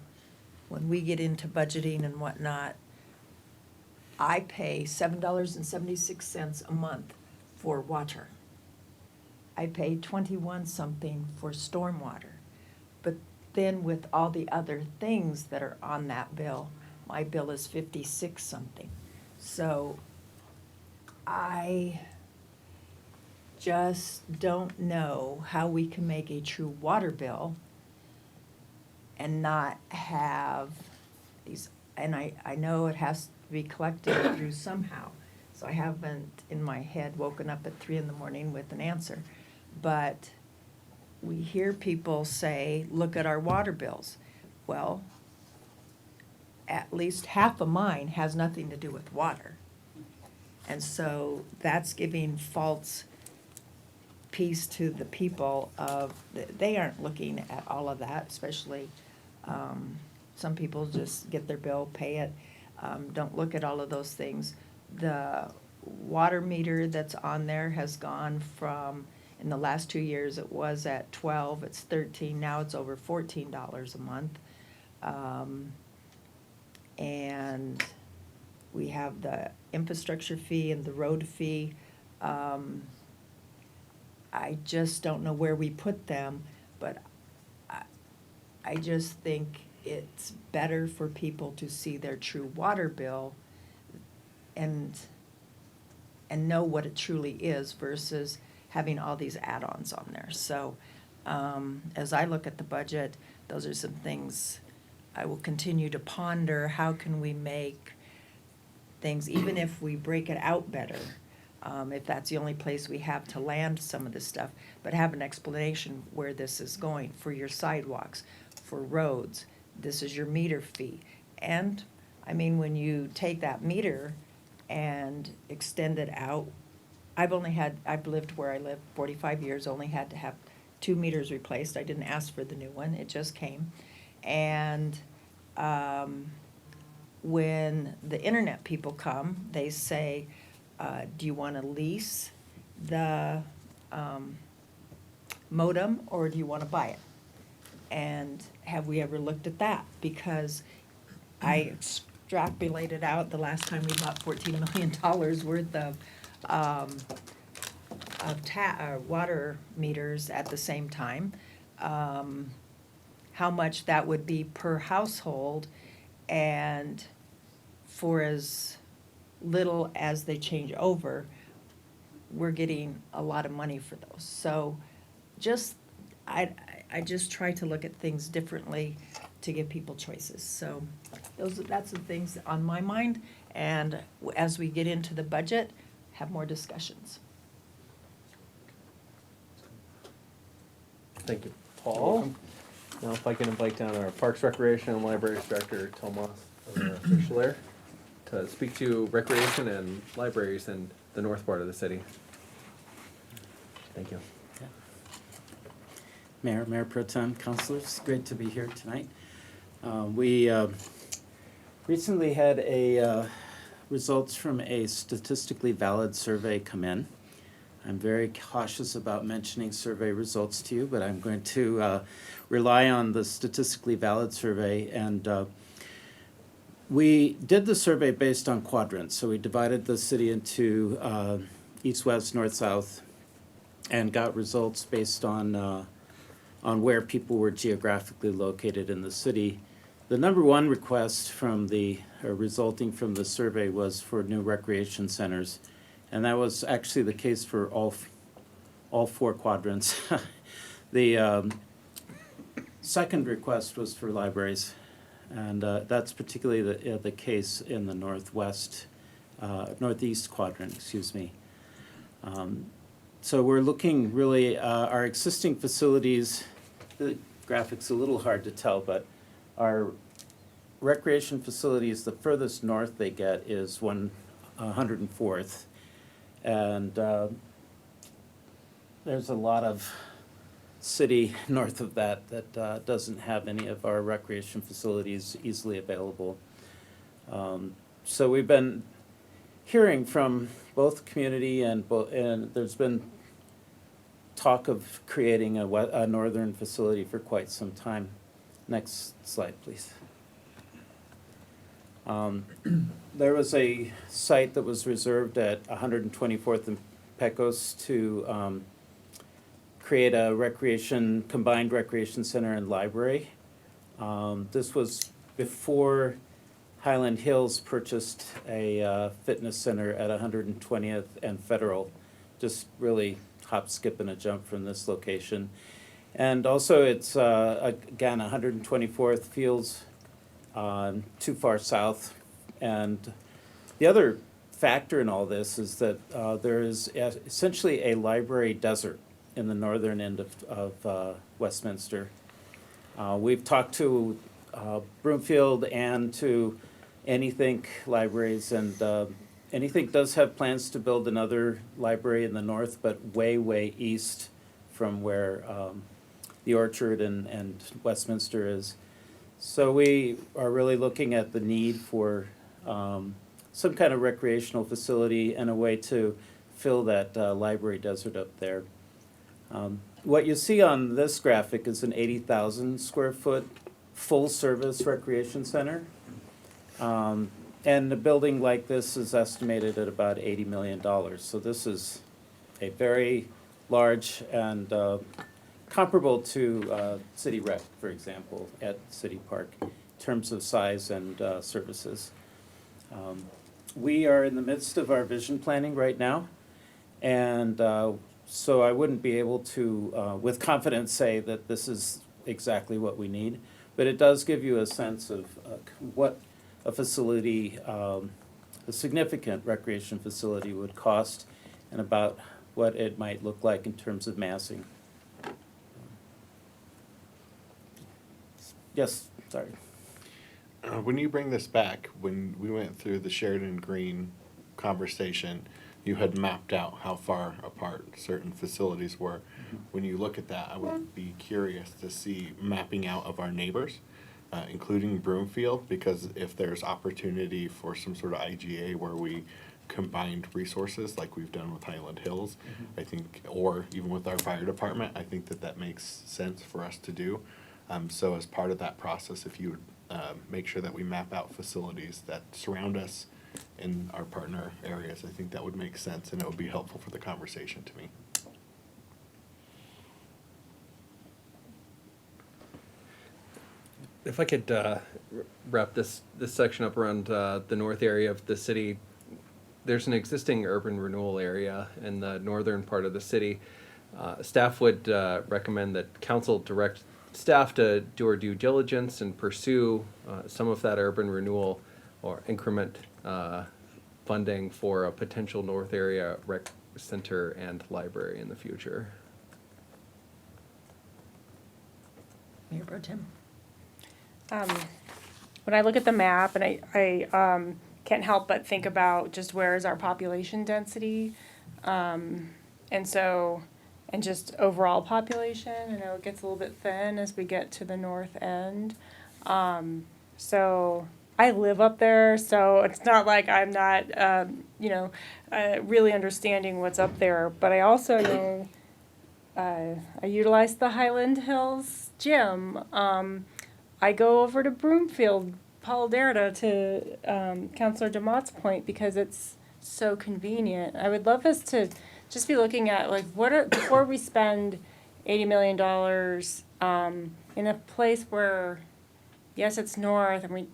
when we get into budgeting and whatnot, I pay $7.76 a month for water. I pay 21 something for stormwater. But then with all the other things that are on that bill, my bill is 56 something. So I just don't know how we can make a true water bill and not have these, and I know it has to be collected through somehow. So I haven't in my head woken up at 3 a.m. with an answer. But we hear people say, look at our water bills. Well, at least half of mine has nothing to do with water. And so that's giving false peace to the people of, they aren't looking at all of that, especially, some people just get their bill, pay it, don't look at all of those things. The water meter that's on there has gone from, in the last 2 years, it was at 12, it's 13, now it's over $14 a month. And we have the infrastructure fee and the road fee. I just don't know where we put them, but I just think it's better for people to see their true water bill and know what it truly is versus having all these add-ons on there. So, as I look at the budget, those are some things I will continue to ponder. How can we make things, even if we break it out better, if that's the only place we have to land some of this stuff, but have an explanation where this is going for your sidewalks, for roads. This is your meter fee. And, I mean, when you take that meter and extend it out, I've lived where I live 45 years, only had to have 2 meters replaced. I didn't ask for the new one, it just came. And when the internet people come, they say, do you want to lease the modem or do you want to buy it? And have we ever looked at that? Because I extrapolated out the last time we bought $14 million worth of water meters at the same time, how much that would be per household, and for as little as they change over, we're getting a lot of money for those. So I just try to look at things differently to give people choices. So that's the things on my mind, and as we get into the budget, have more discussions. Thank you, Paul. Now if I can invite down our Parks, Recreation, and Libraries Director, Tomas, our official there, to speak to recreation and libraries in the north part of the city. Thank you. Mayor Pro Tem, councilors, great to be here tonight. We recently had results from a statistically valid survey come in. I'm very cautious about mentioning survey results to you, but I'm going to rely on the statistically valid survey. And we did the survey based on quadrants. So we divided the city into east, west, north, south, and got results based on where people were geographically located in the city. The number one request resulting from the survey was for new recreation centers. And that was actually the case for all 4 quadrants. The second request was for libraries, and that's particularly the case in the northeast quadrant, excuse me. So we're looking really, our existing facilities, the graphic's a little hard to tell, but our recreation facilities, the furthest north they get is 104th. And there's a lot of city north of that doesn't have any of our recreation facilities easily available. So we've been hearing from both community and there's been talk of creating a northern facility for quite some time. Next slide, please. There was a site that was reserved at 124th and Pecos to create a combined recreation center and library. This was before Highland Hills purchased a fitness center at 120th and Federal, just really hop, skip, and a jump from this location. And also, it's, again, 124th Fields, too far south. And the other factor in all this is that there is essentially a library desert in the northern end of Westminster. We've talked to Broomfield and to Anythink Libraries, and Anythink does have plans to build another library in the north, but way, way east from where the Orchard and Westminster is. So we are really looking at the need for some kind of recreational facility and a way to fill that library desert up there. What you see on this graphic is an 80,000 square foot full-service recreation center. And a building like this is estimated at about $80 million. So this is a very large and comparable to City Rec, for example, at City Park, in terms of size and services. We are in the midst of our vision planning right now, and so I wouldn't be able to, with confidence, say that this is exactly what we need, but it does give you a sense of what a facility, a significant recreation facility would cost, and about what it might look like in terms of massing. Yes, sorry. When you bring this back, when we went through the Sheridan Green conversation, you had mapped out how far apart certain facilities were. When you look at that, I would be curious to see mapping out of our neighbors, including Broomfield, because if there's opportunity for some sort of IGA where we combined resources like we've done with Highland Hills, I think, or even with our fire department, I think that that makes sense for us to do. So as part of that process, if you would make sure that we map out facilities that surround us in our partner areas, I think that would make sense and it would be helpful for the conversation to me. If I could wrap this section up around the north area of the city, there's an existing urban renewal area in the northern part of the city. Staff would recommend that council direct staff to do our due diligence and pursue some of that urban renewal or increment funding for a potential north area rec center and library in the future. Mayor Pro Tem. When I look at the map, and I can't help but think about just where is our population density, and just overall population. I know it gets a little bit thin as we get to the north end. So I live up there, so it's not like I'm not, really understanding what's up there. But I also know I utilize the Highland Hills gym. I go over to Broomfield, Paul Derrida, to Councilor DeMott's point, because it's so convenient. I would love us to just be looking at, like, before we spend $80 million in a place where, yes, it's north, and we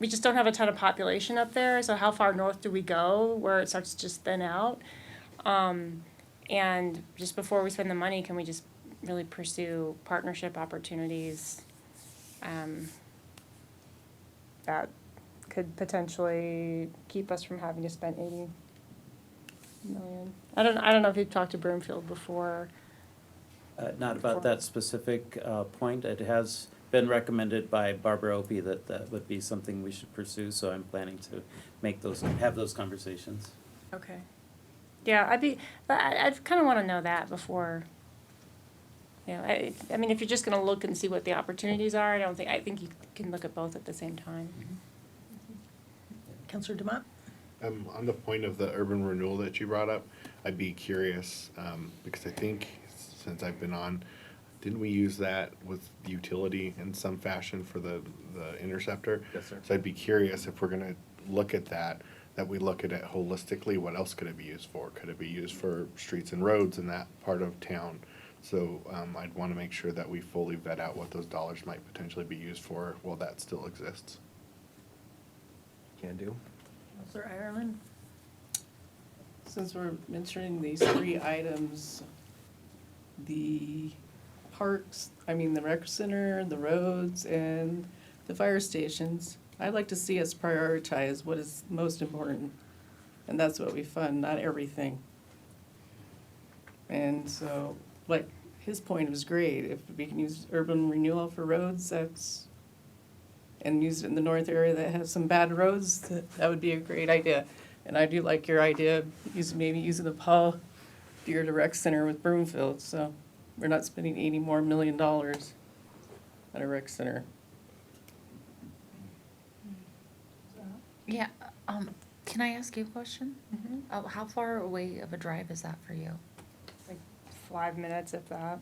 just don't have a ton of population up there, so how far north do we go where it starts to just thin out? And just before we spend the money, can we just really pursue partnership opportunities that could potentially keep us from having to spend $80 million? I don't know if you've talked to Broomfield before. Not about that specific point. It has been recommended by Barbara Opie that that would be something we should pursue, so I'm planning to have those conversations. Okay. Yeah, I'd kind of want to know that before. I mean, if you're just going to look and see what the opportunities are, I think you can look at both at the same time. Councilor DeMott? On the point of the urban renewal that you brought up, I'd be curious, because I think since I've been on, didn't we use that with utility in some fashion for the interceptor? Yes, sir. So I'd be curious if we're gonna look at that we look at it holistically. What else could it be used for? Could it be used for streets and roads in that part of town? So I'd want to make sure that we fully vet out what those dollars might potentially be used for while that still exists. Can do. Councilor Ireland? Since we're mentioning these three items, the parks, the rec center, the roads, and the fire stations. I'd like to see us prioritize what is most important, and that's what we fund, not everything. And so, like, his point was great. If we can use urban renewal for roads, and use it in the north area that has some bad roads, that would be a great idea. And I do like your idea of maybe using the Paul Deere Rec Center with Broomfield, so we're not spending $80 million at a rec center. Yeah, can I ask you a question? How far away of a drive is that for you? Like 5 minutes, if that. Okay.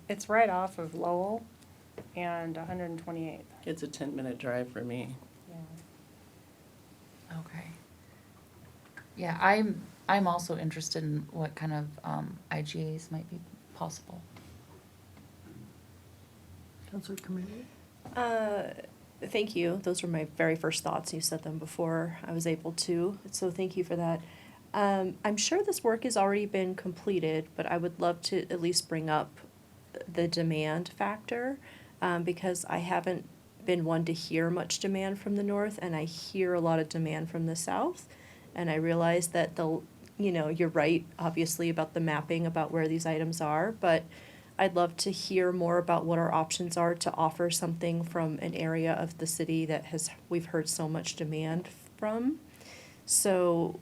It's right off of Lowell and 128th. It's a 10-minute drive for me. Yeah. Okay. Yeah, I'm also interested in what kind of IGAs might be possible. Councilor Committee? Thank you. Those were my very first thoughts. You said them before I was able to, so thank you for that. I'm sure this work has already been completed, but I would love to at least bring up the demand factor, because I haven't been one to hear much demand from the north, and I hear a lot of demand from the south. And I realize that you're right, obviously, about the mapping, about where these items are, but I'd love to hear more about what our options are to offer something from an area of the city that we've heard so much demand from. So,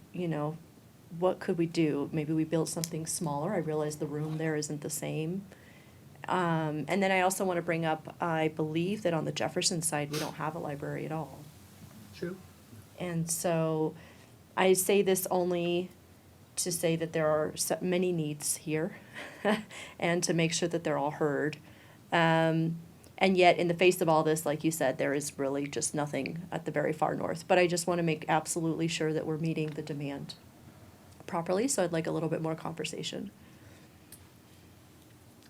what could we do? Maybe we build something smaller. I realize the room there isn't the same. And then I also want to bring up, I believe that on the Jefferson side, we don't have a library at all. True. And so I say this only to say that there are many needs here and to make sure that they're all heard. And yet, in the face of all this, like you said, there is really just nothing at the very far north. But I just want to make absolutely sure that we're meeting the demand properly, so I'd like a little bit more conversation.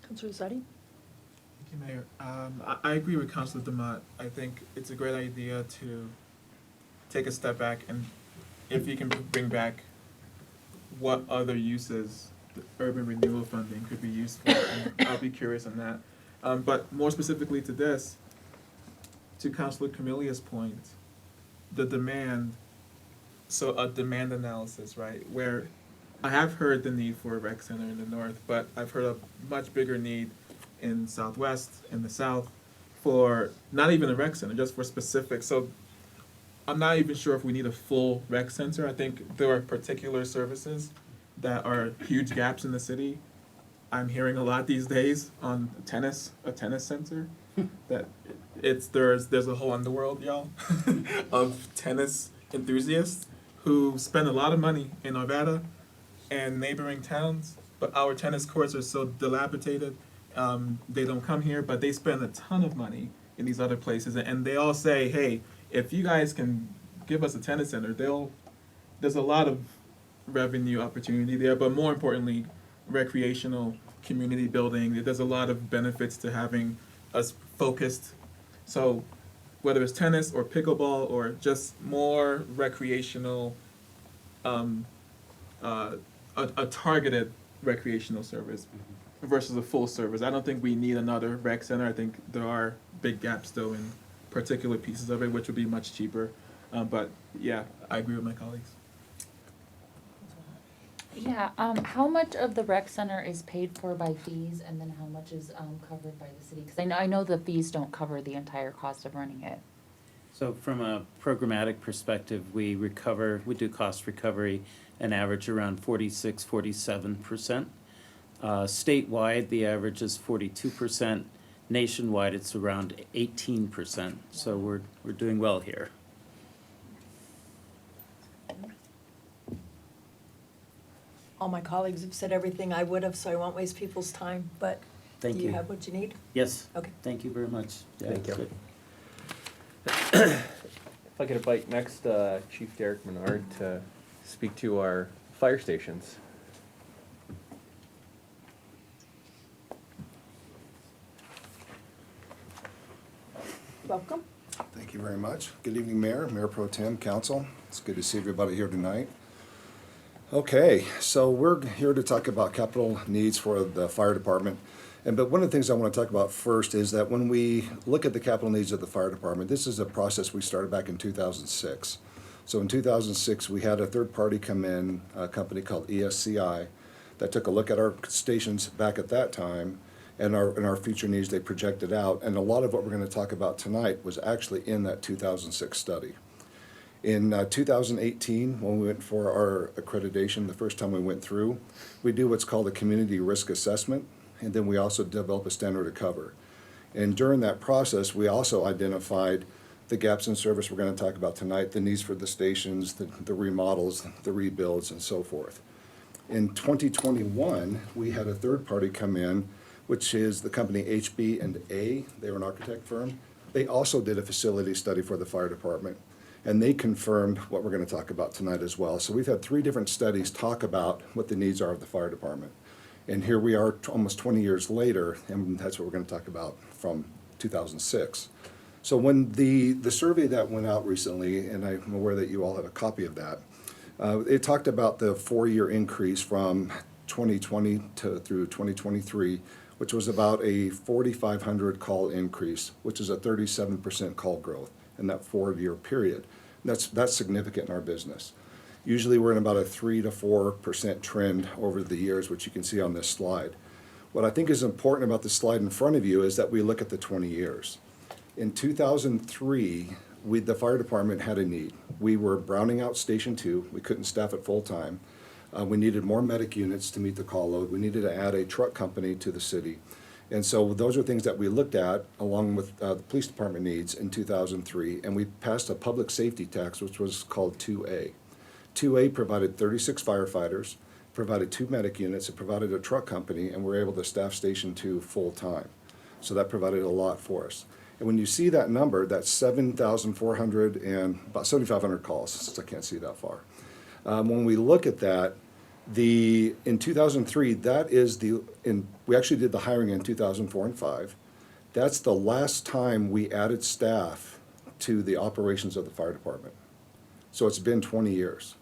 Councilor Zadi? Thank you, Mayor. I agree with Councilor Demott. I think it's a great idea to take a step back, and if you can bring back what other uses the urban renewal funding could be used for, and I'll be curious on that. But more specifically to this, to Councilor Camillia's point, the demand, so a demand analysis, right, where I have heard the need for a rec center in the north, but I've heard a much bigger need in Southwest, in the South, for not even a rec center, just for specific. So I'm not even sure if we need a full rec center. I think there are particular services that are huge gaps in the city. I'm hearing a lot these days on a tennis center, that there's a whole underworld, y'all, of tennis enthusiasts who spend a lot of money in Arvada and neighboring towns, but our tennis courts are so dilapidated. They don't come here, but they spend a ton of money in these other places, and they all say, hey, if you guys can give us a tennis center, there's a lot of revenue opportunity there, but more importantly, recreational community building. There's a lot of benefits to having us focused. So whether it's tennis or pickleball or just more recreational, a targeted recreational service versus a full service. I don't think we need another rec center. I think there are big gaps still in particular pieces of it, which would be much cheaper. But yeah, I agree with my colleagues. Yeah, how much of the rec center is paid for by fees, and then how much is covered by the city? Because I know the fees don't cover the entire cost of running it. So from a programmatic perspective, we do cost recovery an average around 46-47%. Statewide, the average is 42%. Nationwide, it's around 18%. So we're doing well here. All my colleagues have said everything I would have, so I won't waste people's time, but do you have what you need? Yes. Okay. Thank you very much. Yeah, Thank you. good. If I could invite next Chief Derek Menard to speak to our fire stations. Welcome. Thank you very much. Good evening, Mayor, Mayor Pro Tem, Council. It's good to see everybody here tonight. Okay, so we're here to talk about capital needs for the fire department. But one of the things I want to talk about first is that when we look at the capital needs of the fire department, this is a process we started back in 2006. So in 2006, we had a third party come in, a company called ESCI, that took a look at our stations back at that time and our future needs they projected out. And a lot of what we're going to talk about tonight was actually in that 2006 study. In 2018, when we went for our accreditation, the first time we went through, we do what's called a community risk assessment, and then we also develop a standard of cover. And during that process, we also identified the gaps in service we're going to talk about tonight, the needs for the stations, the remodels, the rebuilds, and so forth. In 2021, we had a third party come in, which is the company HB&A. They were an architect firm. They also did a facility study for the fire department, and they confirmed what we're going to talk about tonight as well. So we've had 3 different studies talk about what the needs are of the fire department. And here we are almost 20 years later, and that's what we're going to talk about from 2006. So when the survey that went out recently, and I'm aware that you all have a copy of that, it talked about the 4-year increase from 2020 through 2023, which was about a 4,500 call increase, which is a 37% call growth in that 4-year period. That's significant in our business. Usually we're in about a 3 to 4% trend over the years, which you can see on this slide. What I think is important about the slide in front of you is that we look at the 20 years. In 2003, the fire department had a need. We were browning out Station 2. We couldn't staff it full time. We needed more medic units to meet the call load. We needed to add a truck company to the city. And so those are things that we looked at along with the police department needs in 2003, and we passed a public safety tax, which was called 2A. 2A provided 36 firefighters, provided 2 medic units, it provided a truck company, and we were able to staff Station 2 full time. So that provided a lot for us. And when you see that number, that's 7,400 and about 7,500 calls, since I can't see that far. When we look at that, in 2003, we actually did the hiring in 2004 and 5. That's the last time we added staff to the operations of the fire department. So it's been 20 years.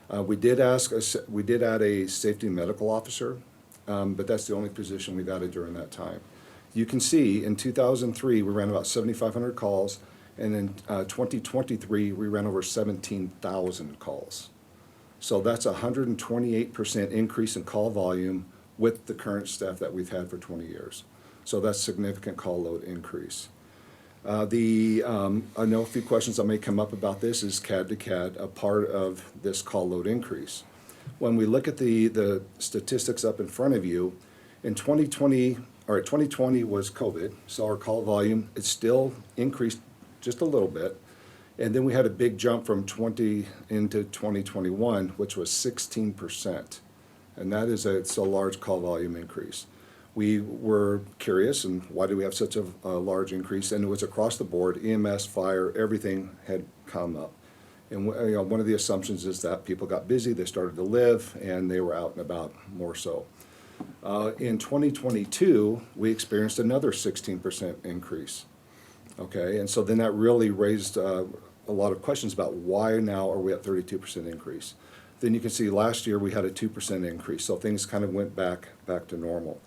We did add a safety medical officer, but that's the only position we've added during that time. You can see in 2003, we ran about 7,500 calls, and in 2023, we ran over 17,000 calls. So that's a 128% increase in call volume with the current staff that we've had for 20 years. So that's significant call load increase. I know a few questions that may come up about this. Is CAD to CAD a part of this call load increase? When we look at the statistics up in front of you, in 2020 was COVID, so our call volume, it still increased just a little bit. And then we had a big jump from 20 into 2021, which was 16%. And it's a large call volume increase. We were curious, and why do we have such a large increase? And it was across the board, EMS, fire, everything had come up. And one of the assumptions is that people got busy, they started to live, and they were out and about more so. In 2022, we experienced another 16% increase. Okay, and so then that really raised a lot of questions about why now are we at 32% increase. Then you can see last year we had a 2% increase, so things kind of went back to normal.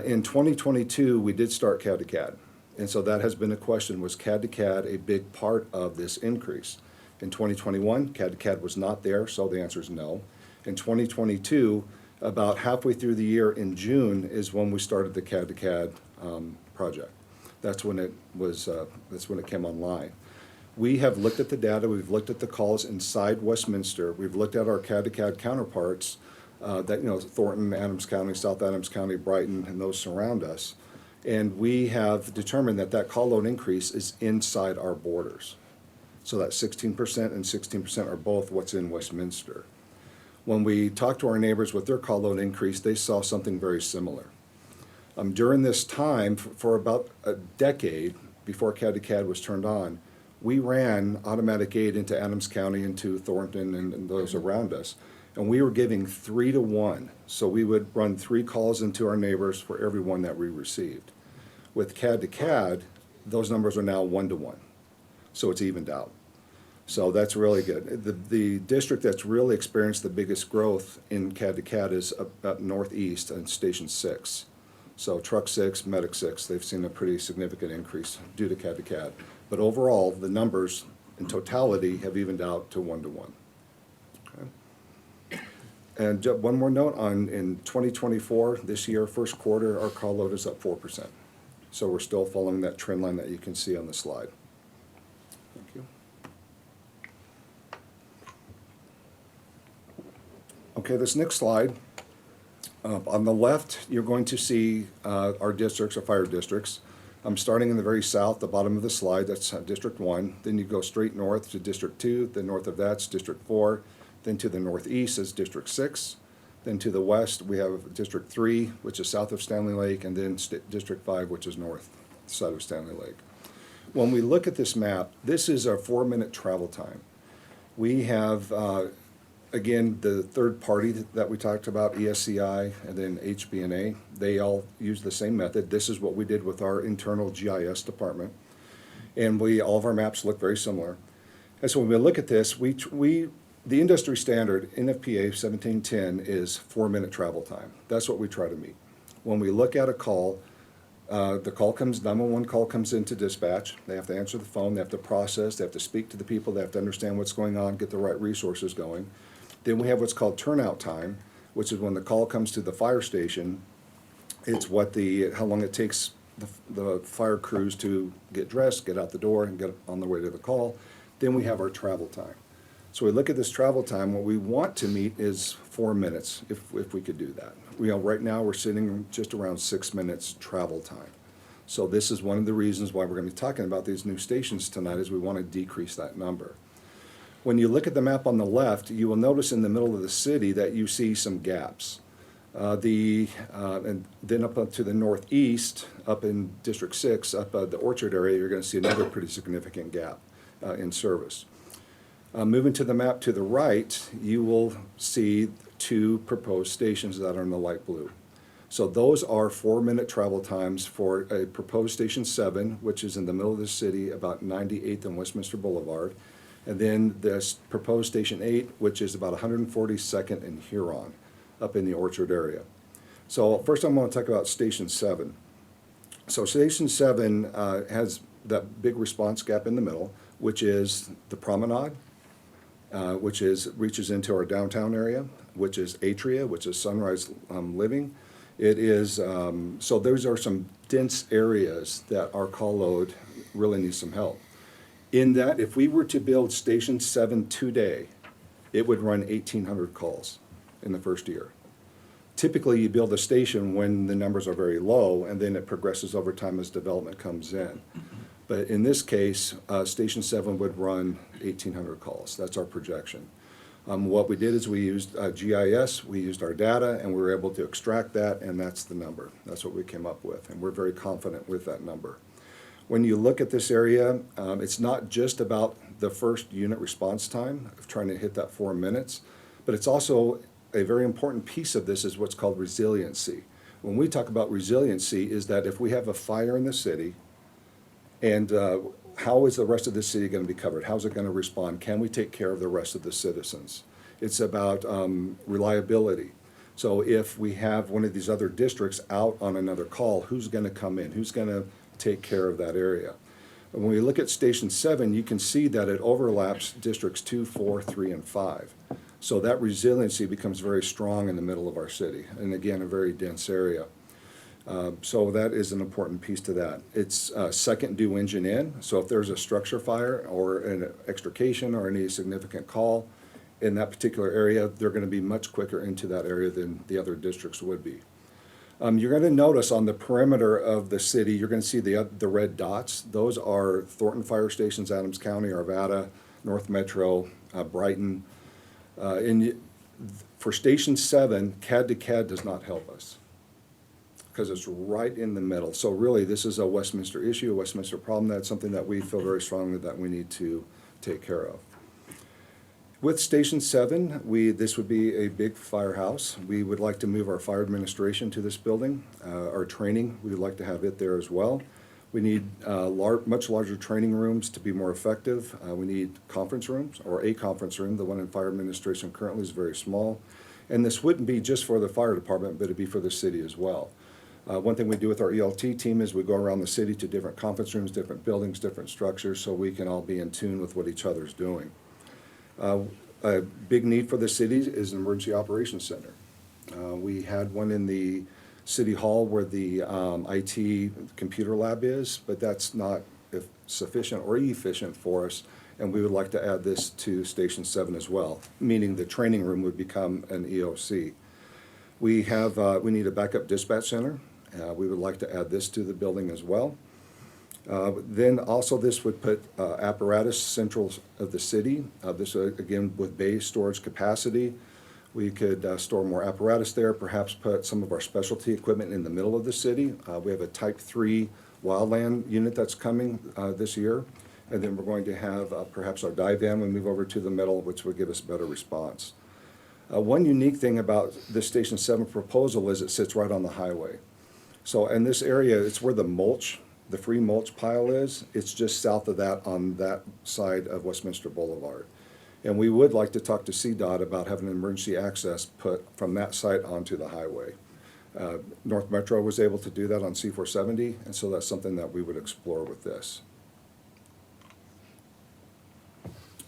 In 2022, we did start CAD to CAD, and so that has been a question, was CAD to CAD a big part of this increase? In 2021, CAD to CAD was not there, so the answer is no. In 2022, about halfway through the year in June is when we started the CAD to CAD project. That's when it came online. We have looked at the data, we've looked at the calls inside Westminster, we've looked at our CAD to CAD counterparts, Thornton, Adams County, South Adams County, Brighton, and those surround us. And we have determined that call load increase is inside our borders. So that 16% and 16% are both what's in Westminster. When we talked to our neighbors with their call load increase, they saw something very similar. During this time, for about a decade before CAD to CAD was turned on, we ran automatic aid into Adams County, into Thornton, and those around us. And we were giving 3 to 1. So we would run 3 calls into our neighbors for every one that we received. With CAD to CAD, those numbers are now 1 to 1. So it's evened out. So that's really good. The district that's really experienced the biggest growth in CAD to CAD is up northeast in Station 6. So truck 6, medic 6, they've seen a pretty significant increase due to CAD to CAD. But overall, the numbers in totality have evened out to 1-to-1. And one more note on, in 2024, this year, first quarter, our call load is up 4%. So we're still following that trend line that you can see on the slide. Thank you. Okay, this next slide, on the left, you're going to see our districts, our fire districts. I'm starting in the very south, the bottom of the slide, that's District 1. Then you go straight north to District 2, then north of that's District 4. Then to the northeast is District 6. Then to the west, we have District 3, which is south of Stanley Lake, and then District 5, which is north side of Stanley Lake. When we look at this map, this is our 4-minute travel time. We have, again, the third party that we talked about, ESCI, and then HB&A. They all use the same method. This is what we did with our internal GIS department. And all of our maps look very similar. And so when we look at this, the industry standard, NFPA 1710, is 4-minute travel time. That's what we try to meet. When we look at a call, the call comes, 911 call comes into dispatch. They have to answer the phone, they have to process, they have to speak to the people, they have to understand what's going on, get the right resources going. Then we have what's called turnout time, which is when the call comes to the fire station. It's how long it takes the fire crews to get dressed, get out the door, and get on the way to the call. Then we have our travel time. So we look at this travel time, what we want to meet is 4 minutes, if we could do that. Right now, we're sitting just around 6 minutes travel time. So this is one of the reasons why we're going to be talking about these new stations tonight, is we want to decrease that number. When you look at the map on the left, you will notice in the middle of the city that you see some gaps. And then up to the northeast, up in District 6, up the Orchard area, you're going to see another pretty significant gap in service. Moving to the map to the right, you will see 2 proposed stations that are in the light blue. So those are 4-minute travel times for a proposed Station 7, which is in the middle of the city, about 98th and Westminster Boulevard. And then this proposed Station 8, which is about 142nd and Huron, up in the Orchard area. So first I'm going to talk about Station 7. So Station 7 has that big response gap in the middle, which is the promenade, which reaches into our downtown area, which is Atria, which is Sunrise Living. It is, so those are some dense areas that our call load really needs some help. In that, if we were to build Station 7 today, it would run 1,800 calls in the first year. Typically, you build a station when the numbers are very low, and then it progresses over time as development comes in. But in this case, Station 7 would run 1,800 calls. That's our projection. What we did is we used GIS, we used our data, and we were able to extract that, and that's the number. That's what we came up with, and we're very confident with that number. When you look at this area, it's not just about the first unit response time of trying to hit that 4 minutes, but it's also a very important piece of this is what's called resiliency. When we talk about resiliency, is that if we have a fire in the city, and how is the rest of the city going to be covered? How's it going to respond? Can we take care of the rest of the citizens? It's about reliability. So if we have one of these other districts out on another call, who's going to come in? Who's going to take care of that area? When we look at Station 7, you can see that it overlaps Districts 2, 4, 3, and 5. So that resiliency becomes very strong in the middle of our city, and again, a very dense area. So that is an important piece to that. It's second due engine in, so if there's a structure fire or an extrication or any significant call in that particular area, they're going to be much quicker into that area than the other districts would be. You're going to notice on the perimeter of the city, you're going to see the red dots. Those are Thornton Fire Stations, Adams County, Arvada, North Metro, Brighton. For Station 7, CAD to CAD does not help us because it's right in the middle. So really, this is a Westminster issue, a Westminster problem. That's something that we feel very strongly that we need to take care of. With Station 7, this would be a big firehouse. We would like to move our fire administration to this building. Our training, we would like to have it there as well. We need much larger training rooms to be more effective. We need conference rooms, or a conference room. The one in fire administration currently is very small. And this wouldn't be just for the fire department, but it'd be for the city as well. One thing we do with our ELT team is we go around the city to different conference rooms, different buildings, different structures, so we can all be in tune with what each other's doing. A big need for the city is an emergency operations center. We had one in the city hall where the IT computer lab is, but that's not sufficient or efficient for us, and we would like to add this to Station 7 as well, meaning the training room would become an EOC. We need a backup dispatch center. We would like to add this to the building as well. Then also this would put apparatus central of the city. This again with bay storage capacity. We could store more apparatus there, perhaps put some of our specialty equipment in the middle of the city. We have a Type 3 wildland unit that's coming this year. And then we're going to have perhaps our dive van when we move over to the middle, which would give us better response. One unique thing about this Station 7 proposal is it sits right on the highway. So in this area, it's where the free mulch pile is. It's just south of that on that side of Westminster Boulevard. And we would like to talk to CDOT about having emergency access put from that site onto the highway. North Metro was able to do that on C470, and so that's something that we would explore with this.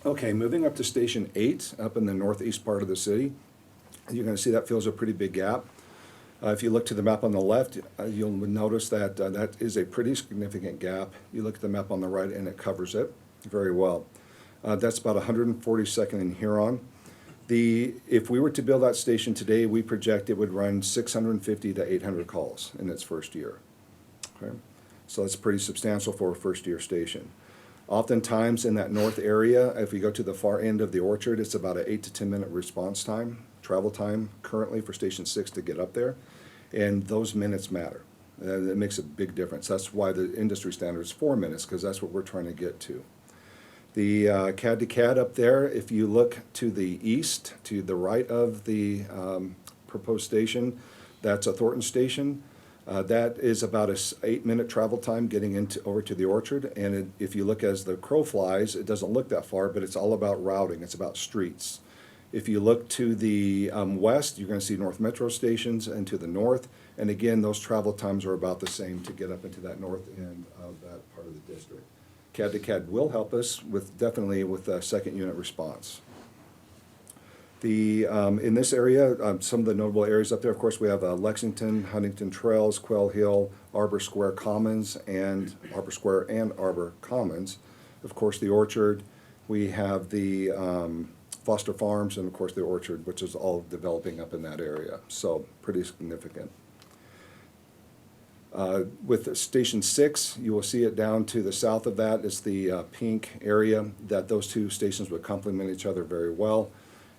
Okay, moving up to Station 8, up in the northeast part of the city. You're going to see that fills a pretty big gap. If you look to the map on the left, you'll notice that that is a pretty significant gap. You look at the map on the right, and it covers it very well. That's about 142nd and Huron. If we were to build that station today, we project it would run 650 to 800 calls in its first year. Okay? So that's pretty substantial for a first-year station. Oftentimes in that north area, if we go to the far end of the orchard, it's about an 8 to 10 minute response time, travel time currently for Station 6 to get up there, and those minutes matter. It makes a big difference. That's why the industry standard is 4 minutes, because that's what we're trying to get to. The CAD to CAD up there, if you look to the east, to the right of the proposed station, that's a Thornton station. That is about an 8-minute travel time getting over to the orchard. And if you look as the crow flies, it doesn't look that far, but it's all about routing. It's about streets. If you look to the west, you're going to see North Metro stations, and to the north. And again, those travel times are about the same to get up into that north end of that part of the district. CAD to CAD will help us definitely with the second unit response. In this area, some of the notable areas up there, of course, we have Lexington, Huntington Trails, Quail Hill, Arbor Square Commons, and Arbor Commons. Of course, the orchard. We have the Foster Farms, and of course the orchard, which is all developing up in that area. So pretty significant. With Station 6, you will see it down to the south of that is the pink area, that those two stations would complement each other very well.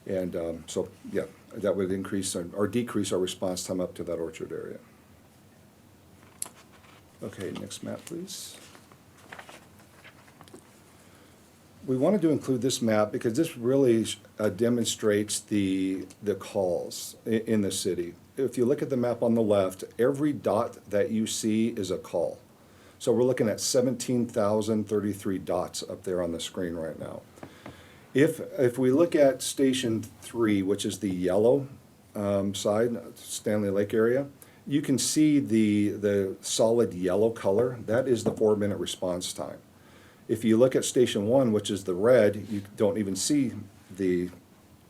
And so, yeah, that would increase or decrease our response time up to that orchard area. Okay, next map, please. We wanted to include this map because this really demonstrates the calls in the city. If you look at the map on the left, every dot that you see is a call. So we're looking at 17,033 dots up there on the screen right now. If we look at Station 3, which is the yellow side, Stanley Lake area, you can see the solid yellow color. That is the 4-minute response time. If you look at Station 1, which is the red, you don't even see the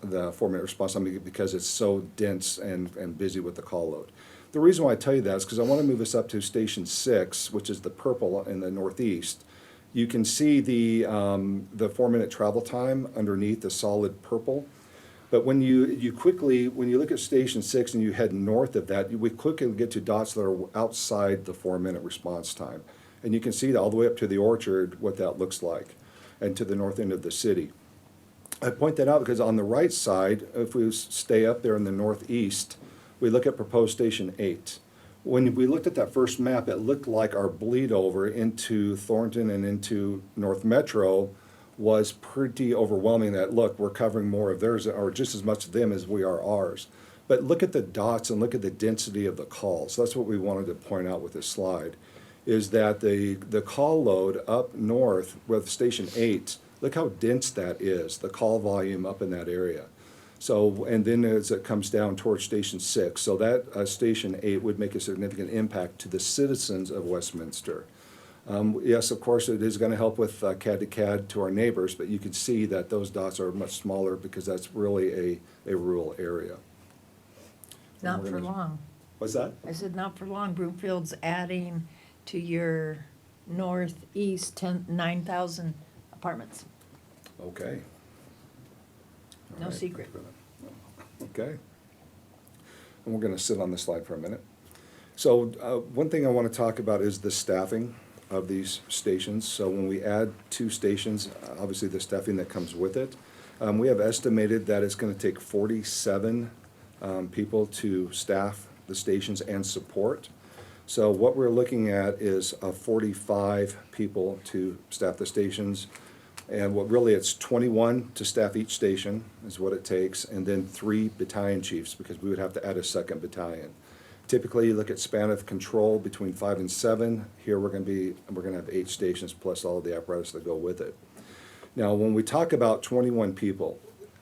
4-minute response time because it's so dense and busy with the call load. The reason why I tell you that is because I want to move us up to Station 6, which is the purple in the northeast. You can see the 4-minute travel time underneath the solid purple. But when you look at Station 6 and you head north of that, we quickly get to dots that are outside the 4-minute response time. And you can see all the way up to the orchard what that looks like, and to the north end of the city. I point that out because on the right side, if we stay up there in the northeast, we look at proposed Station 8. When we looked at that first map, it looked like our bleed over into Thornton and into North Metro was pretty overwhelming, that look, we're covering more of theirs or just as much of them as we are ours. But look at the dots and look at the density of the calls. That's what we wanted to point out with this slide, is that the call load up north with Station 8, look how dense that is, the call volume up in that area. So, and then as it comes down towards Station 6, so that Station 8 would make a significant impact to the citizens of Westminster. Yes, of course, it is going to help with CAD to CAD to our neighbors, but you can see that those dots are much smaller because that's really a rural area. Not we're for gonna- long. What's that? I said not for long. Broomfield's adding to your northeast 9,000 apartments. Okay. All No right. secret. Okay. And we're going to sit on this slide for a minute. So one thing I want to talk about is the staffing of these stations. So when we add 2 stations, obviously the staffing that comes with it, we have estimated that it's going to take 47 people to staff the stations and support. So what we're looking at is 45 people to staff the stations. And what really, it's 21 to staff each station is what it takes, and then 3 battalion chiefs, because we would have to add a second battalion. Typically, you look at span of control between 5 and 7. Here, we're gonna have 8 stations plus all of the apparatus that go with it. Now, when we talk about 21 people,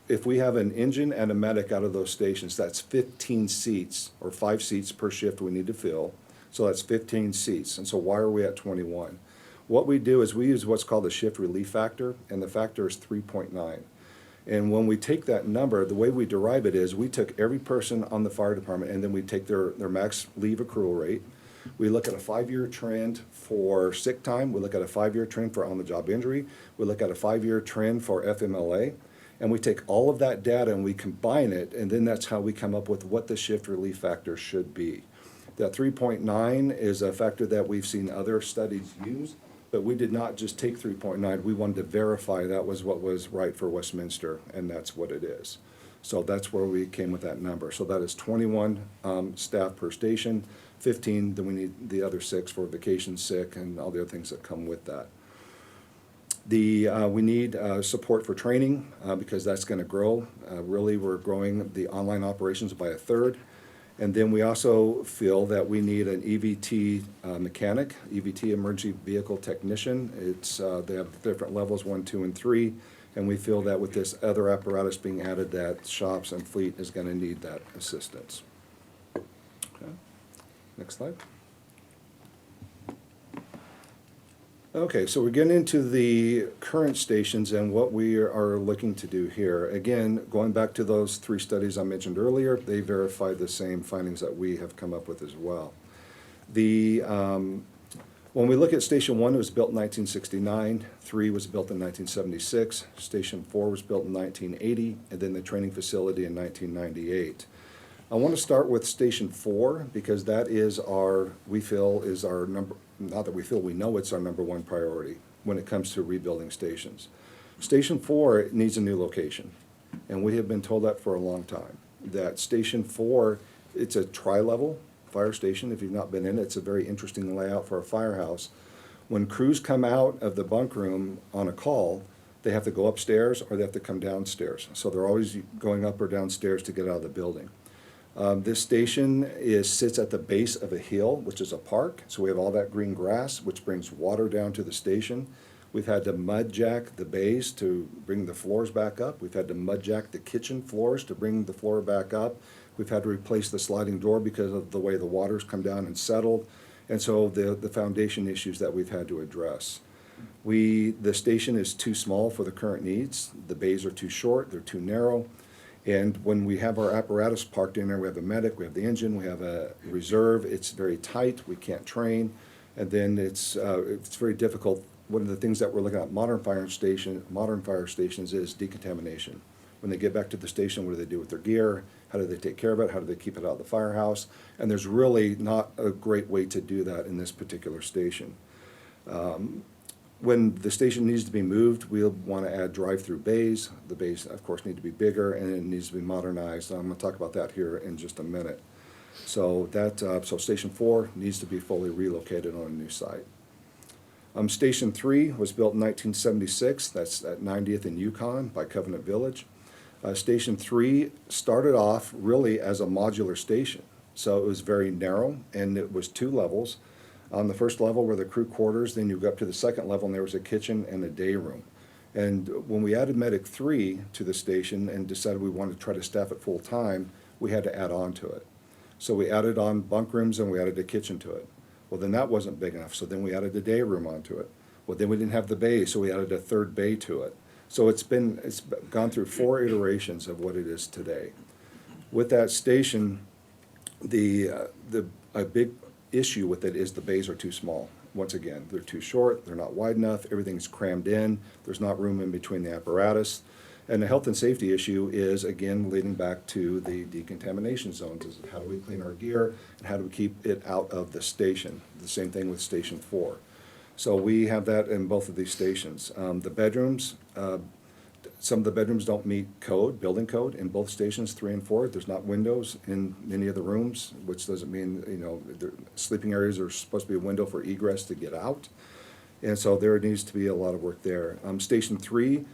if we have an engine and a medic out of those stations, that's 15 seats, or 5 seats per shift we need to fill. So that's 15 seats. And so why are we at 21? What we do is we use what's called the shift relief factor, and the factor is 3.9. And when we take that number, the way we derive it is we took every person on the fire department, and then we take their max leave accrual rate. We look at a 5-year trend for sick time. We look at a 5-year trend for on-the-job injury. We look at a 5-year trend for FMLA. And we take all of that data and we combine it, and then that's how we come up with what the shift relief factor should be. That 3.9 is a factor that we've seen other studies use. But we did not just take 3.9, we wanted to verify that was what was right for Westminster, and that's what it is. So that's where we came with that number. So that is 21 staff per station, 15, then we need the other 6 for vacation, sick, and all the other things that come with that. We need support for training because that's going to grow. Really, we're growing the online operations by 1/3. And then we also feel that we need an EVT mechanic, EVT emergency vehicle technician. They have different levels, 1, 2, and 3. And we feel that with this other apparatus being added, that shops and fleet is going to need that assistance. Okay. Next slide. Okay, so we're getting into the current stations and what we are looking to do here. Again, going back to those 3 studies I mentioned earlier, they verified the same findings that we have come up with as well. When we look at Station 1, it was built in 1969, 3 was built in 1976, Station 4 was built in 1980, and then the training facility in 1998. I want to start with Station 4 because that is we know it's our number 1 priority when it comes to rebuilding stations. Station 4 needs a new location, and we have been told that for a long time. That Station 4, it's a tri-level fire station. If you've not been in it, it's a very interesting layout for a firehouse. When crews come out of the bunk room on a call, they have to go upstairs or they have to come downstairs. So they're always going up or downstairs to get out of the building. This station sits at the base of a hill, which is a park, so we have all that green grass, which brings water down to the station. We've had to mud jack the bays to bring the floors back up. We've had to mud jack the kitchen floors to bring the floor back up. We've had to replace the sliding door because of the way the water's come down and settled, and so the foundation issues that we've had to address. The station is too small for the current needs. The bays are too short, they're too narrow. And when we have our apparatus parked in there, we have a medic, we have the engine, we have a reserve, it's very tight, we can't train, and then it's very difficult. One of the things that we're looking at modern fire stations is decontamination. When they get back to the station, what do they do with their gear? How do they take care of it? How do they keep it out of the firehouse? And there's really not a great way to do that in this particular station. When the station needs to be moved, we'll want to add drive-through bays. The bays, of course, need to be bigger, and it needs to be modernized. I'm going to talk about that here in just a minute. So Station 4 needs to be fully relocated on a new site. Station 3 was built in 1976. That's at 90th and Yukon by Covenant Village. Station 3 started off really as a modular station. So it was very narrow, and it was 2 levels. On the first level were the crew quarters, then you go up to the second level and there was a kitchen and a day room. And when we added Medic 3 to the station and decided we wanted to try to staff it full-time, we had to add on to it. So we added on bunk rooms and we added a kitchen to it. Well, then that wasn't big enough, so then we added a day room onto it. Well, then we didn't have the bay, so we added a third bay to it. So it's gone through 4 iterations of what it is today. With that station, a big issue with it is the bays are too small. Once again, they're too short, they're not wide enough, everything's crammed in, there's not room in between the apparatus. And the health and safety issue is, again, leading back to the decontamination zones, is how do we clean our gear and how do we keep it out of the station? The same thing with Station 4. So we have that in both of these stations. The bedrooms, some of the bedrooms don't meet code, building code, in both stations 3 and 4. There's not windows in any of the rooms, which doesn't mean, the sleeping areas are supposed to be a window for egress to get out. And so there needs to be a lot of work there. Station 3,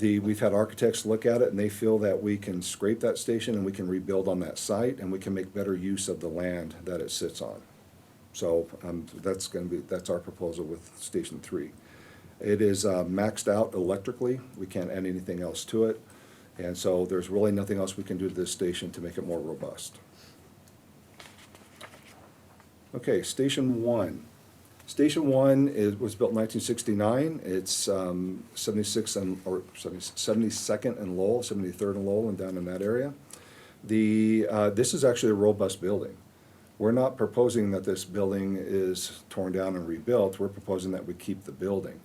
we've had architects look at it, and they feel that we can scrape that station and we can rebuild on that site, and we can make better use of the land that it sits on. So that's our proposal with Station 3. It is maxed out electrically. We can't add anything else to it. And so there's really nothing else we can do to this station to make it more robust. Okay, Station 1. Station 1 was built in 1969. It's 72nd and Lowell, 73rd and Lowell, and down in that area. This is actually a robust building. We're not proposing that this building is torn down and rebuilt. We're proposing that we keep the building.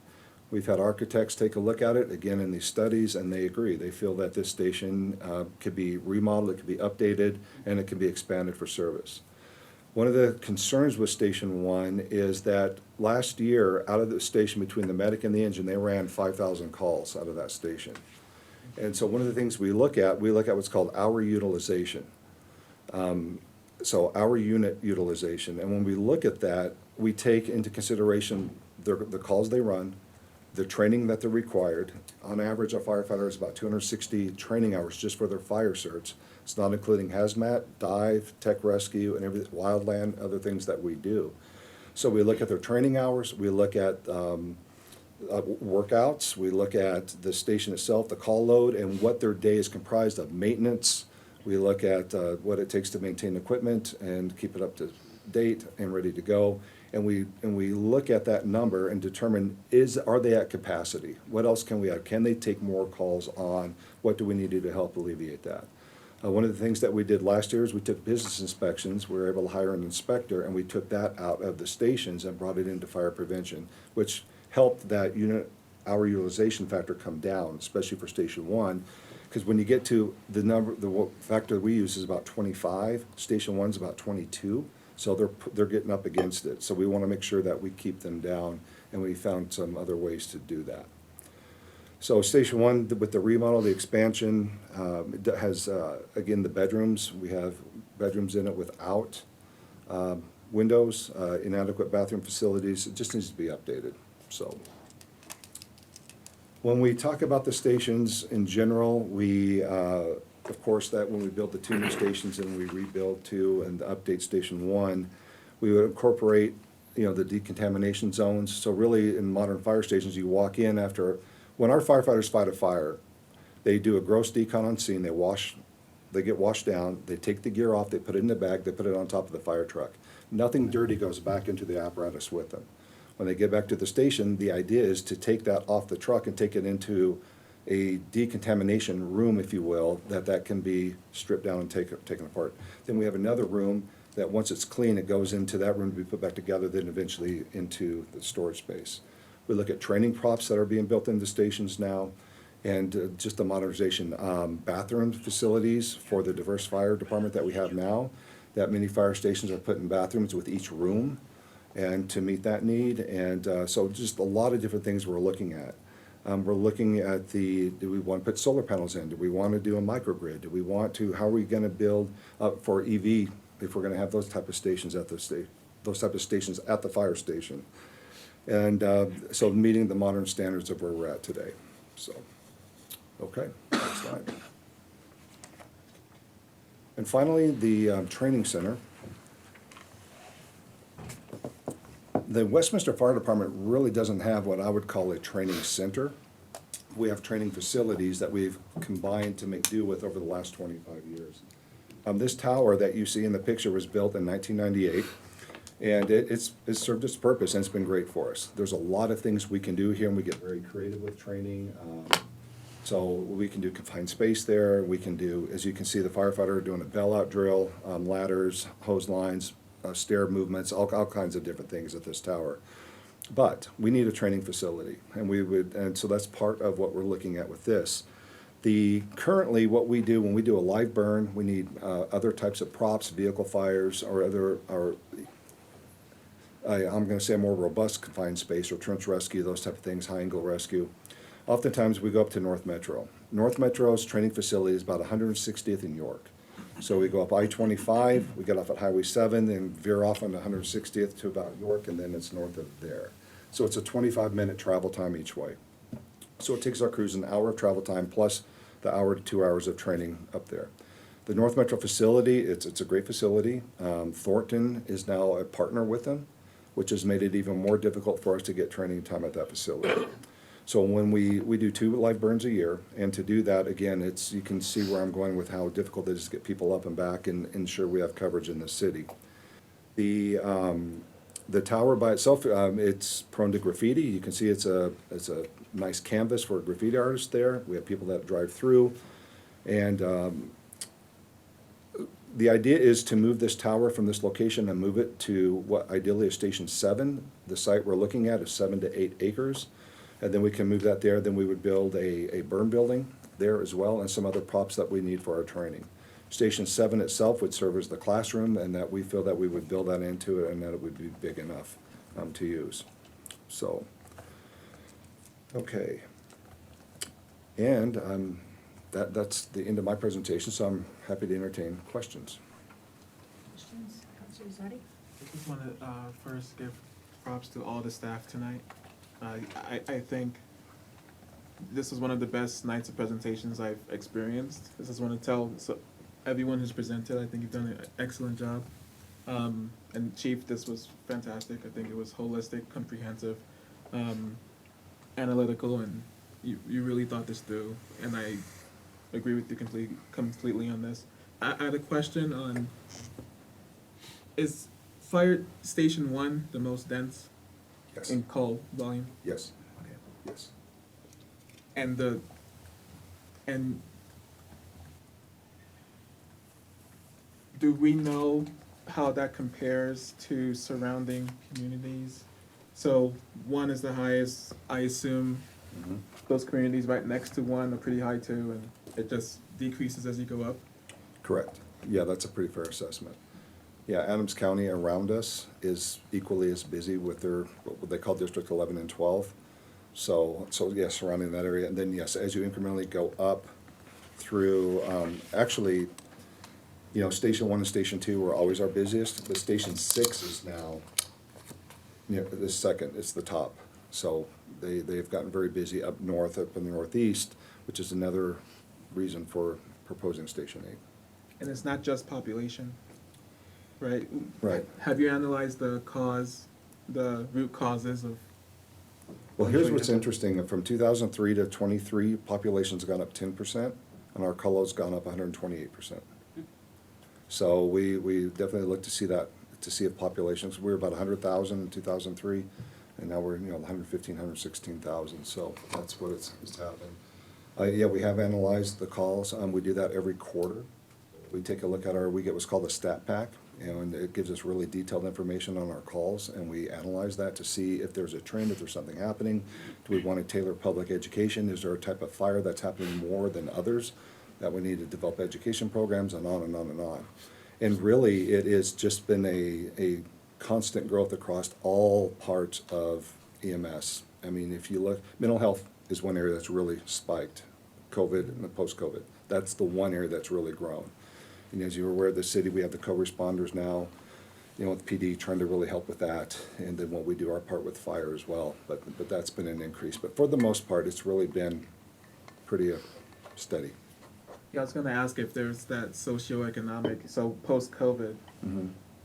We've had architects take a look at it, again, in these studies, and they agree. They feel that this station could be remodeled, it could be updated, and it can be expanded for service. One of the concerns with Station 1 is that last year, out of the station between the medic and the engine, they ran 5,000 calls out of that station. And so one of the things we look at what's called hour utilization. So hour unit utilization. And when we look at that, we take into consideration the calls they run, the training that they're required. On average, a firefighter is about 260 training hours just for their fire certs. It's not including hazmat, dive, tech rescue, and everything, wildland, other things that we do. So we look at their training hours, we look at workouts, we look at the station itself, the call load, and what their day is comprised of. Maintenance, we look at what it takes to maintain equipment and keep it up to date and ready to go. And we look at that number and determine, are they at capacity? What else can we add? Can they take more calls on? What do we need to do to help alleviate that? One of the things that we did last year is we took business inspections. We were able to hire an inspector, and we took that out of the stations and brought it into fire prevention, which helped that unit hour utilization factor come down, especially for Station 1. Because when you get to the number, the factor we use is about 25. Station 1's about 22. So they're getting up against it. So we want to make sure that we keep them down, and we found some other ways to do that. So Station 1, with the remodel, the expansion, has, again, the bedrooms. We have bedrooms in it without windows, inadequate bathroom facilities. It just needs to be updated. So when we talk about the stations in general, we, of course, that when we build the 2 new stations and we rebuild 2 and update Station 1, we would incorporate, the decontamination zones. So really, in modern fire stations, you walk in when our firefighters fight a fire, they do a gross decon on scene, they get washed down, they take the gear off, they put it in the bag, they put it on top of the fire truck. Nothing dirty goes back into the apparatus with them. When they get back to the station, the idea is to take that off the truck and take it into a decontamination room, if you will, that can be stripped down and taken apart. Then we have another room that once it's clean, it goes into that room to be put back together, then eventually into the storage space. We look at training props that are being built into stations now, and just the modernization. Bathroom facilities for the diverse fire department that we have now, that many fire stations are putting bathrooms with each room, and to meet that need. And so just a lot of different things we're looking at. We're looking at do we want to put solar panels in? Do we want to do a microgrid? Do we want to, how are we going to build up for EV if we're going to have those type of stations at the fire station? And so meeting the modern standards of where we're at today. So, okay, next slide. And finally, the training center. The Westminster Fire Department really doesn't have what I would call a training center. we have training facilities that we've combined to make do with over the last 25 years. This tower that you see in the picture was built in 1998, and it's served its purpose, and it's been great for us. There's a lot of things we can do here, and we get very creative with training. So we can do confined space there. We can do, as you can see, the firefighter doing a bailout drill, ladders, hose lines, stair movements, all kinds of different things at this tower. But we need a training facility, and so that's part of what we're looking at with this. Currently, what we do when we do a live burn, we need other types of props, vehicle fires, or I'm going to say a more robust confined space or trench rescue, those type of things, high angle rescue. Oftentimes, we go up to North Metro. North Metro's training facility is about 160th in York. So we go up I-25, we get off at Highway 7, then veer off on 160th to about York, and then it's north of there. So it's a 25-minute travel time each way. So it takes our crews an hour of travel time plus the hour to 2 hours of training up there. The North Metro facility, it's a great facility. Thornton is now a partner with them, which has made it even more difficult for us to get training time at that facility. So when we do 2 live burns a year, and to do that, again, you can see where I'm going with how difficult it is to get people up and back and ensure we have coverage in the city. The tower by itself, it's prone to graffiti. You can see it's a nice canvas for a graffiti artist there. We have people that drive through. And the idea is to move this tower from this location and move it to what ideally is Station 7. The site we're looking at is 7 to 8 acres. And then we can move that there. Then we would build a burn building there as well, and some other props that we need for our training. Station 7 itself would serve as the classroom, and that we feel that we would build that into it and that it would be big enough to use. So, okay. And that's the end of my presentation, so I'm happy to entertain questions. Questions, Councilor Zadi? I just want to first give props to all the staff tonight. I think this was one of the best nights of presentations I've experienced. I just want to tell everyone who's presented, I think you've done an excellent job. And Chief, this was fantastic. I think it was holistic, comprehensive, analytical, and you really thought this through. And I agree with you completely on this. I had a question on, is Fire Station 1 the most dense? Yes. In call volume? Yes. Okay. Yes. And do we know how that compares to surrounding communities? So 1 is the highest, I assume those communities right next to 1 are pretty high too, and it just decreases as you go up? Correct. Yeah, that's a pretty fair assessment. Yeah, Adams County around us is equally as busy with what they call District 11 and 12. So yes, surrounding that area. And then yes, as you incrementally go up through, actually, Station 1 and Station 2 were always our busiest, but Station 6 is now, the second, it's the top. So they've gotten very busy up north, up in the northeast, which is another reason for proposing Station 8. And it's not just population, right? Right. Have you analyzed the root causes of? Well, here's what's interesting. From 2003 to 23, population's gone up 10%, and our cullo's gone up 128%. So we definitely look to see that, to see if populations, we were about 100,000 in 2003, and now we're 115, 116,000. So that's what it's happened. Yeah, we have analyzed the calls. We do that every quarter. We take a look at we get what's called a stat pack, and it gives us really detailed information on our calls, and we analyze that to see if there's a trend, if there's something happening. Do we want to tailor public education? Is there a type of fire that's happening more than others that we need to develop education programs, and on and on and on. And really, it has just been a constant growth across all parts of EMS. I mean, if you look, mental health is one area that's really spiked, COVID and post-COVID. That's the one area that's really grown. And as you're aware, the city, we have the co-responders now, with PD trying to really help with that, and then when we do our part with fire as well. But that's been an increase. But for the most part, it's really been pretty steady. Yeah, I was gonna ask if there's that socioeconomic, so post-COVID,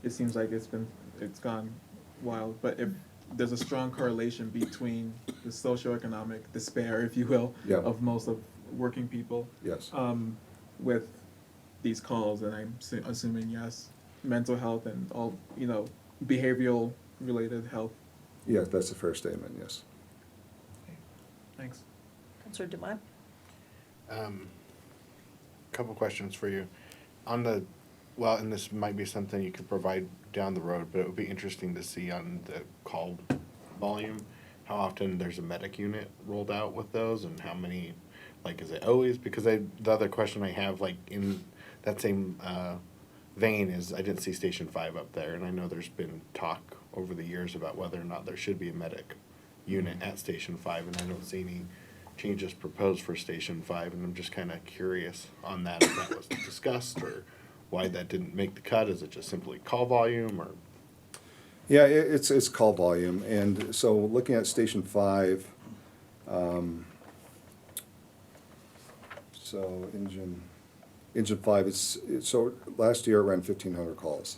it seems like it's gone wild, but if there's a strong correlation between the socioeconomic despair, if you will, Yeah. of most of working people. Yes. With these calls, and I'm assuming, yes, mental health and all, behavioral related health. Yeah, that's a fair statement, yes. Thanks. Counselor Dumont? Couple questions for you. And this might be something you could provide down the road, but it would be interesting to see on the call volume, how often there's a medic unit rolled out with those and how many, like, is it always? Because the other question I have, like, in that same vein is, I didn't see Station 5 up there, and I know there's been talk over the years about whether or not there should be a medic unit at Station 5, and I don't see any changes proposed for Station 5, and I'm just kind of curious on that, if that was discussed, or why that didn't make the cut. Is it just simply call volume, or? Yeah, it's call volume, and so looking at Station 5, so Engine 5, so last year it ran 1,500 calls.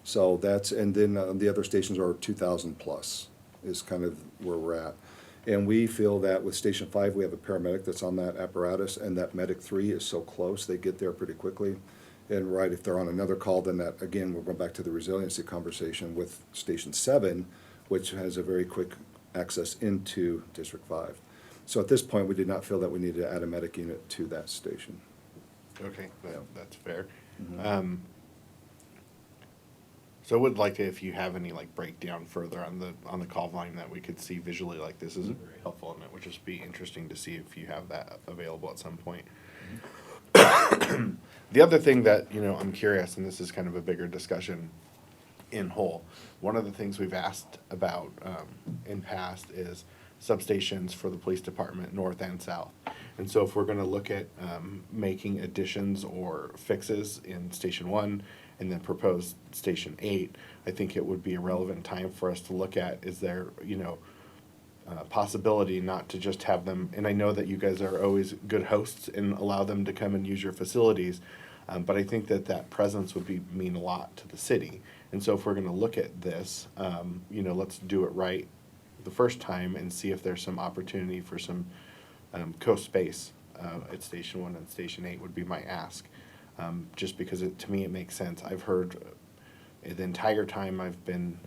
So that's, and then the other stations are 2,000 plus is kind of where we're at. And we feel that with Station 5, we have a paramedic that's on that apparatus, and that Medic 3 is so close, they get there pretty quickly. And right, if they're on another call, then that, again, we're going back to the resiliency conversation with Station 7, which has a very quick access into District 5. So at this point, we did not feel that we needed to add a medic unit to that station. Okay, that's fair. Mm-hmm. So I would like to, if you have any like breakdown further on the call volume that we could see visually, like this is very helpful, and it would just be interesting to see if you have that available at some point. The other thing that, I'm curious, and this is kind of a bigger discussion in whole, one of the things we've asked about in past is substations for the police department, north and south. And so if we're gonna look at making additions or fixes in Station 1 and then propose Station 8, I think it would be a relevant time for us to look at, is there, possibility not to just have them, and I know that you guys are always good hosts and allow them to come and use your facilities, but I think that presence would mean a lot to the city. And so if we're gonna look at this, let's do it right the first time and see if there's some opportunity for some co-space at Station 1 and Station 8 would be my ask. Just because to me it makes sense. I've heard the entire time I've been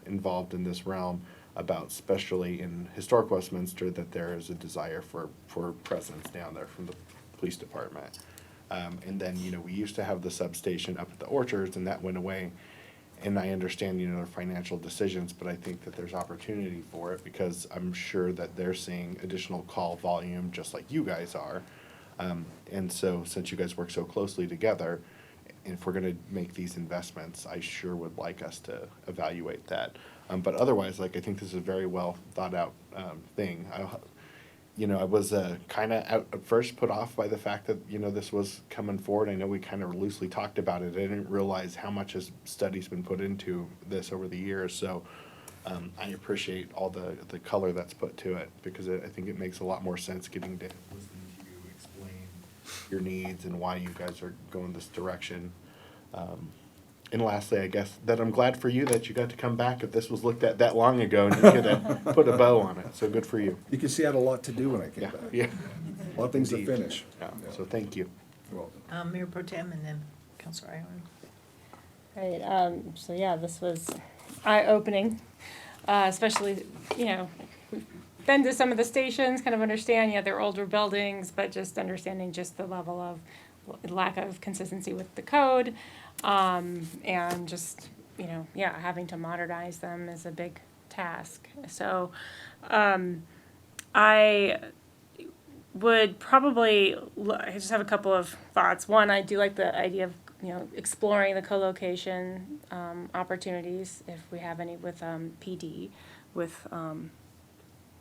involved in this realm about, especially in historic Westminster, that there is a desire for presence down there from the police department. And then, we used to have the substation up at the Orchards, and that went away. And I understand, their financial decisions, but I think that there's opportunity for it because I'm sure that they're seeing additional call volume just like you guys are. And so since you guys work so closely together, if we're gonna make these investments, I sure would like us to evaluate that. But otherwise, I think this is a very well thought out thing. I was kind of at first put off by the fact that, this was coming forward. I know we kind of loosely talked about it. I didn't realize how much study's been put into this over the years. So I appreciate all the color that's put to it because I think it makes a lot more sense getting to listening to you explain your needs and why you guys are going this direction. And lastly, I guess that I'm glad for you that you got to come back if this was looked at that long ago and you could have put a bow on it. So good for you. You can see I had a lot to do when I came back. Yeah. A lot of things Indeed. to finish. Yeah. So thank you. You're welcome. Mayor Pro Tem and then Counselor Iron. Right, so yeah, this was eye-opening, especially, we've been to some of the stations, kind of understand, they're older buildings, but just understanding just the level of lack of consistency with the code, and just, having to modernize them is a big task. So, I would probably, I just have a couple of thoughts. One, I do like the idea of, exploring the co-location opportunities, if we have any with PD, with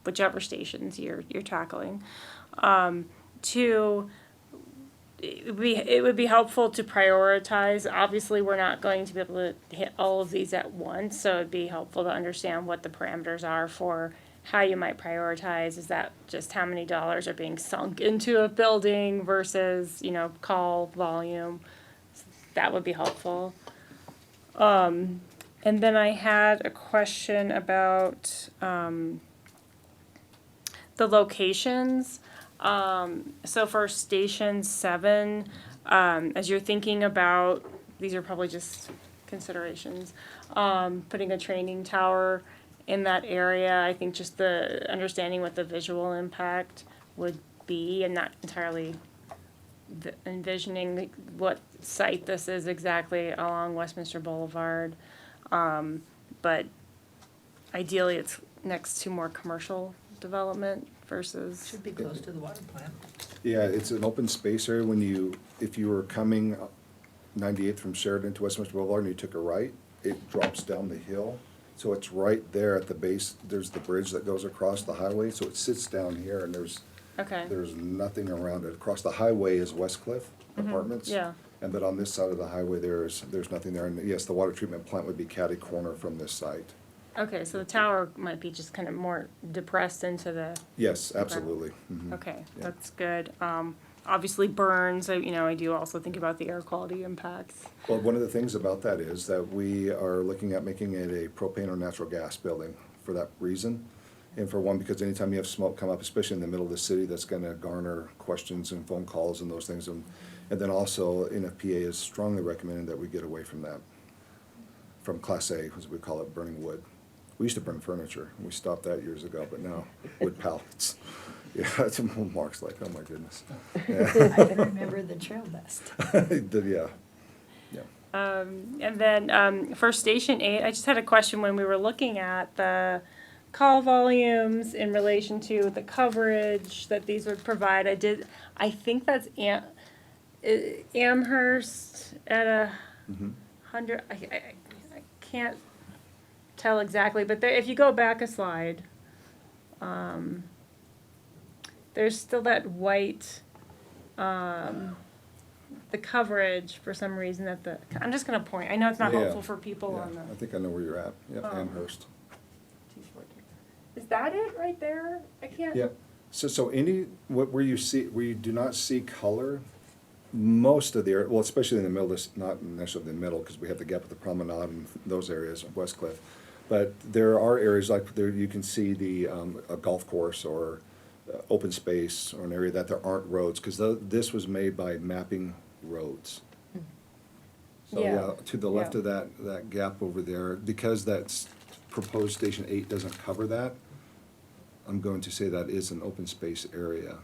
whichever stations you're tackling. Two, it would be helpful to prioritize. Obviously, we're not going to be able to hit all of these at once, so it'd be helpful to understand what the parameters are for how you might prioritize. Is that just how many dollars are being sunk into a building versus, call volume? That would be helpful. And then I had a question about the locations. So for Station 7, as you're thinking about, these are probably just considerations, putting a training tower in that area, I think just the understanding what the visual impact would be and not entirely envisioning what site this is exactly along Westminster Boulevard. But ideally, it's next to more commercial development versus. Should be close to the water plant. Yeah, it's an open space area if you were coming 98th from Sheridan to Westminster Boulevard and you took a right, it drops down the hill. So it's right there at the base, there's the bridge that goes across the highway, so it sits down here and there's nothing around it. Across the highway is Westcliff Apartments. Yeah. But on this side of the highway, there's nothing there. And yes, the water treatment plant would be catty corner from this site. Okay, so the tower might be just kind of more depressed into the. Yes, absolutely. Mhm. Okay, Yeah. that's good. Obviously burns, I do also think about the air quality impacts. Well, one of the things about that is that we are looking at making it a propane or natural gas building for that reason. And for one, because anytime you have smoke come up, especially in the middle of the city, that's gonna garner questions and phone calls and those things. And then also, NFPA is strongly recommending that we get away from that, from Class A, as we call it, burning wood. We used to burn furniture, we stopped that years ago, but now, wood pallets. Yeah, it's Mark's like, oh my goodness. I can remember the trail dust. Yeah. And then for Station 8, I just had a question when we were looking at the call volumes in relation to the coverage that these would provide. I think that's Amherst at 100, I can't tell exactly, but if you go back a slide, there's still that white, the coverage for some reason I'm just gonna point, I know it's not Yeah. helpful for people Yeah, on the. I think I know where you're at. Yep, Oh. Amherst. Is that it right there? I can't. Yeah, so where you do not see color, most of the area, well, especially in the middle, not necessarily the middle, because we have the gap of the promenade and those areas of Westcliff. But there are areas like there, you can see a golf course or open space or an area that there aren't roads, because this was made by mapping roads. So, yeah, to the left of that gap over there, because that's proposed Station 8 doesn't cover that, I'm going to say that is an open space area.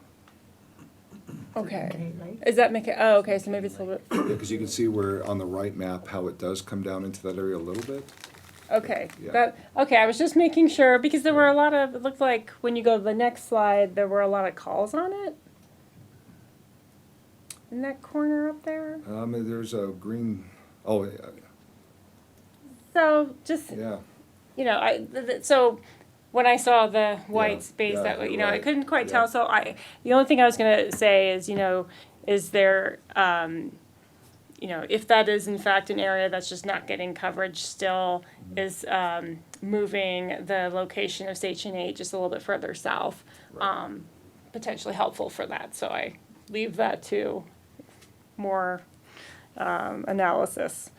Okay. Is that okay, so maybe it's a little bit, Yeah, because you can see where on the right map, how it does come down into that area a little bit. okay. Yeah. I was just making sure, because there were it looked like when you go to the next slide, there were a lot of calls on it. In that corner up there. There's a green, oh, So just, yeah. So when I saw the white Yeah, space, yeah, that, you're I right. couldn't quite Yeah. tell, so the only thing I was gonna say is, is there, if that is in fact an area that's just not getting coverage still, is, moving the location of Station 8 just a little bit further south, potentially helpful for that, so I leave that to more, analysis.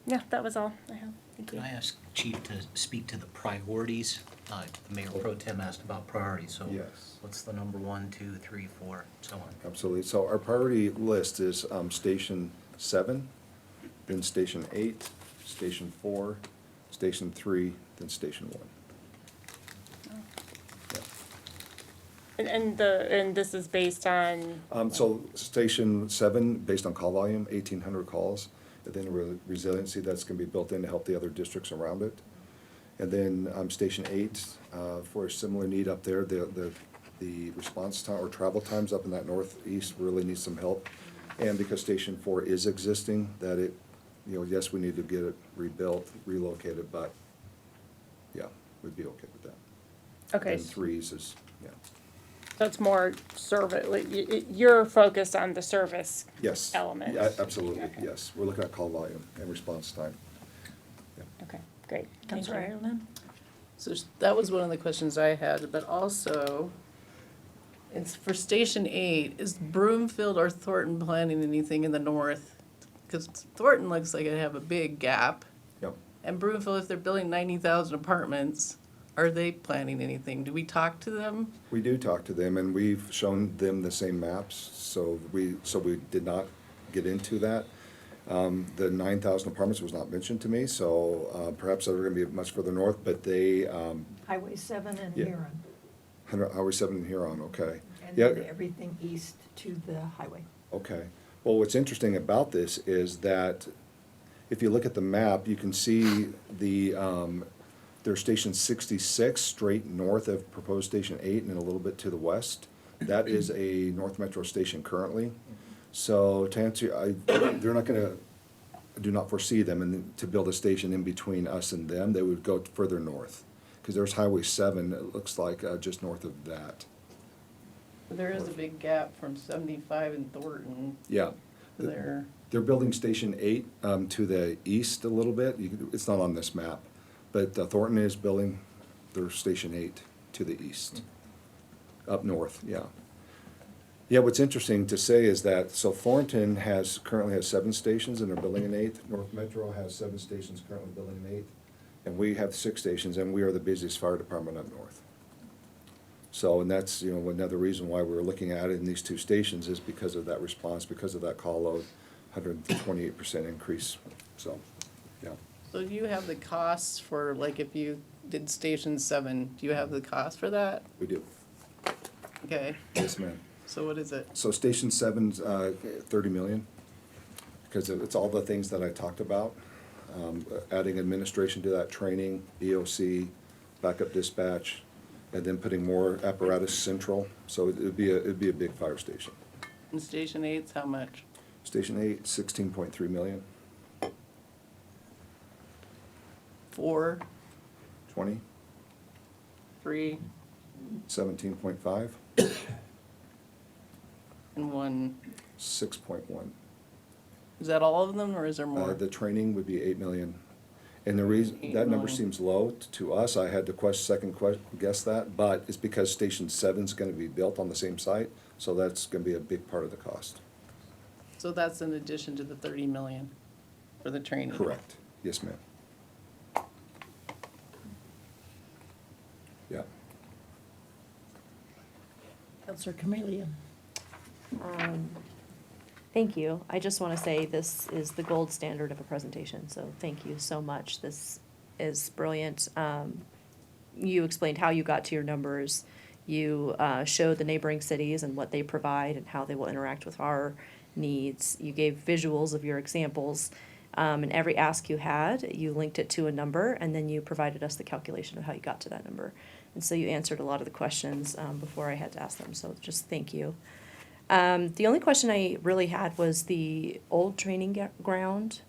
Yeah, that was all I have. Thank you. Could I ask Chief to speak to the priorities? The Mayor Pro Tem asked about priorities, so Yes. what's the number 1, 2, 3, 4, so on? Absolutely. So our priority list is Station 7, then Station 8, Station 4, Station 3, then Station 1. And this is based on, So Station 7, based on call volume, 1,800 calls. And then resiliency that's going to be built in to help the other districts around it. And then Station 8, for a similar need up there, the response time or travel times up in that northeast really needs some help. And because Station 4 is existing, that yes, we need to get it rebuilt, relocated, but yeah, we'd be okay with that. okay, And 3s is, yeah. so it's more service, you're focused on the service Yes. element. Yeah, absolutely, Okay. yes. We're looking at call volume and response time. Okay, great. Thank Councilor you. Ireland? So that was one of the questions I had, but also, it's for Station 8, is Broomfield or Thornton planning anything in the north because Thornton looks like it have a big gap. Yep. And Broomfield, if they're building 90,000 apartments, are they planning anything? Do we talk to them? We do talk to them, and we've shown them the same maps, so we did not get into that. The 9,000 apartments was not mentioned to me, so perhaps they're gonna be much further north, but they, Highway 7 and Yeah. Huron, Highway 7 in Huron, okay. and Yeah. then everything east to the highway. Okay. Well, what's interesting about this is that if you look at the map, you can see there's Station 66 straight north of proposed Station 8 and a little bit to the west. That is a North Metro station currently. So to answer, they're not gonna, I do not foresee them to build a station in between us and them. They would go further north. Because there's Highway 7, it looks like, just north of that. There is a big gap from 75 and Thornton Yeah. to there. They're building Station 8 to the east a little bit. It's not on this map. But Thornton is building their Station 8 to the east, up north, yeah. Yeah, what's interesting to say is that, so Thornton currently has 7 stations and they're building an 8th. North Metro has 7 stations currently building an 8th. And we have 6 stations, and we are the busiest fire department up north. So, and that's, another reason why we're looking at it in these 2 stations is because of that response, because of that call load, 128% increase, so, yeah. So do you have the costs for, like, if you did Station 7, do you have the cost for that? We do. Okay, Yes, ma'am. so what is it? So Station 7's 30 million, because it's all the things that I talked about. Adding administration to that, training, EOC, backup dispatch, and then putting more apparatus central. So it'd be a big fire station. And Station 8's how much? Station 8, 16.3 million, 4, 20, 3, 17.5, and 1. 6.1. Is that all of them, or is there more? The training would be 8 million. And the reason, 8 that number million. seems low to us, I had to second guess that, but it's because Station 7's gonna be built on the same site, so that's gonna be a big part of the cost. So that's in addition to the 30 million for the training? Correct. Yes, ma'am. Yeah. Counselor Camelia. Thank you. I just want to say this is the gold standard of a presentation, so thank you so much. This is brilliant. You explained how you got to your numbers. You showed the neighboring cities and what they provide and how they will interact with our needs. You gave visuals of your examples. And every ask you had, you linked it to a number, and then you provided us the calculation of how you got to that number. And so you answered a lot of the questions before I had to ask them, so just thank you. The only question I really had was the old training ground,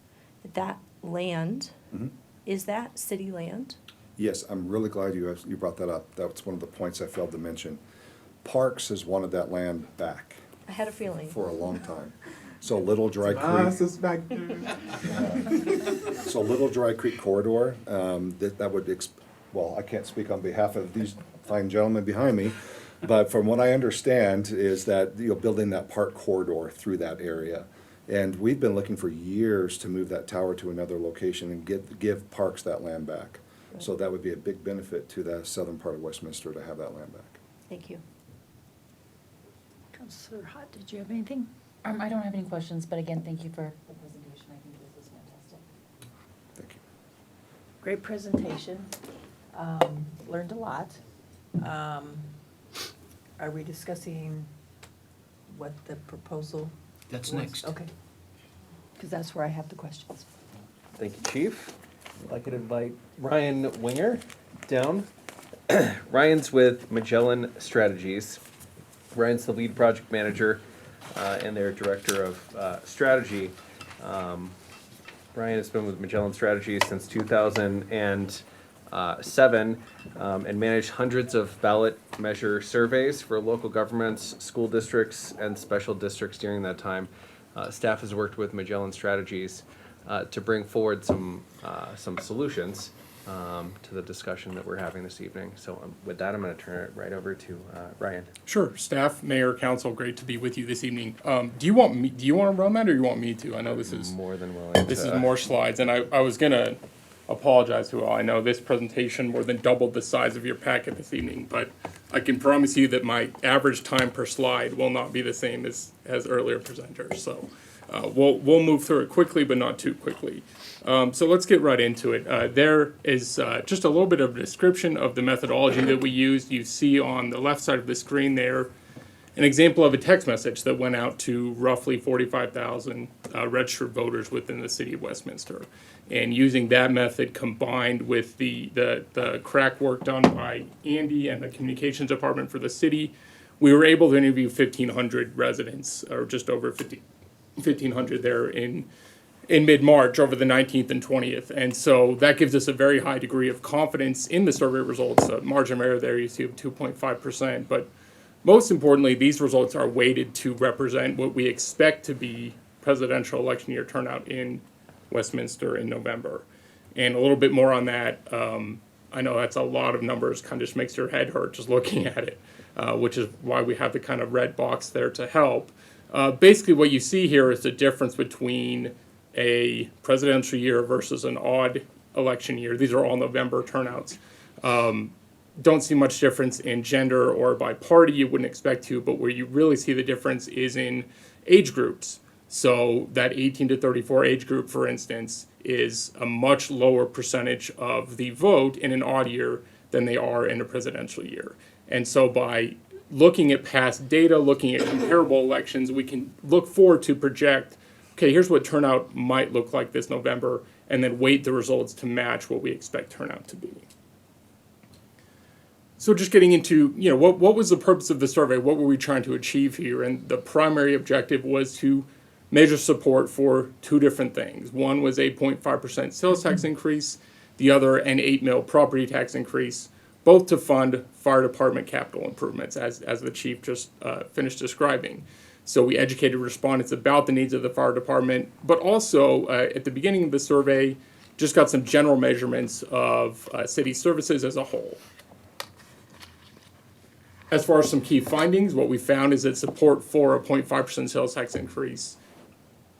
that land, Mhm. is that city land? Yes, I'm really glad you brought that up. That's one of the points I failed to mention. Parks has wanted that land back I had a feeling. for a long time. So Little Dry Creek, back there. so Little Dry Creek corridor, that would, well, I can't speak on behalf of these fine gentlemen behind me, but from what I understand is that, building that park corridor through that area. And we've been looking for years to move that tower to another location and give parks that land back. So that would be a big benefit to the southern part of Westminster to have that land back. Thank you. Counselor Hott, did you have anything? I don't have any questions, but again, thank you for the presentation. I think this was fantastic. Thank you. Great presentation. Learned a lot. Are we discussing what the proposal? That's was? next. Okay. Because that's where I have the questions. Thank you, Chief. If I could invite Ryan Winger down. Ryan's with Magellan Strategies. Ryan's the lead project manager and their director of strategy. Ryan has been with Magellan Strategies since 2007 and managed hundreds of ballot measure surveys for local governments, school districts, and special districts during that time. Staff has worked with Magellan Strategies to bring forward some solutions. to the discussion that we're having this evening. So with that, I'm going to turn it right over to Ryan. Sure. Staff, mayor, council, great to be with you this evening. Do you want to run that, or you want me to? I know this is More than willing. this is more slides, and I was gonna apologize to all. I know this presentation more than doubled the size of your packet this evening, but I can promise you that my average time per slide will not be the same as earlier presenters. So we'll move through it quickly, but not too quickly. So let's get right into it. There is just a little bit of a description of the methodology that we used. You see on the left side of the screen there an example of a text message that went out to roughly 45,000 registered voters within the city of Westminster. And using that method combined with the crack work done by Andy and the communications department for the city, we were able to interview 1,500 residents, or just over 1,500 there in mid-March over the 19th and 20th. And so that gives us a very high degree of confidence in the survey results. Margin of error there you see of 2.5%. But most importantly, these results are weighted to represent what we expect to be presidential election year turnout in Westminster in November. And a little bit more on that. I know that's a lot of numbers, kind of just makes your head hurt just looking at it, which is why we have the kind of red box there to help. Basically what you see here is the difference between a presidential year versus an odd election year. These are all November turnouts. Don't see much difference in gender or by party, you wouldn't expect to, but where you really see the difference is in age groups. So that 18 to 34 age group, for instance, is a much lower percentage of the vote in an odd year than they are in a presidential year. And so by looking at past data, looking at comparable elections, we can look forward to project, okay, here's what turnout might look like this November, and then weight the results to match what we expect turnout to be. So just getting into, what was the purpose of the survey? What were we trying to achieve here? And the primary objective was to measure support for two different things. One was a 0.5% sales tax increase, the other an 8 mil property tax increase, both to fund fire department capital improvements, as the chief just finished describing. So we educated respondents about the needs of the fire department, but also at the beginning of the survey, just got some general measurements of city services as a whole. As far as some key findings, what we found is that support for a 0.5% sales tax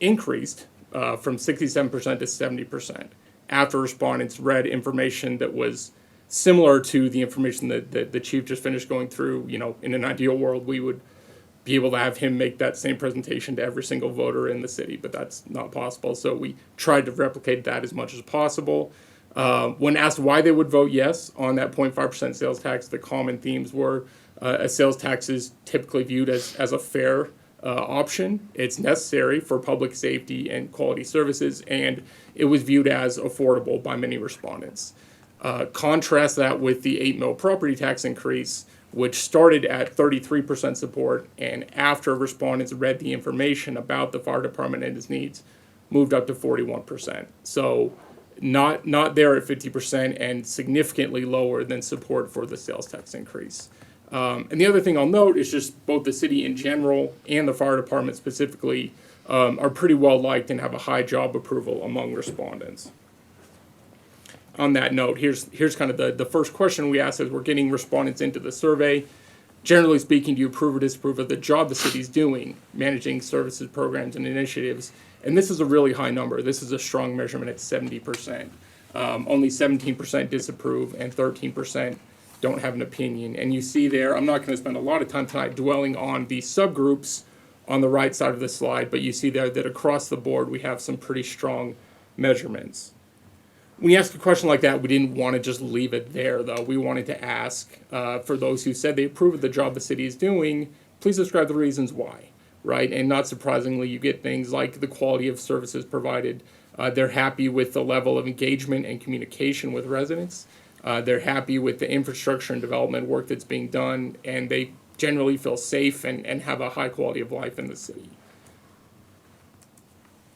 increased from 67% to 70% after respondents read information that was similar to the information that the chief just finished going through. In an ideal world, we would be able to have him make that same presentation to every single voter in the city, but that's not possible. So we tried to replicate that as much as possible. When asked why they would vote yes on that 0.5% sales tax, the common themes were a sales tax is typically viewed as a fair option. It's necessary for public safety and quality services, and it was viewed as affordable by many respondents. Contrast that with the 8 mil property tax increase, which started at 33% support, and after respondents read the information about the fire department and its needs, moved up to 41%. So not there at 50% and significantly lower than support for the sales tax increase. And the other thing I'll note is just both the city in general and the fire department specifically are pretty well liked and have a high job approval among respondents. On that note, here's kind of the first question we asked as we're getting respondents into the survey. Generally speaking, do you approve or disapprove of the job the city's doing, managing services, programs, and initiatives? And this is a really high number. This is a strong measurement at 70%. Only 17% disapprove and 13% don't have an opinion. And you see there, I'm not going to spend a lot of time tonight dwelling on the subgroups on the right side of the slide, but you see there that across the board we have some pretty strong measurements. When you ask a question like that, we didn't want to just leave it there, though. We wanted to ask, for those who said they approve of the job the city is doing, please describe the reasons why, right? And not surprisingly, you get things like the quality of services provided. They're happy with the level of engagement and communication with residents. They're happy with the infrastructure and development work that's being done, and they generally feel safe and have a high quality of life in the city.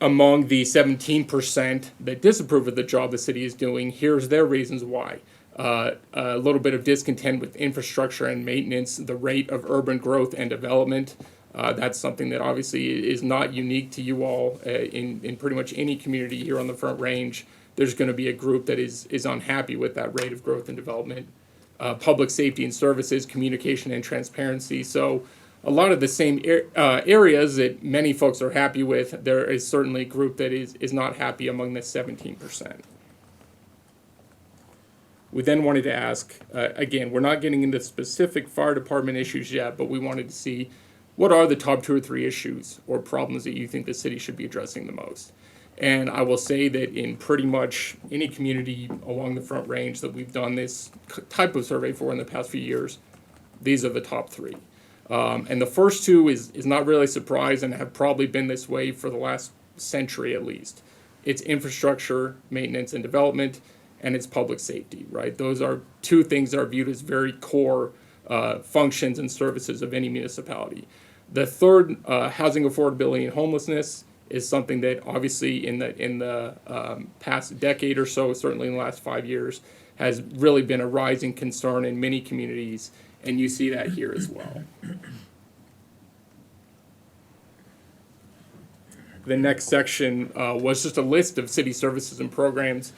Among the 17% that disapprove of the job the city is doing, here's their reasons why. A little bit of discontent with infrastructure and maintenance, the rate of urban growth and development. That's something that obviously is not unique to you all in pretty much any community here on the Front Range. there's going to be a group that is unhappy with that rate of growth and development. Public safety and services, communication and transparency. So a lot of the same areas that many folks are happy with, there is certainly a group that is not happy among the 17%. We then wanted to ask, again, we're not getting into specific fire department issues yet, but we wanted to see what are the top 2 or 3 issues or problems that you think the city should be addressing the most. And I will say that in pretty much any community along the Front Range that we've done this type of survey for in the past few years, these are the top 3. And the first 2 is not really a surprise and have probably been this way for the last century at least. It's infrastructure, maintenance, and development, and it's public safety, right? Those are 2 things that are viewed as very core functions and services of any municipality. The third, housing affordability and homelessness, is something that obviously in the past decade or so, certainly in the last 5 years, has really been a rising concern in many communities, and you see that here as well. The next section was just a list of city services and programs,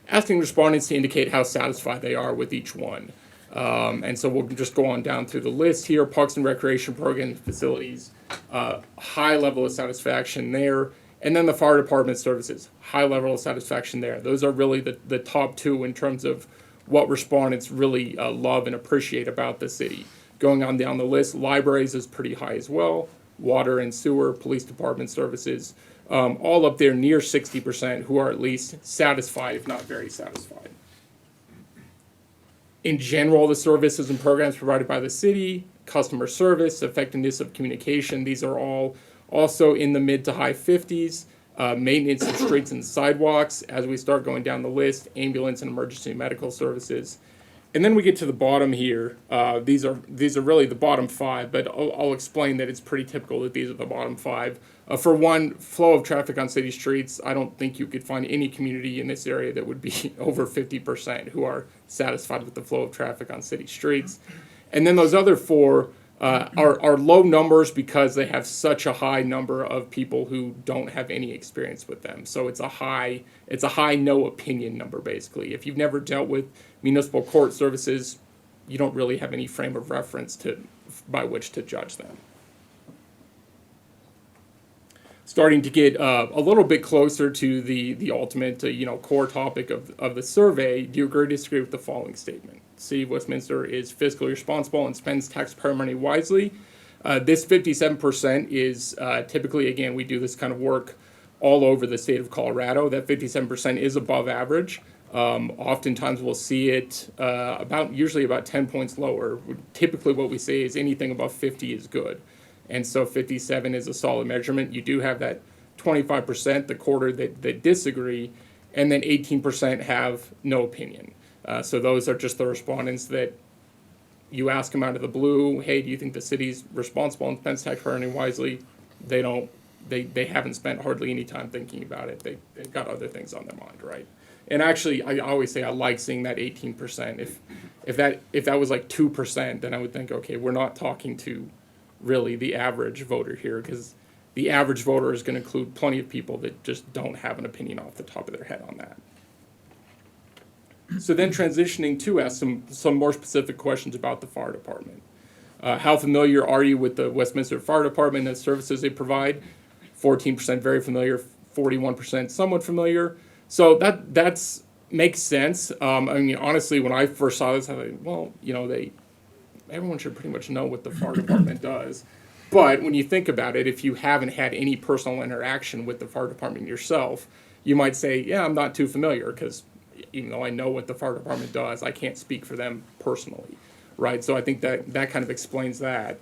asking respondents to indicate how satisfied they are with each one. And so we'll just go on down through the list here. Parks and recreation programs, facilities, high level of satisfaction there. And then the fire department services, high level of satisfaction there. Those are really the top 2 in terms of what respondents really love and appreciate about the city. Going on down the list, libraries is pretty high as well. Water and sewer, police department services, all up there near 60% who are at least satisfied, if not very satisfied. In general, the services and programs provided by the city, customer service, effectiveness of communication, these are all also in the mid to high 50s. Maintenance of streets and sidewalks, as we start going down the list, ambulance and emergency medical services. And then we get to the bottom here. These are really the bottom 5, but I'll explain that it's pretty typical that these are the bottom 5. For one, flow of traffic on city streets, I don't think you could find any community in this area that would be over 50% who are satisfied with the flow of traffic on city streets. And then those other 4 are low numbers because they have such a high number of people who don't have any experience with them. So it's a high no opinion number, basically. If you've never dealt with municipal court services, you don't really have any frame of reference by which to judge them. Starting to get a little bit closer to the ultimate core topic of the survey, do you agree or disagree with the following statement? City of Westminster is fiscally responsible and spends taxpayer money wisely. This 57% is typically, again, we do this kind of work all over the state of Colorado. That 57% is above average. Oftentimes we'll see it usually about 10 points lower. Typically what we say is anything above 50 is good. And so 57 is a solid measurement. You do have that 25%, the quarter that disagree, and then 18% have no opinion. So those are just the respondents that you ask them out of the blue, hey, do you think the city's responsible and spends taxpayer money wisely? They haven't spent hardly any time thinking about it. They've got other things on their mind, right? And actually, I always say I like seeing that 18%. If that was like 2%, then I would think, okay, we're not talking to really the average voter here, because the average voter is going to include plenty of people that just don't have an opinion off the top of their head on that. So then transitioning to ask some more specific questions about the fire department. How familiar are you with the Westminster Fire Department and the services they provide? 14% very familiar, 41% somewhat familiar. So that makes sense. I mean, honestly, when I first saw this, I was like, well, everyone should pretty much know what the fire department does. But when you think about it, if you haven't had any personal interaction with the fire department yourself, you might say, yeah, I'm not too familiar, because even though I know what the fire department does, I can't speak for them personally, right? So I think that kind of explains that.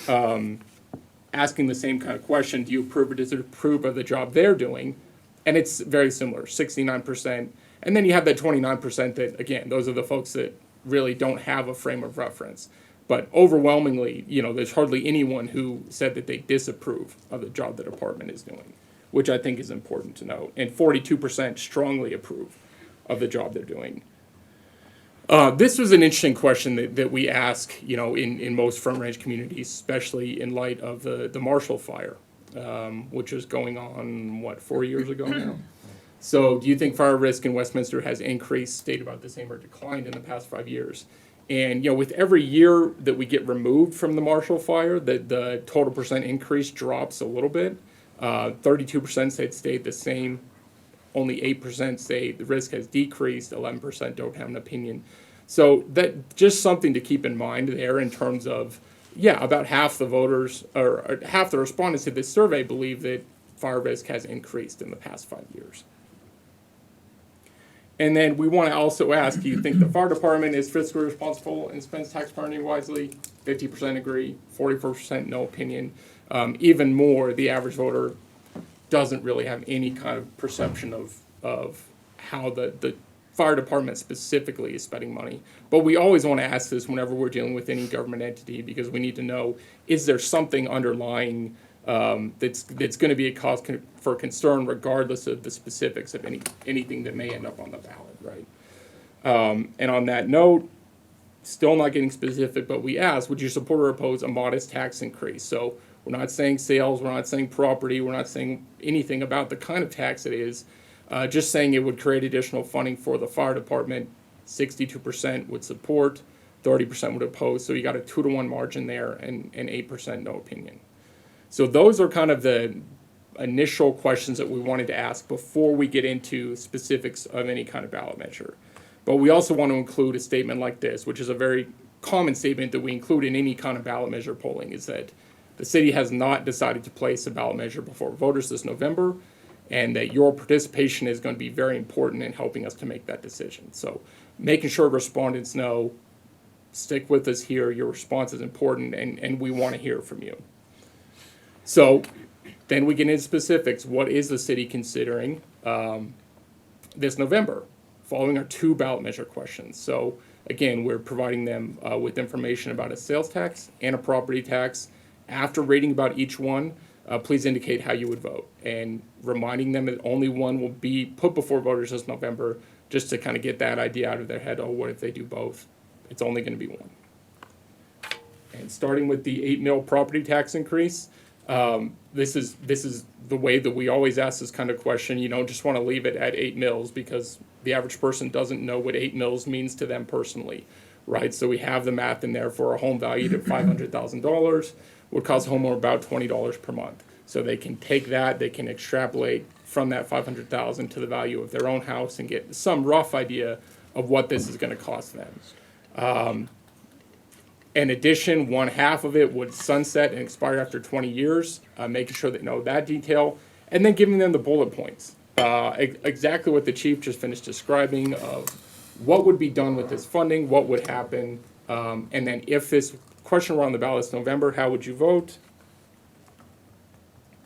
Asking the same kind of question, do you approve or disapprove of the job they're doing? And it's very similar, 69%. And then you have that 29% that, again, those are the folks that really don't have a frame of reference. But overwhelmingly, there's hardly anyone who said that they disapprove of the job the department is doing, which I think is important to note. And 42% strongly approve of the job they're doing. This was an interesting question that we ask, in most Front Range communities, especially in light of the Marshall Fire, which was going on, 4 years ago So do you think fire risk in Westminster has increased, stayed about the same, or declined in the past 5 years? And, with every year that we get removed from the Marshall Fire, the total percent increase drops a little bit. 32% say it stayed the same. Only 8% say the risk has decreased. 11% don't have an opinion. So that just something to keep in mind there in terms of, about half the voters or half the respondents to this survey believe that fire risk has increased in the past 5 years. And then we want to also ask, do you think the fire department is fiscally responsible and spends taxpayer money wisely? 50% agree, 44% no opinion. Even more, the average voter doesn't really have any kind of perception of how the fire department specifically is spending money. But we always want to ask this whenever we're dealing with any government entity, because we need to know, is there something underlying that's going to be a cause for concern regardless of the specifics of anything that may end up on the ballot, right? And on that note, still not getting specific, but we asked, would you support or oppose a modest tax increase? So we're not saying sales, we're not saying property, we're not saying anything about the kind of tax it is, just saying it would create additional funding for the fire department. 62% would support, 30% would oppose, so you got a 2-to-1 margin there, and 8% no opinion. So those are kind of the initial questions that we wanted to ask before we get into specifics of any kind of ballot measure. But we also want to include a statement like this, which is a very common statement that we include in any kind of ballot measure polling, is that the city has not decided to place a ballot measure before voters this November, and that your participation is going to be very important in helping us to make that decision. So making sure respondents know, stick with us here, your response is important, and we want to hear from you. So then we get into specifics. What is the city considering this November, following our 2 ballot measure questions? So again, we're providing them with information about a sales tax and a property tax. After reading about each one, please indicate how you would vote, and reminding them that only one will be put before voters this November, just to kind of get that idea out of their head. Oh, what if they do both? It's only going to be one. And starting with the 8 mil property tax increase, this is the way that we always ask this kind of question. You don't just want to leave it at 8 mils, because the average person doesn't know what 8 mils means to them personally, right? So we have the math in there for a home valued at $500,000 would cost a homeowner about $20 per month. So they can take that, they can extrapolate from that $500,000 to the value of their own house and get some rough idea of what this is going to cost them. In addition, 1/2 of it would sunset and expire after 20 years, making sure they know that detail, and then giving them the bullet points. Exactly what the chief just finished describing of what would be done with this funding, what would happen, and then if this question were on the ballot this November, how would you vote?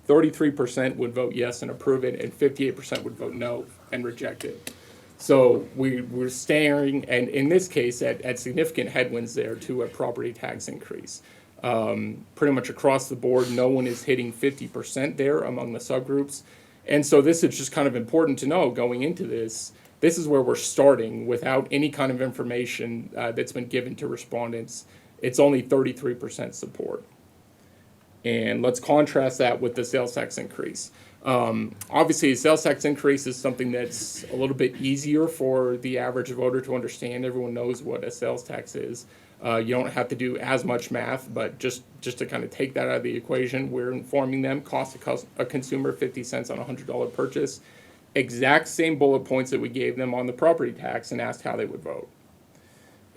33% would vote yes and approve it, and 58% would vote no and reject it. So we're staring, and in this case, at significant headwinds there to a property tax increase. Pretty much across the board, no one is hitting 50% there among the subgroups. And so this is just kind of important to know going into this. This is where we're starting without any kind of information that's been given to respondents. It's only 33% support. And let's contrast that with the sales tax increase. Obviously, a sales tax increase is something that's a little bit easier for the average voter to understand. Everyone knows what a sales tax is. You don't have to do as much math, but just to kind of take that out of the equation, we're informing them cost a consumer 50 cents on a $100 purchase. Exact same bullet points that we gave them on the property tax and asked how they would vote.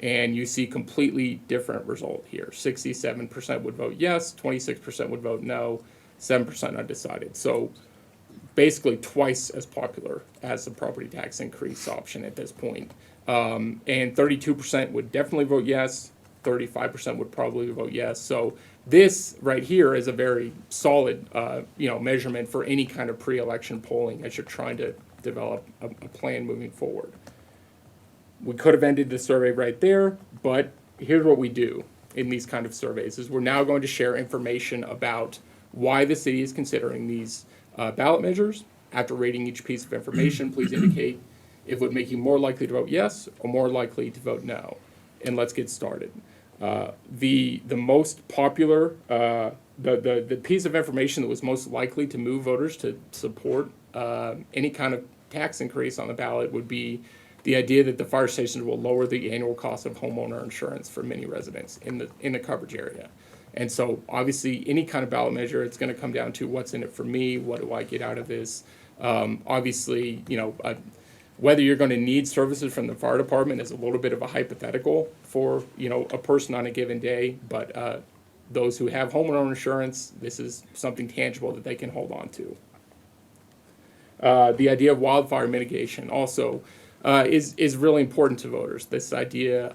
And you see completely different result here. 67% would vote yes, 26% would vote no, 7% undecided. So basically twice as popular as the property tax increase option at this point. And 32% would definitely vote yes, 35% would probably vote yes. So this right here is a very solid measurement for any kind of pre-election polling as you're trying to develop a plan moving forward. We could have ended the survey right there, but here's what we do in these kind of surveys is we're now going to share information about why the city is considering these ballot measures. After rating each piece of information, please indicate if it would make you more likely to vote yes or more likely to vote no. And let's get started. The most popular, the piece of information that was most likely to move voters to support any kind of tax increase on the ballot would be the idea that the fire stations will lower the annual cost of homeowner insurance for many residents in the coverage area. And so obviously any kind of ballot measure, it's going to come down to what's in it for me, what do I get out of this? Obviously, whether you're going to need services from the fire department is a little bit of a hypothetical for, a person on a given day, but those who have homeowner insurance, this is something tangible that they can hold on to. The idea of wildfire mitigation also is really important to voters. This idea,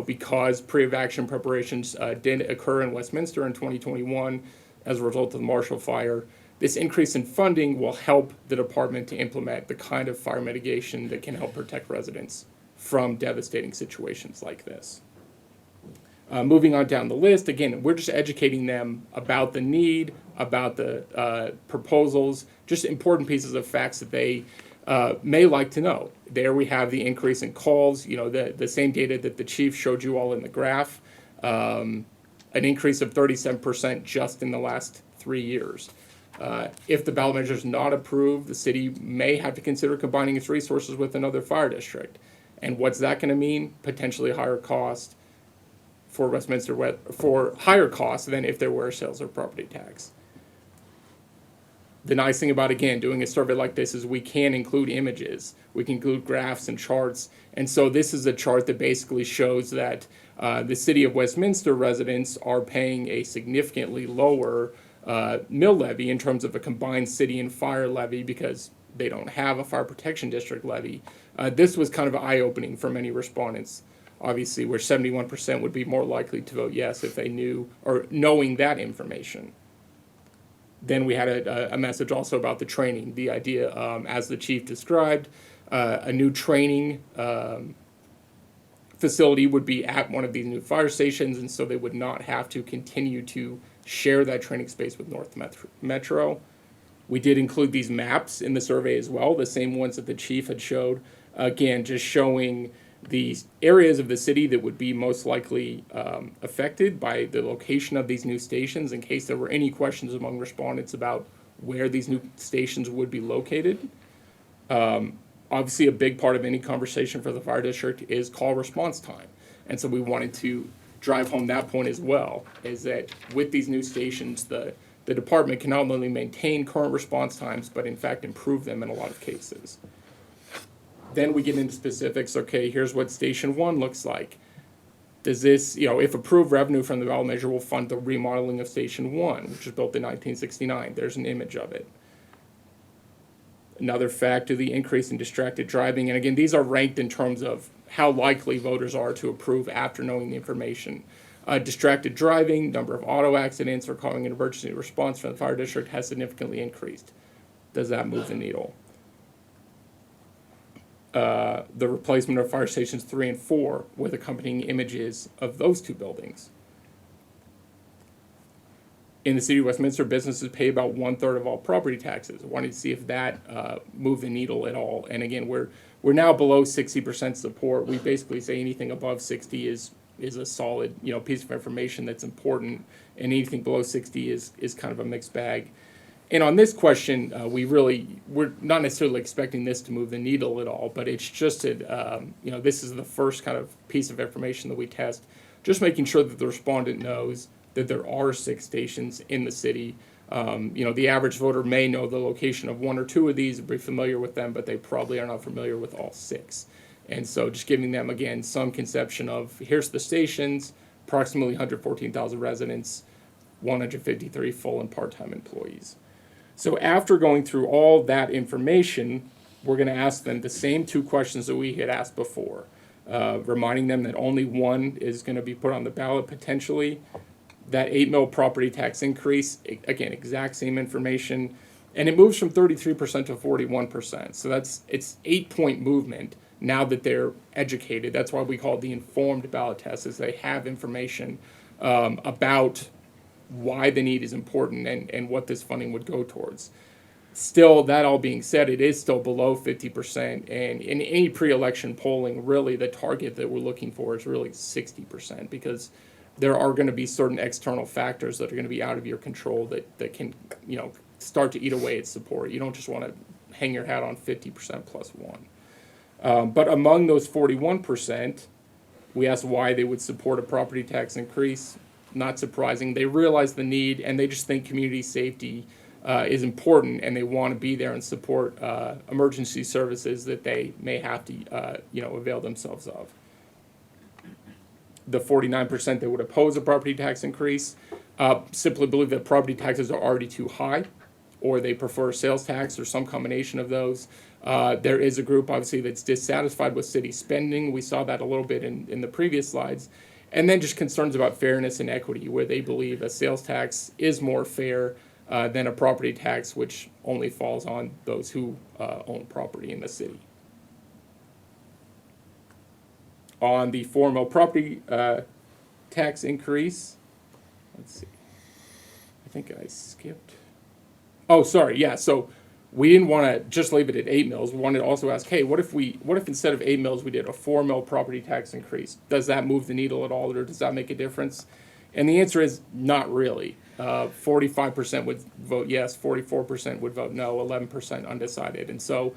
because pre-evacuation preparations did occur in Westminster in 2021 as a result of the Marshall Fire, this increase in funding will help the department to implement the kind of fire mitigation that can help protect residents from devastating situations like this. Moving on down the list, again, we're just educating them about the need, about the proposals, just important pieces of facts that they may like to know. There we have the increase in calls, the same data that the chief showed you all in the graph, an increase of 37% just in the last 3 years. If the ballot measure is not approved, the city may have to consider combining its resources with another fire district. And what's that going to mean? Potentially higher cost for Westminster, for higher costs than if there were a sales or property tax. The nice thing about, again, doing a survey like this is we can include images, we can include graphs and charts, and so this is a chart that basically shows that the city of Westminster residents are paying a significantly lower mill levy in terms of a combined city and fire levy because they don't have a fire protection district levy. This was kind of eye-opening for many respondents, obviously, where 71% would be more likely to vote yes if they knew or knowing that information. Then we had a message also about the training, the idea, as the chief described, a new training facility would be at one of these new fire stations, and so they would not have to continue to share that training space with North Metro. We did include these maps in the survey as well, the same ones that the chief had showed, again, just showing the areas of the city that would be most likely affected by the location of these new stations in case there were any questions among respondents about where these new stations would be located. Obviously, a big part of any conversation for the fire district is call response time. And so we wanted to drive home that point as well, is that with these new stations, the department can not only maintain current response times, but in fact improve them in a lot of cases. Then we get into specifics. Okay, here's what Station 1 looks like. Does this, if approved, revenue from the ballot measure will fund the remodeling of Station 1, which was built in 1969. There's an image of it. Another factor, the increase in distracted driving. And again, these are ranked in terms of how likely voters are to approve after knowing the information. Distracted driving, number of auto accidents or calling an emergency response from the fire district has significantly increased. Does that move the needle? The replacement of fire stations 3 and 4 with accompanying images of those two buildings. In the city of Westminster, businesses pay about 1/3 of all property taxes. I wanted to see if that moved the needle at all. And again, we're now below 60% support. We basically say anything above 60 is a solid piece of information that's important, and anything below 60 is kind of a mixed bag. And on this question, we're not necessarily expecting this to move the needle at all, but it's just this is the first kind of piece of information that we test, just making sure that the respondent knows that there are 6 stations in the city. The average voter may know the location of 1 or 2 of these, be familiar with them, but they probably are not familiar with all 6. And so just giving them, again, some conception of here's the stations, approximately 114,000 residents, 153 full and part-time employees. So after going through all that information, we're going to ask them the same 2 questions that we had asked before, reminding them that only one is going to be put on the ballot potentially, that 8 mil property tax increase, again, exact same information, and it moves from 33% to 41%. So it's 8-point movement now that they're educated. That's why we call it the informed ballot test, is they have information about why the need is important and what this funding would go towards. Still, that all being said, it is still below 50%, and in any pre-election polling, really the target that we're looking for is really 60%, because there are going to be certain external factors that are going to be out of your control that can start to eat away at support. You don't just want to hang your hat on 50% plus one. But among those 41%, we asked why they would support a property tax increase. Not surprising. They realize the need, and they just think community safety is important, and they want to be there and support emergency services that they may have to, avail themselves of. The 49% that would oppose a property tax increase simply believe that property taxes are already too high, or they prefer a sales tax or some combination of those. There is a group, obviously, that's dissatisfied with city spending. We saw that a little bit in the previous slides. And then just concerns about fairness and equity, where they believe a sales tax is more fair than a property tax, which only falls on those who own property in the city. On the formal property tax increase, let's see, I think I skipped. Oh, sorry, yeah, so we didn't want to just leave it at 8 mils. We wanted to also ask, hey, what if instead of 8 mils we did a 4 mil property tax increase? Does that move the needle at all, or does that make a difference? And the answer is not really. 45% would vote yes, 44% would vote no, 11% undecided. And so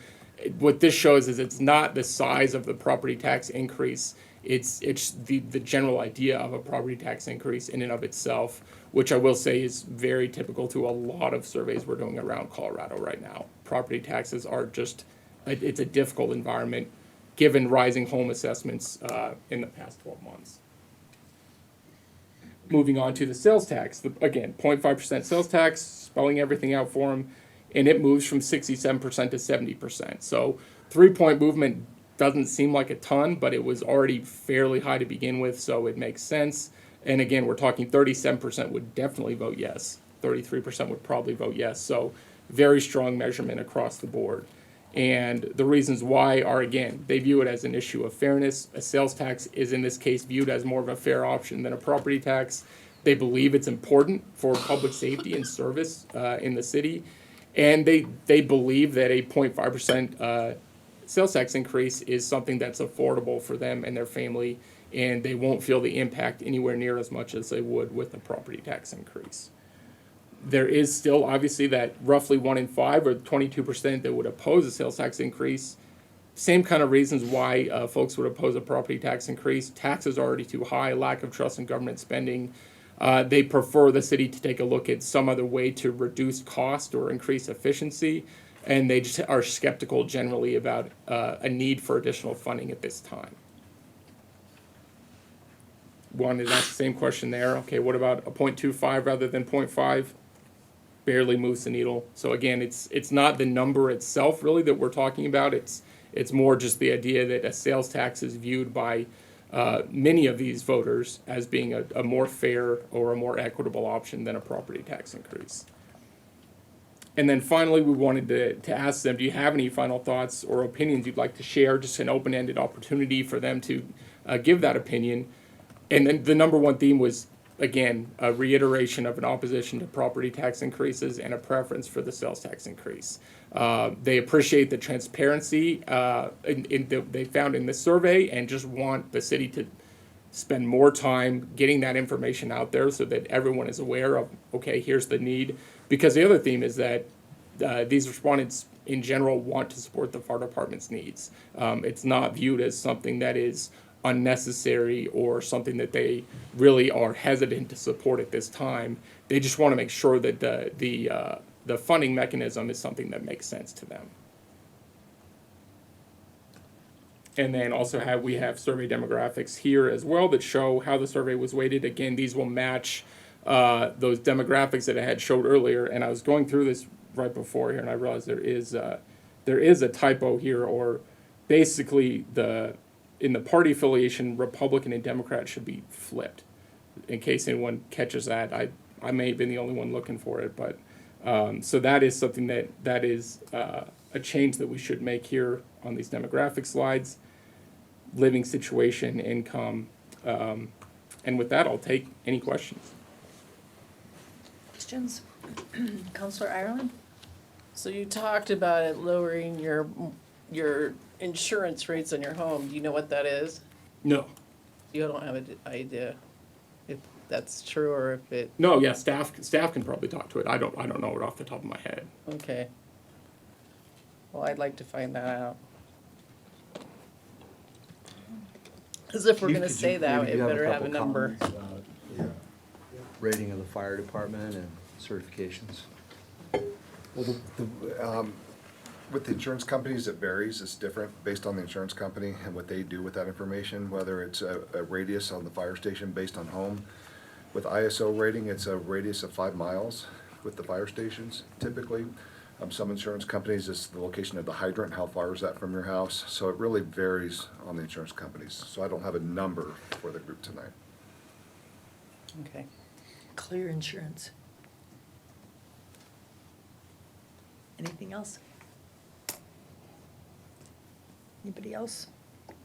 what this shows is it's not the size of the property tax increase, it's the general idea of a property tax increase in and of itself, which I will say is very typical to a lot of surveys we're doing around Colorado right now. Property taxes are just, it's a difficult environment given rising home assessments in the past 12 months. Moving on to the sales tax, again, 0.5% sales tax, spelling everything out for them, and it moves from 67% to 70%. So 3-point movement doesn't seem like a ton, but it was already fairly high to begin with, so it makes sense. And again, we're talking 37% would definitely vote yes. 33% would probably vote yes. So very strong measurement across the board. And the reasons why are, again, they view it as an issue of fairness. A sales tax is in this case viewed as more of a fair option than a property tax. They believe it's important for public safety and service in the city. And they believe that a 0.5% sales tax increase is something that's affordable for them and their family, and they won't feel the impact anywhere near as much as they would with a property tax increase. There is still obviously that roughly 1 in 5 or 22% that would oppose a sales tax increase. Same kind of reasons why folks would oppose a property tax increase. Taxes are already too high, lack of trust in government spending. They prefer the city to take a look at some other way to reduce cost or increase efficiency, and they just are skeptical generally about a need for additional funding at this time. Wanted to ask the same question there. Okay, what about a 0.25 rather than 0.5? Barely moves the needle. So again, it's not the number itself really that we're talking about. It's more just the idea that a sales tax is viewed by many of these voters as being a more fair or a more equitable option than a property tax increase. And then finally, we wanted to ask them, do you have any final thoughts or opinions you'd like to share? Just an open-ended opportunity for them to give that opinion. And then the number one theme was, again, a reiteration of an opposition to property tax increases and a preference for the sales tax increase. They appreciate the transparency they found in this survey and just want the city to spend more time getting that information out there so that everyone is aware of, okay, here's the need. Because the other theme is that these respondents in general want to support the fire department's needs. It's not viewed as something that is unnecessary or something that they really are hesitant to support at this time. They just want to make sure that the funding mechanism is something that makes sense to them. And then also we have survey demographics here as well that show how the survey was weighted. Again, these will match those demographics that I had showed earlier. And I was going through this right before here, and I realized there is a typo here, or basically in the party affiliation, Republican and Democrat should be flipped. In case anyone catches that, I may have been the only one looking for it, but so that is something that is a change that we should make here on these demographic slides. Living situation, income, and with that, I'll take any questions. Questions? Councilor Ireland? So you talked about it lowering your insurance rates on your home. Do you know what that is? No. You don't have an idea if that's true or if it. No, yeah, staff can probably talk to it. I don't know it off the top of my head. Okay. Well, I'd like to find that out. Because if we're Chief, gonna could you- say that, maybe it you better have a couple number. comments about the rating of the fire department and certifications? Well, with the insurance companies, it varies. It's different based on the insurance company and what they do with that information, whether it's a radius on the fire station based on home. With ISO rating, it's a radius of 5 miles with the fire stations typically. Some insurance companies, it's the location of the hydrant, how far is that from your house? So it really varies on the insurance companies. So I don't have a number for the group tonight. Okay. Clear insurance. Anything else? Anybody else?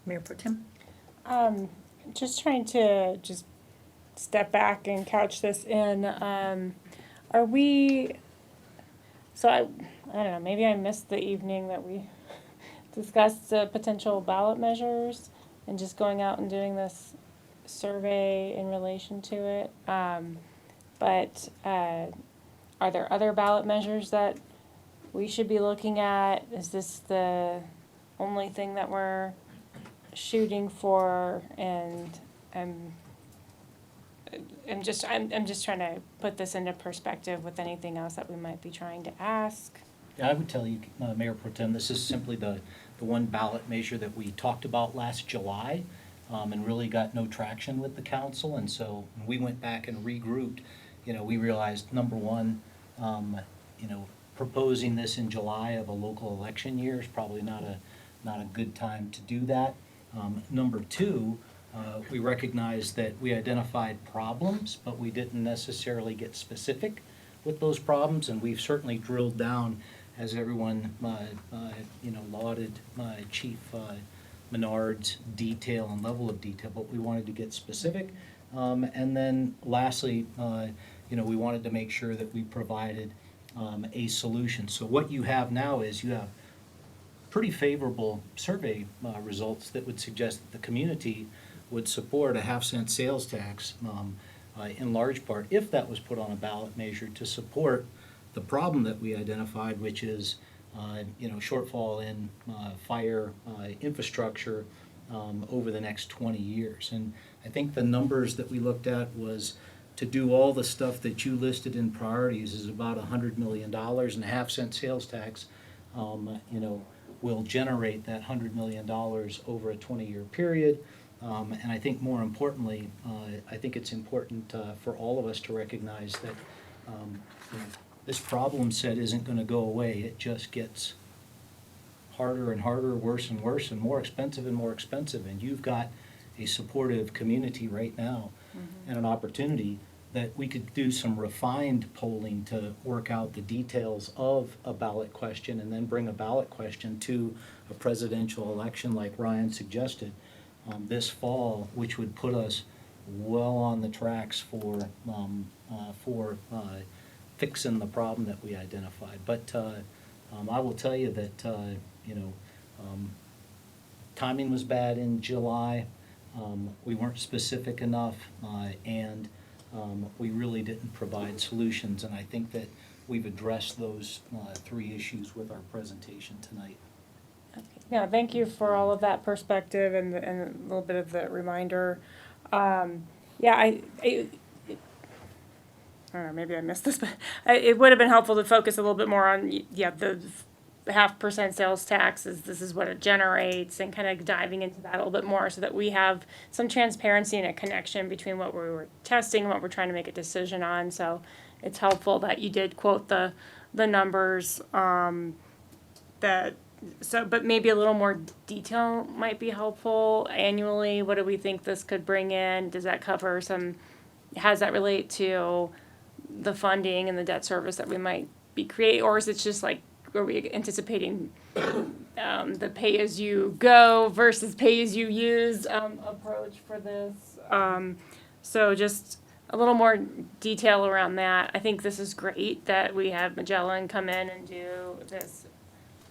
Mayor Pro Tem? Just trying to just step back and couch this in. Are we, so I don't know, maybe I missed the evening that we discussed the potential ballot measures and just going out and doing this survey in relation to it. But are there other ballot measures that we should be looking at? Is this the only thing that we're shooting for? And I'm just trying to put this into perspective with anything else that we might be trying to ask. Yeah, I would tell you, Mayor Pro Tem, this is simply the one ballot measure that we talked about last July, and really got no traction with the council. And so when we went back and regrouped, we realized, number one, proposing this in July of a local election year is probably not a good time to do that. Number two, we recognized that we identified problems, but we didn't necessarily get specific with those problems, and we've certainly drilled down, as everyone lauded Chief Menard's detail and level of detail, but we wanted to get specific. And then lastly, we wanted to make sure that we provided a solution. So what you have now is you have pretty favorable survey results that would suggest that the community would support a 1/2-cent sales tax in large part, if that was put on a ballot measure, to support the problem that we identified, which is shortfall in fire infrastructure over the next 20 years. And I think the numbers that we looked at was to do all the stuff that you listed in priorities is about $100 million, and a 1/2-cent sales tax will generate that $100 million over a 20-year period. And I think more importantly, I think it's important for all of us to recognize that this problem set isn't going to go away. It just gets harder and harder, worse and worse, and more expensive and more expensive. And you've got a supportive community right now and an opportunity that we could do some refined polling to work out the details of a ballot question and then bring a ballot question to a presidential election like Ryan suggested this fall, which would put us well on the tracks for fixing the problem that we identified. But I will tell you that timing was bad in July. We weren't specific enough, and we really didn't provide solutions. And I think that we've addressed those three issues with our presentation tonight. Yeah, thank you for all of that perspective and a little bit of the reminder. I don't know, maybe I missed this, but it would have been helpful to focus a little bit more on, the 0.5% sales tax, this is what it generates, and kind of diving into that a little bit more so that we have some transparency and a connection between what we were testing and what we're trying to make a decision on. So it's helpful that you did quote the numbers, but maybe a little more detail might be helpful. Annually, what do we think this could bring in? Does that cover how does that relate to the funding and the debt service that we might be creating? Or is it just like, are we anticipating the pay-as-you-go versus pay-as-you-use approach for this? So just a little more detail around that. I think this is great that we have Magellan come in and do this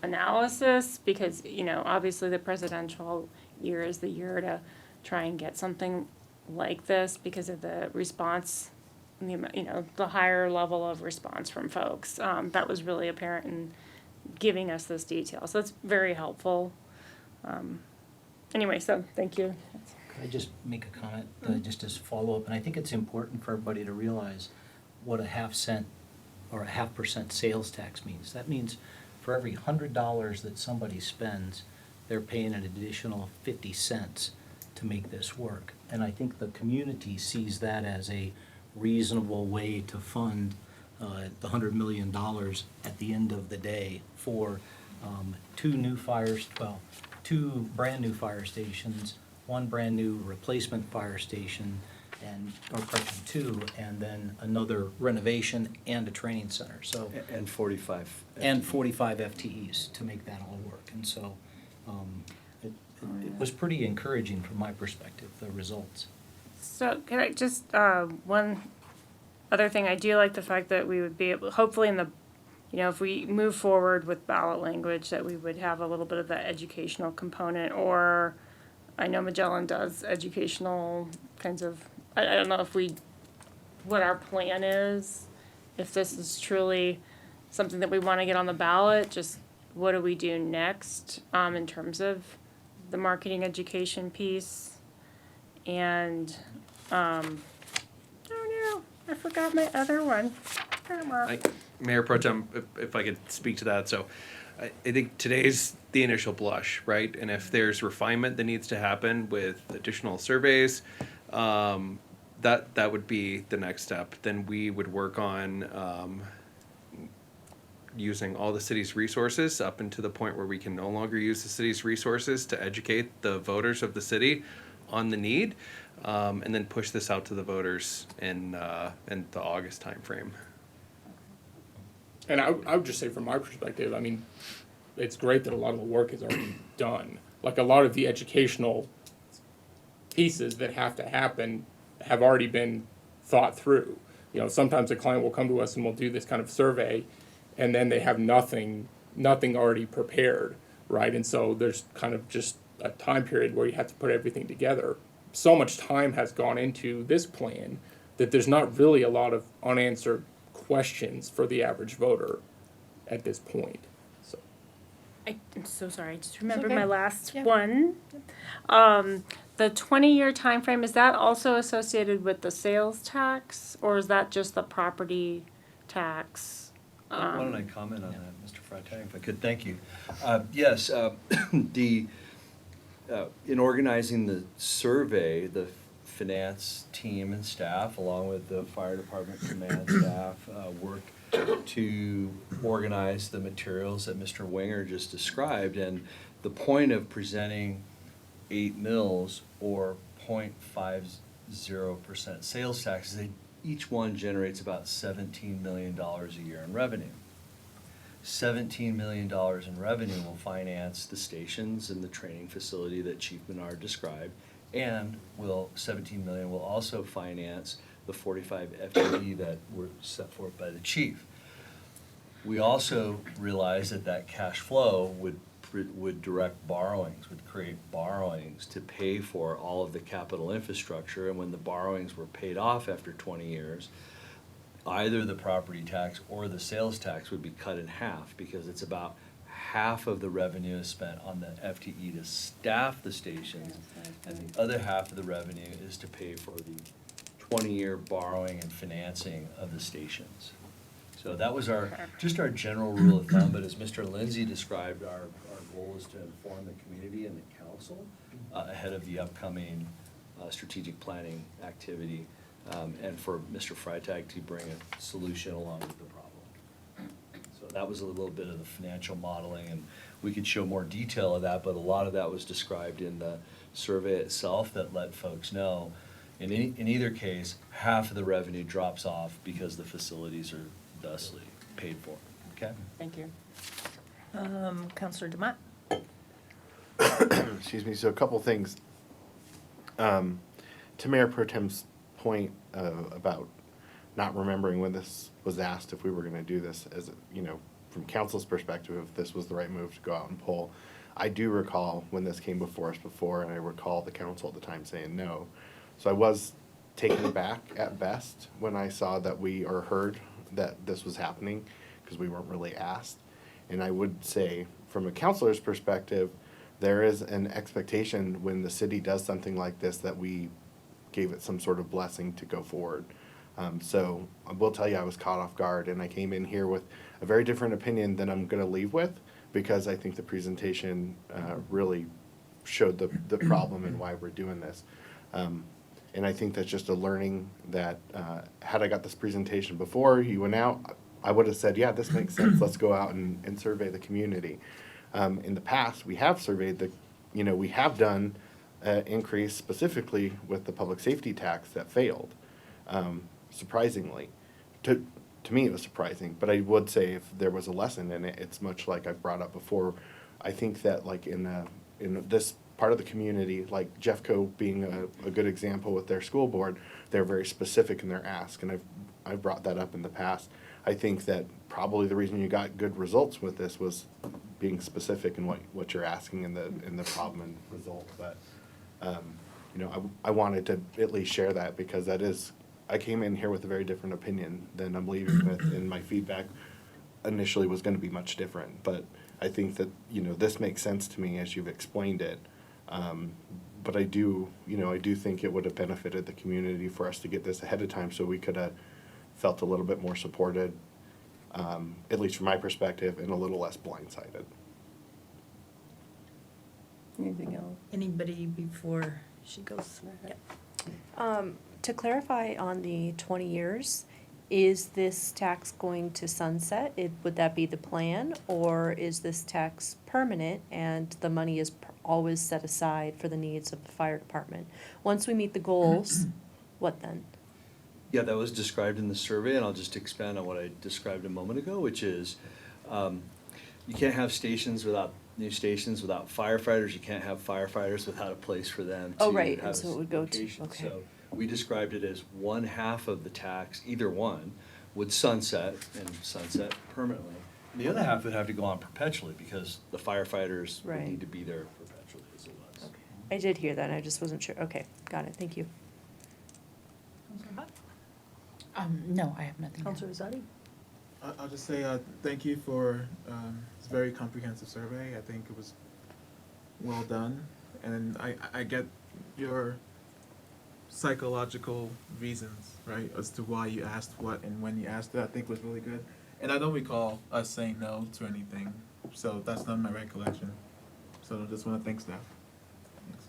analysis because, obviously the presidential year is the year to try and get something like this because of the response, the higher level of response from folks. That was really apparent giving us this detail. So it's very helpful. Anyway, so thank you. Could I just make a comment, just as follow-up? And I think it's important for everybody to realize what a 0.5 cent or a 0.5% sales tax means. That means for every $100 that somebody spends, they're paying an additional 50 cents to make this work. And I think the community sees that as a reasonable way to fund the $100 million at the end of the day for two brand-new fire stations, one brand-new replacement fire station, or correction, two, and then another renovation and a training center, so. And 45. And 45 FTEs to make that all work, and so, it was pretty encouraging from my perspective, the results. So can I just, one other thing, I do like the fact that we would be able, hopefully in the, if we move forward with ballot language, that we would have a little bit of that educational component, or I know Magellan does educational kinds of, I don't know what our plan is, if this is truly something that we want to get on the ballot, just what do we do next, in terms of the marketing education piece, and, oh no, I forgot my other one. Mayor Pro Tem, if I could speak to that, so I think today's the initial blush, right? And if there's refinement that needs to happen with additional surveys, that would be the next step. Then we would work on using all the city's resources up into the point where we can no longer use the city's resources to educate the voters of the city on the need, and then push this out to the voters in the August timeframe. And I would just say from my perspective, I mean, it's great that a lot of the work is already done. Like a lot of the educational pieces that have to happen have already been thought through. Sometimes a client will come to us and we'll do this kind of survey, and then they have nothing already prepared, right? And so there's kind of just a time period where you have to put everything together. So much time has gone into this plan that there's not really a lot of unanswered questions for the average voter at this point. So I'm so sorry, I just remembered okay. my last Yeah. one. The 20-year time frame, is that also associated with the sales tax, or is that just the property tax? Why don't I comment on that, Mr. Freitag, if I could? Thank you. Yes, in organizing the survey, the finance team and staff, along with the fire department command staff, worked to organize the materials that Mr. Winger just described. And the point of presenting 8 mills or 0.50% sales tax is that each one generates about $17 million a year in revenue. $17 million in revenue will finance the stations and the training facility that Chief Menard described, and $17 million will also finance the 45 FTE that were set forth by the chief. We also realized that cash flow would direct borrowings, would create borrowings to pay for all of the capital infrastructure, and when the borrowings were paid off after 20 years, either the property tax or the sales tax would be cut in half, because it's about half of the revenue is spent on the FTE to staff the stations, and the other half of the revenue is to pay for the 20-year borrowing and financing of the stations. So that was our general rule of thumb, but as Mr. Lindsay described, our goal is to inform the community and the council ahead of the upcoming strategic planning activity, and for Mr. Freitag to bring a solution along with the problem. So that was a little bit of the financial modeling, and we could show more detail of that, but a lot of that was described in the survey itself that let folks know in either case, half of the revenue drops off because the facilities are thusly paid for. Okay? Thank you. Counselor Demott? Excuse me. So a couple things. To Mayor Pro Tem's point about not remembering when this was asked if we were going to do this, as from council's perspective, if this was the right move to go out and poll. I do recall when this came before us before, and I recall the council at the time saying no. So I was taken aback at best when I saw that heard that this was happening, because we weren't really asked. And I would say, from a counselor's perspective, there is an expectation when the city does something like this that we gave it some sort of blessing to go forward. So I will tell you, I was caught off guard, and I came in here with a very different opinion than I'm going to leave with, because I think the presentation really showed the problem and why we're doing this. And I think that's just a learning that had I got this presentation before you went out, I would have said, yeah, this makes sense. Let's go out and survey the community. In the past, we have surveyed we have done increase specifically with the public safety tax that failed. Surprisingly, to me it was surprising, but I would say if there was a lesson in it, it's much like I've brought up before. I think that like in this part of the community, like Jeffco being a good example with their school board, they're very specific in their ask, and I've brought that up in the past. I think that probably the reason you got good results with this was being specific in what you're asking in the problem and result. But I wanted to at least share that, because I came in here with a very different opinion than I'm leaving with, and my feedback initially was going to be much different. But I think that this makes sense to me as you've explained it. But I do think it would have benefited the community for us to get this ahead of time, so we could have felt a little bit more supported, at least from my perspective, and a little less blindsided. Anything else? Anybody before she goes? To clarify on the 20 years, is this tax going to sunset? Would that be the plan, or is this tax permanent and the money is always set aside for the needs of the fire department? Once we meet the goals, what then? Yeah, that was described in the survey, and I'll just expand on what I described a moment ago, which is you can't have new stations without firefighters. You can't have firefighters without a place for them to right, have and so it would go to, location. okay. So we described it as one half of the tax, either one, would sunset and sunset permanently. The other half would have to go on perpetually, because the firefighters would Right. need to be there perpetually as it was. Okay. I did hear that, I just wasn't sure. Okay, got it, thank you. No, I have nothing. Counselor Zadi? I'll just say thank you for this very comprehensive survey. I think it was well done, and I get your psychological reasons, right, as to why you asked what and when you asked it. I think was really good, and I don't recall us saying no to anything, so that's not my recollection. So I just want to thank staff. Thanks.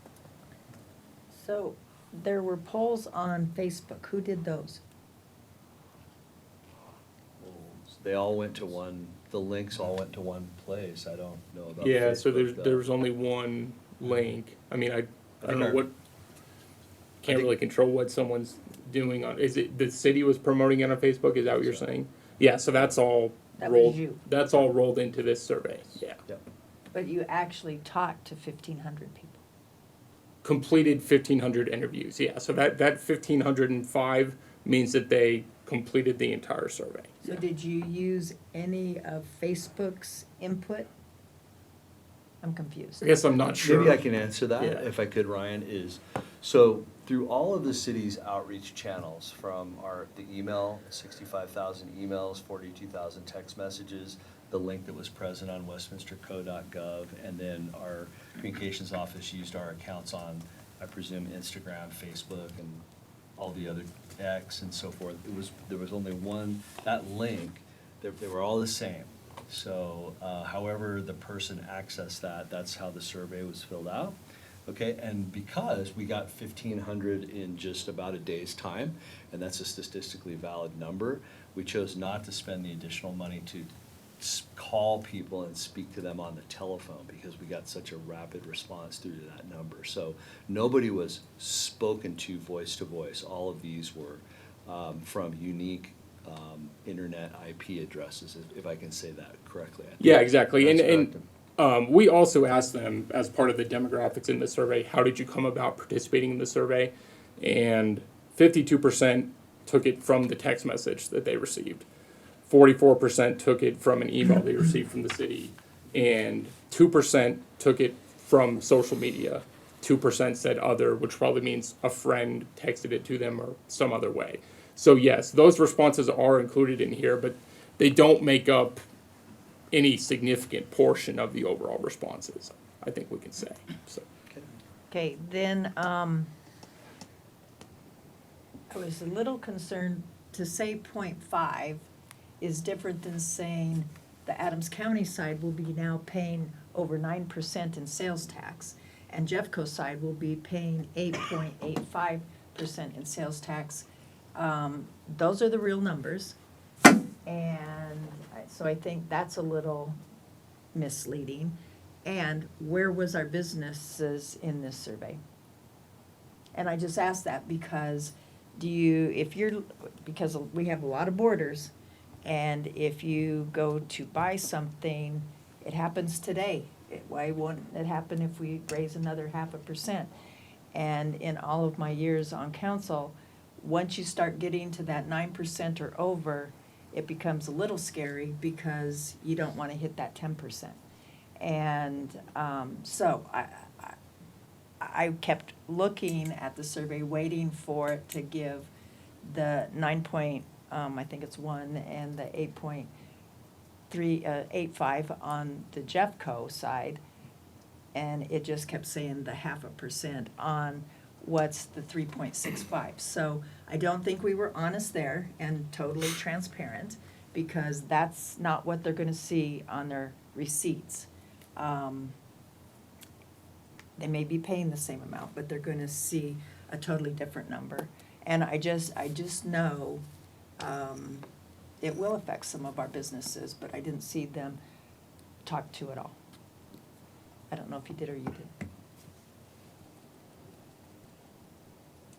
So there were polls on Facebook. Who did those? They all went to the links all went to one place. I don't know about Yeah, so Facebook, though. there's only one link. I mean, I don't know our- what, can't really control what someone's doing on, is it, the city was promoting it on Facebook, is that what you're saying? Yeah, so that's all That was rolled, you. that's all rolled into this survey, yeah. Yep. But you actually talked to 1,500 people. Completed 1,500 interviews, yeah, so that 1,505 means that they completed the entire survey. So did you use any of Facebook's input? I'm confused. I guess I'm not sure. Maybe I can answer that, Yeah. if I could, Ryan, so through all of the city's outreach channels, from the email, 65,000 emails, 42,000 text messages, the link that was present on westminsterco.gov, and then our communications office used our accounts on, I presume, Instagram, Facebook, and all the other X and so forth. There was only one, that link, they were all the same. So however the person accessed that's how the survey was filled out. Okay, and because we got 1,500 in just about a day's time, and that's a statistically valid number, we chose not to spend the additional money to call people and speak to them on the telephone, because we got such a rapid response due to that number. So nobody was spoken to voice. All of these were from unique internet IP addresses, if I can say that correctly. Yeah, exactly, That's and correct. we also asked them, as part of the demographics in the survey, how did you come about participating in the survey? And 52% took it from the text message that they received. 44% took it from an email they received from the city, and 2% took it from social media. 2% said other, which probably means a friend texted it to them or some other way. So yes, those responses are included in here, but they don't make up any significant portion of the overall responses, I think we can say, so. Okay, then, I was a little concerned to say 0.5 is different than saying the Adams County side will be now paying over 9% in sales tax, and Jeffco side will be paying 8.85% in sales tax. Those are the real numbers, and so I think that's a little misleading. And where was our businesses in this survey? And I just ask that because because we have a lot of borders, and if you go to buy something, it happens today. Why wouldn't it happen if we raise another 0.5%? And in all of my years on council, once you start getting to that 9% or over, it becomes a little scary because you don't want to hit that 10%. And so I kept looking at the survey, waiting for it to give the 9.1 and the 8.85 on the Jeffco side, and it just kept saying the 0.5% on what's the 3.65. So I don't think we were honest there and totally transparent, because that's not what they're going to see on their receipts. They may be paying the same amount, but they're going to see a totally different number. And I just know it will affect some of our businesses, but I didn't see them talk to it all. I don't know if you did or you didn't.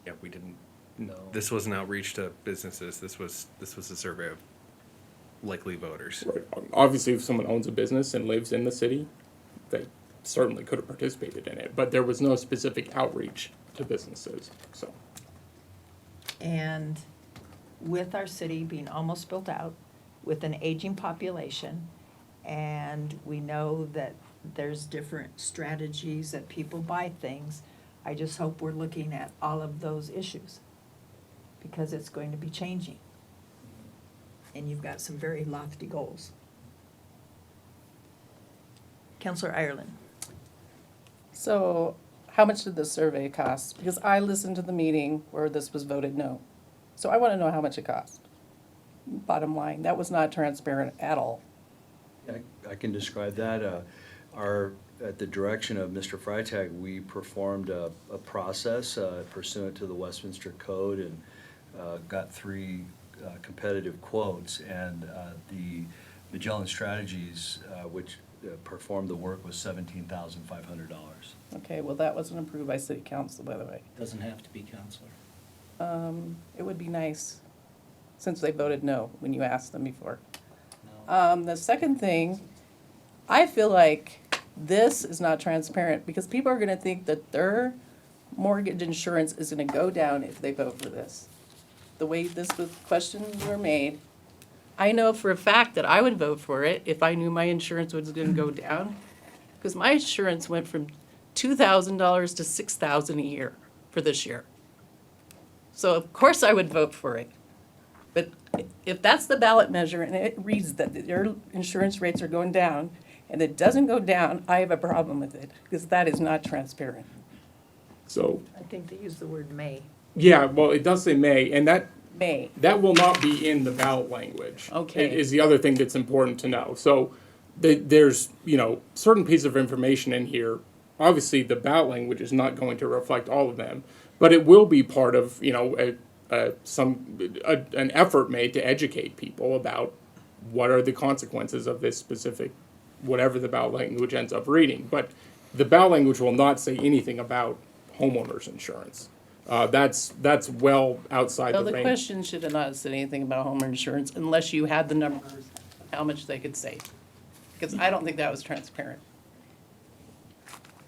Yeah, we didn't. No. This was an outreach to businesses. This was a survey of likely voters. Right. Obviously, if someone owns a business and lives in the city, they certainly could have participated in it, but there was no specific outreach to businesses, so. And with our city being almost built out, with an aging population, and we know that there's different strategies that people buy things, I just hope we're looking at all of those issues, because it's going to be changing. And you've got some very lofty goals. Councillor Ireland. So how much did this survey cost? Because I listened to the meeting where this was voted no. So I want to know how much it cost. Bottom line, that was not transparent at all. I can describe that. At the direction of Mr. Freitag, we performed a process pursuant to the Westminster Code and got 3 competitive quotes. And the Magellan Strategies, which performed the work, was $17,500. Okay, well, that wasn't approved by city council, by the way. Doesn't have to be, Counselor. It would be nice, since they voted no when you asked them before. No. The second thing, I feel like this is not transparent, because people are gonna think that their mortgage insurance is gonna go down if they vote for this. The way questions were made, I know for a fact that I would vote for it if I knew my insurance was gonna go down, because my insurance went from $2,000 to $6,000 a year for this year. So of course I would vote for it. But if that's the ballot measure and it reads that your insurance rates are going down and it doesn't go down, I have a problem with it, because that is not transparent. So, I think they use the word may. yeah, well, it does say may, and that May. that will not be in the ballot language. Okay. Is the other thing that's important to know. So there's, certain pieces of information in here. Obviously, the ballot language is not going to reflect all of them, but it will be part of, an effort made to educate people about what are the consequences of this specific, whatever the ballot language ends up reading. But the ballot language will not say anything about homeowners insurance. That's well outside So the the range. question should have not said anything about home insurance unless you had the numbers, how much they could save. Because I don't think that was transparent.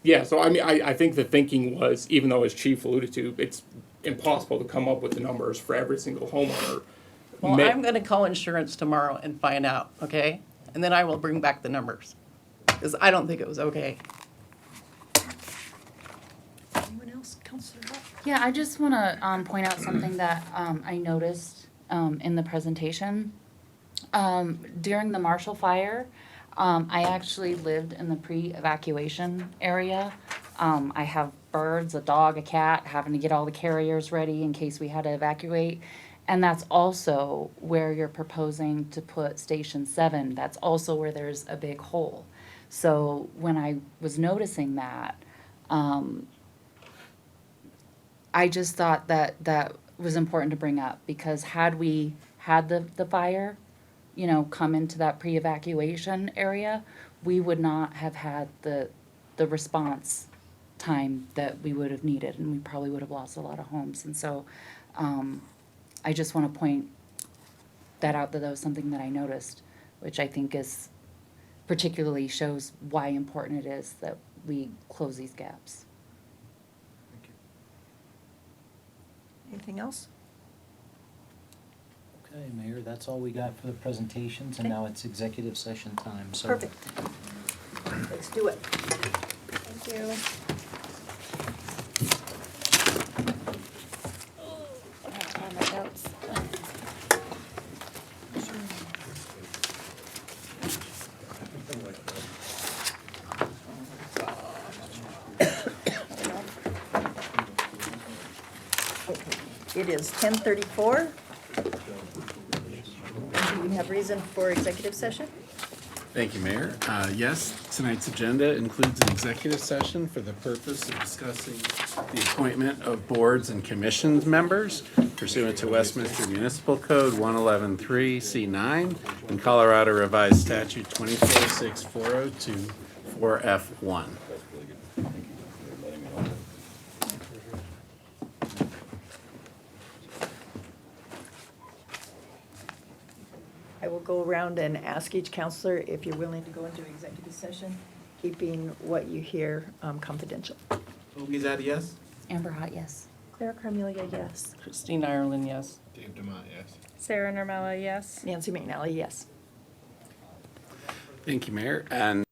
Yeah, so I think the thinking was, even though as Chief alluded to, it's impossible to come up with the numbers for every single homeowner. Well, I'm gonna call insurance tomorrow and find out, okay? And then I will bring back the numbers, because I don't think it was okay. Anyone else? Councillor Huff? Yeah, I just want to point out something that I noticed in the presentation. During the Marshall Fire, I actually lived in the pre-evacuation area. I have birds, a dog, a cat, having to get all the carriers ready in case we had to evacuate. And that's also where you're proposing to put Station 7. That's also where there's a big hole. So when I was noticing that, I just thought that that was important to bring up, because had we had the fire, come into that pre-evacuation area, we would not have had the response time that we would have needed, and we probably would have lost a lot of homes. And so, I just want to point that out, that was something that I noticed, which I think is particularly shows why important it is that we close these gaps. Anything else? Okay, Mayor, that's all we got for the presentations, and Okay. now it's executive session time, so. Perfect. Let's do it. Thank you. My notes. It is 10:34. Do we have reason for executive session? Thank you, Mayor. Yes, tonight's agenda includes an executive session for the purpose of discussing the appointment of boards and commissions members pursuant to Westminster Municipal Code 111.3 C9 and Colorado Revised Statute 246402 4F1. I will go around and ask each counselor if you're willing to go into executive session, keeping what you hear confidential. Is yes? Amber Hot, yes. Claire Carmelia, yes. Christine Ireland, yes. Dave Demott, yes. Sarah Nermella, yes. Nancy McNally, yes. Thank you, Mayor. And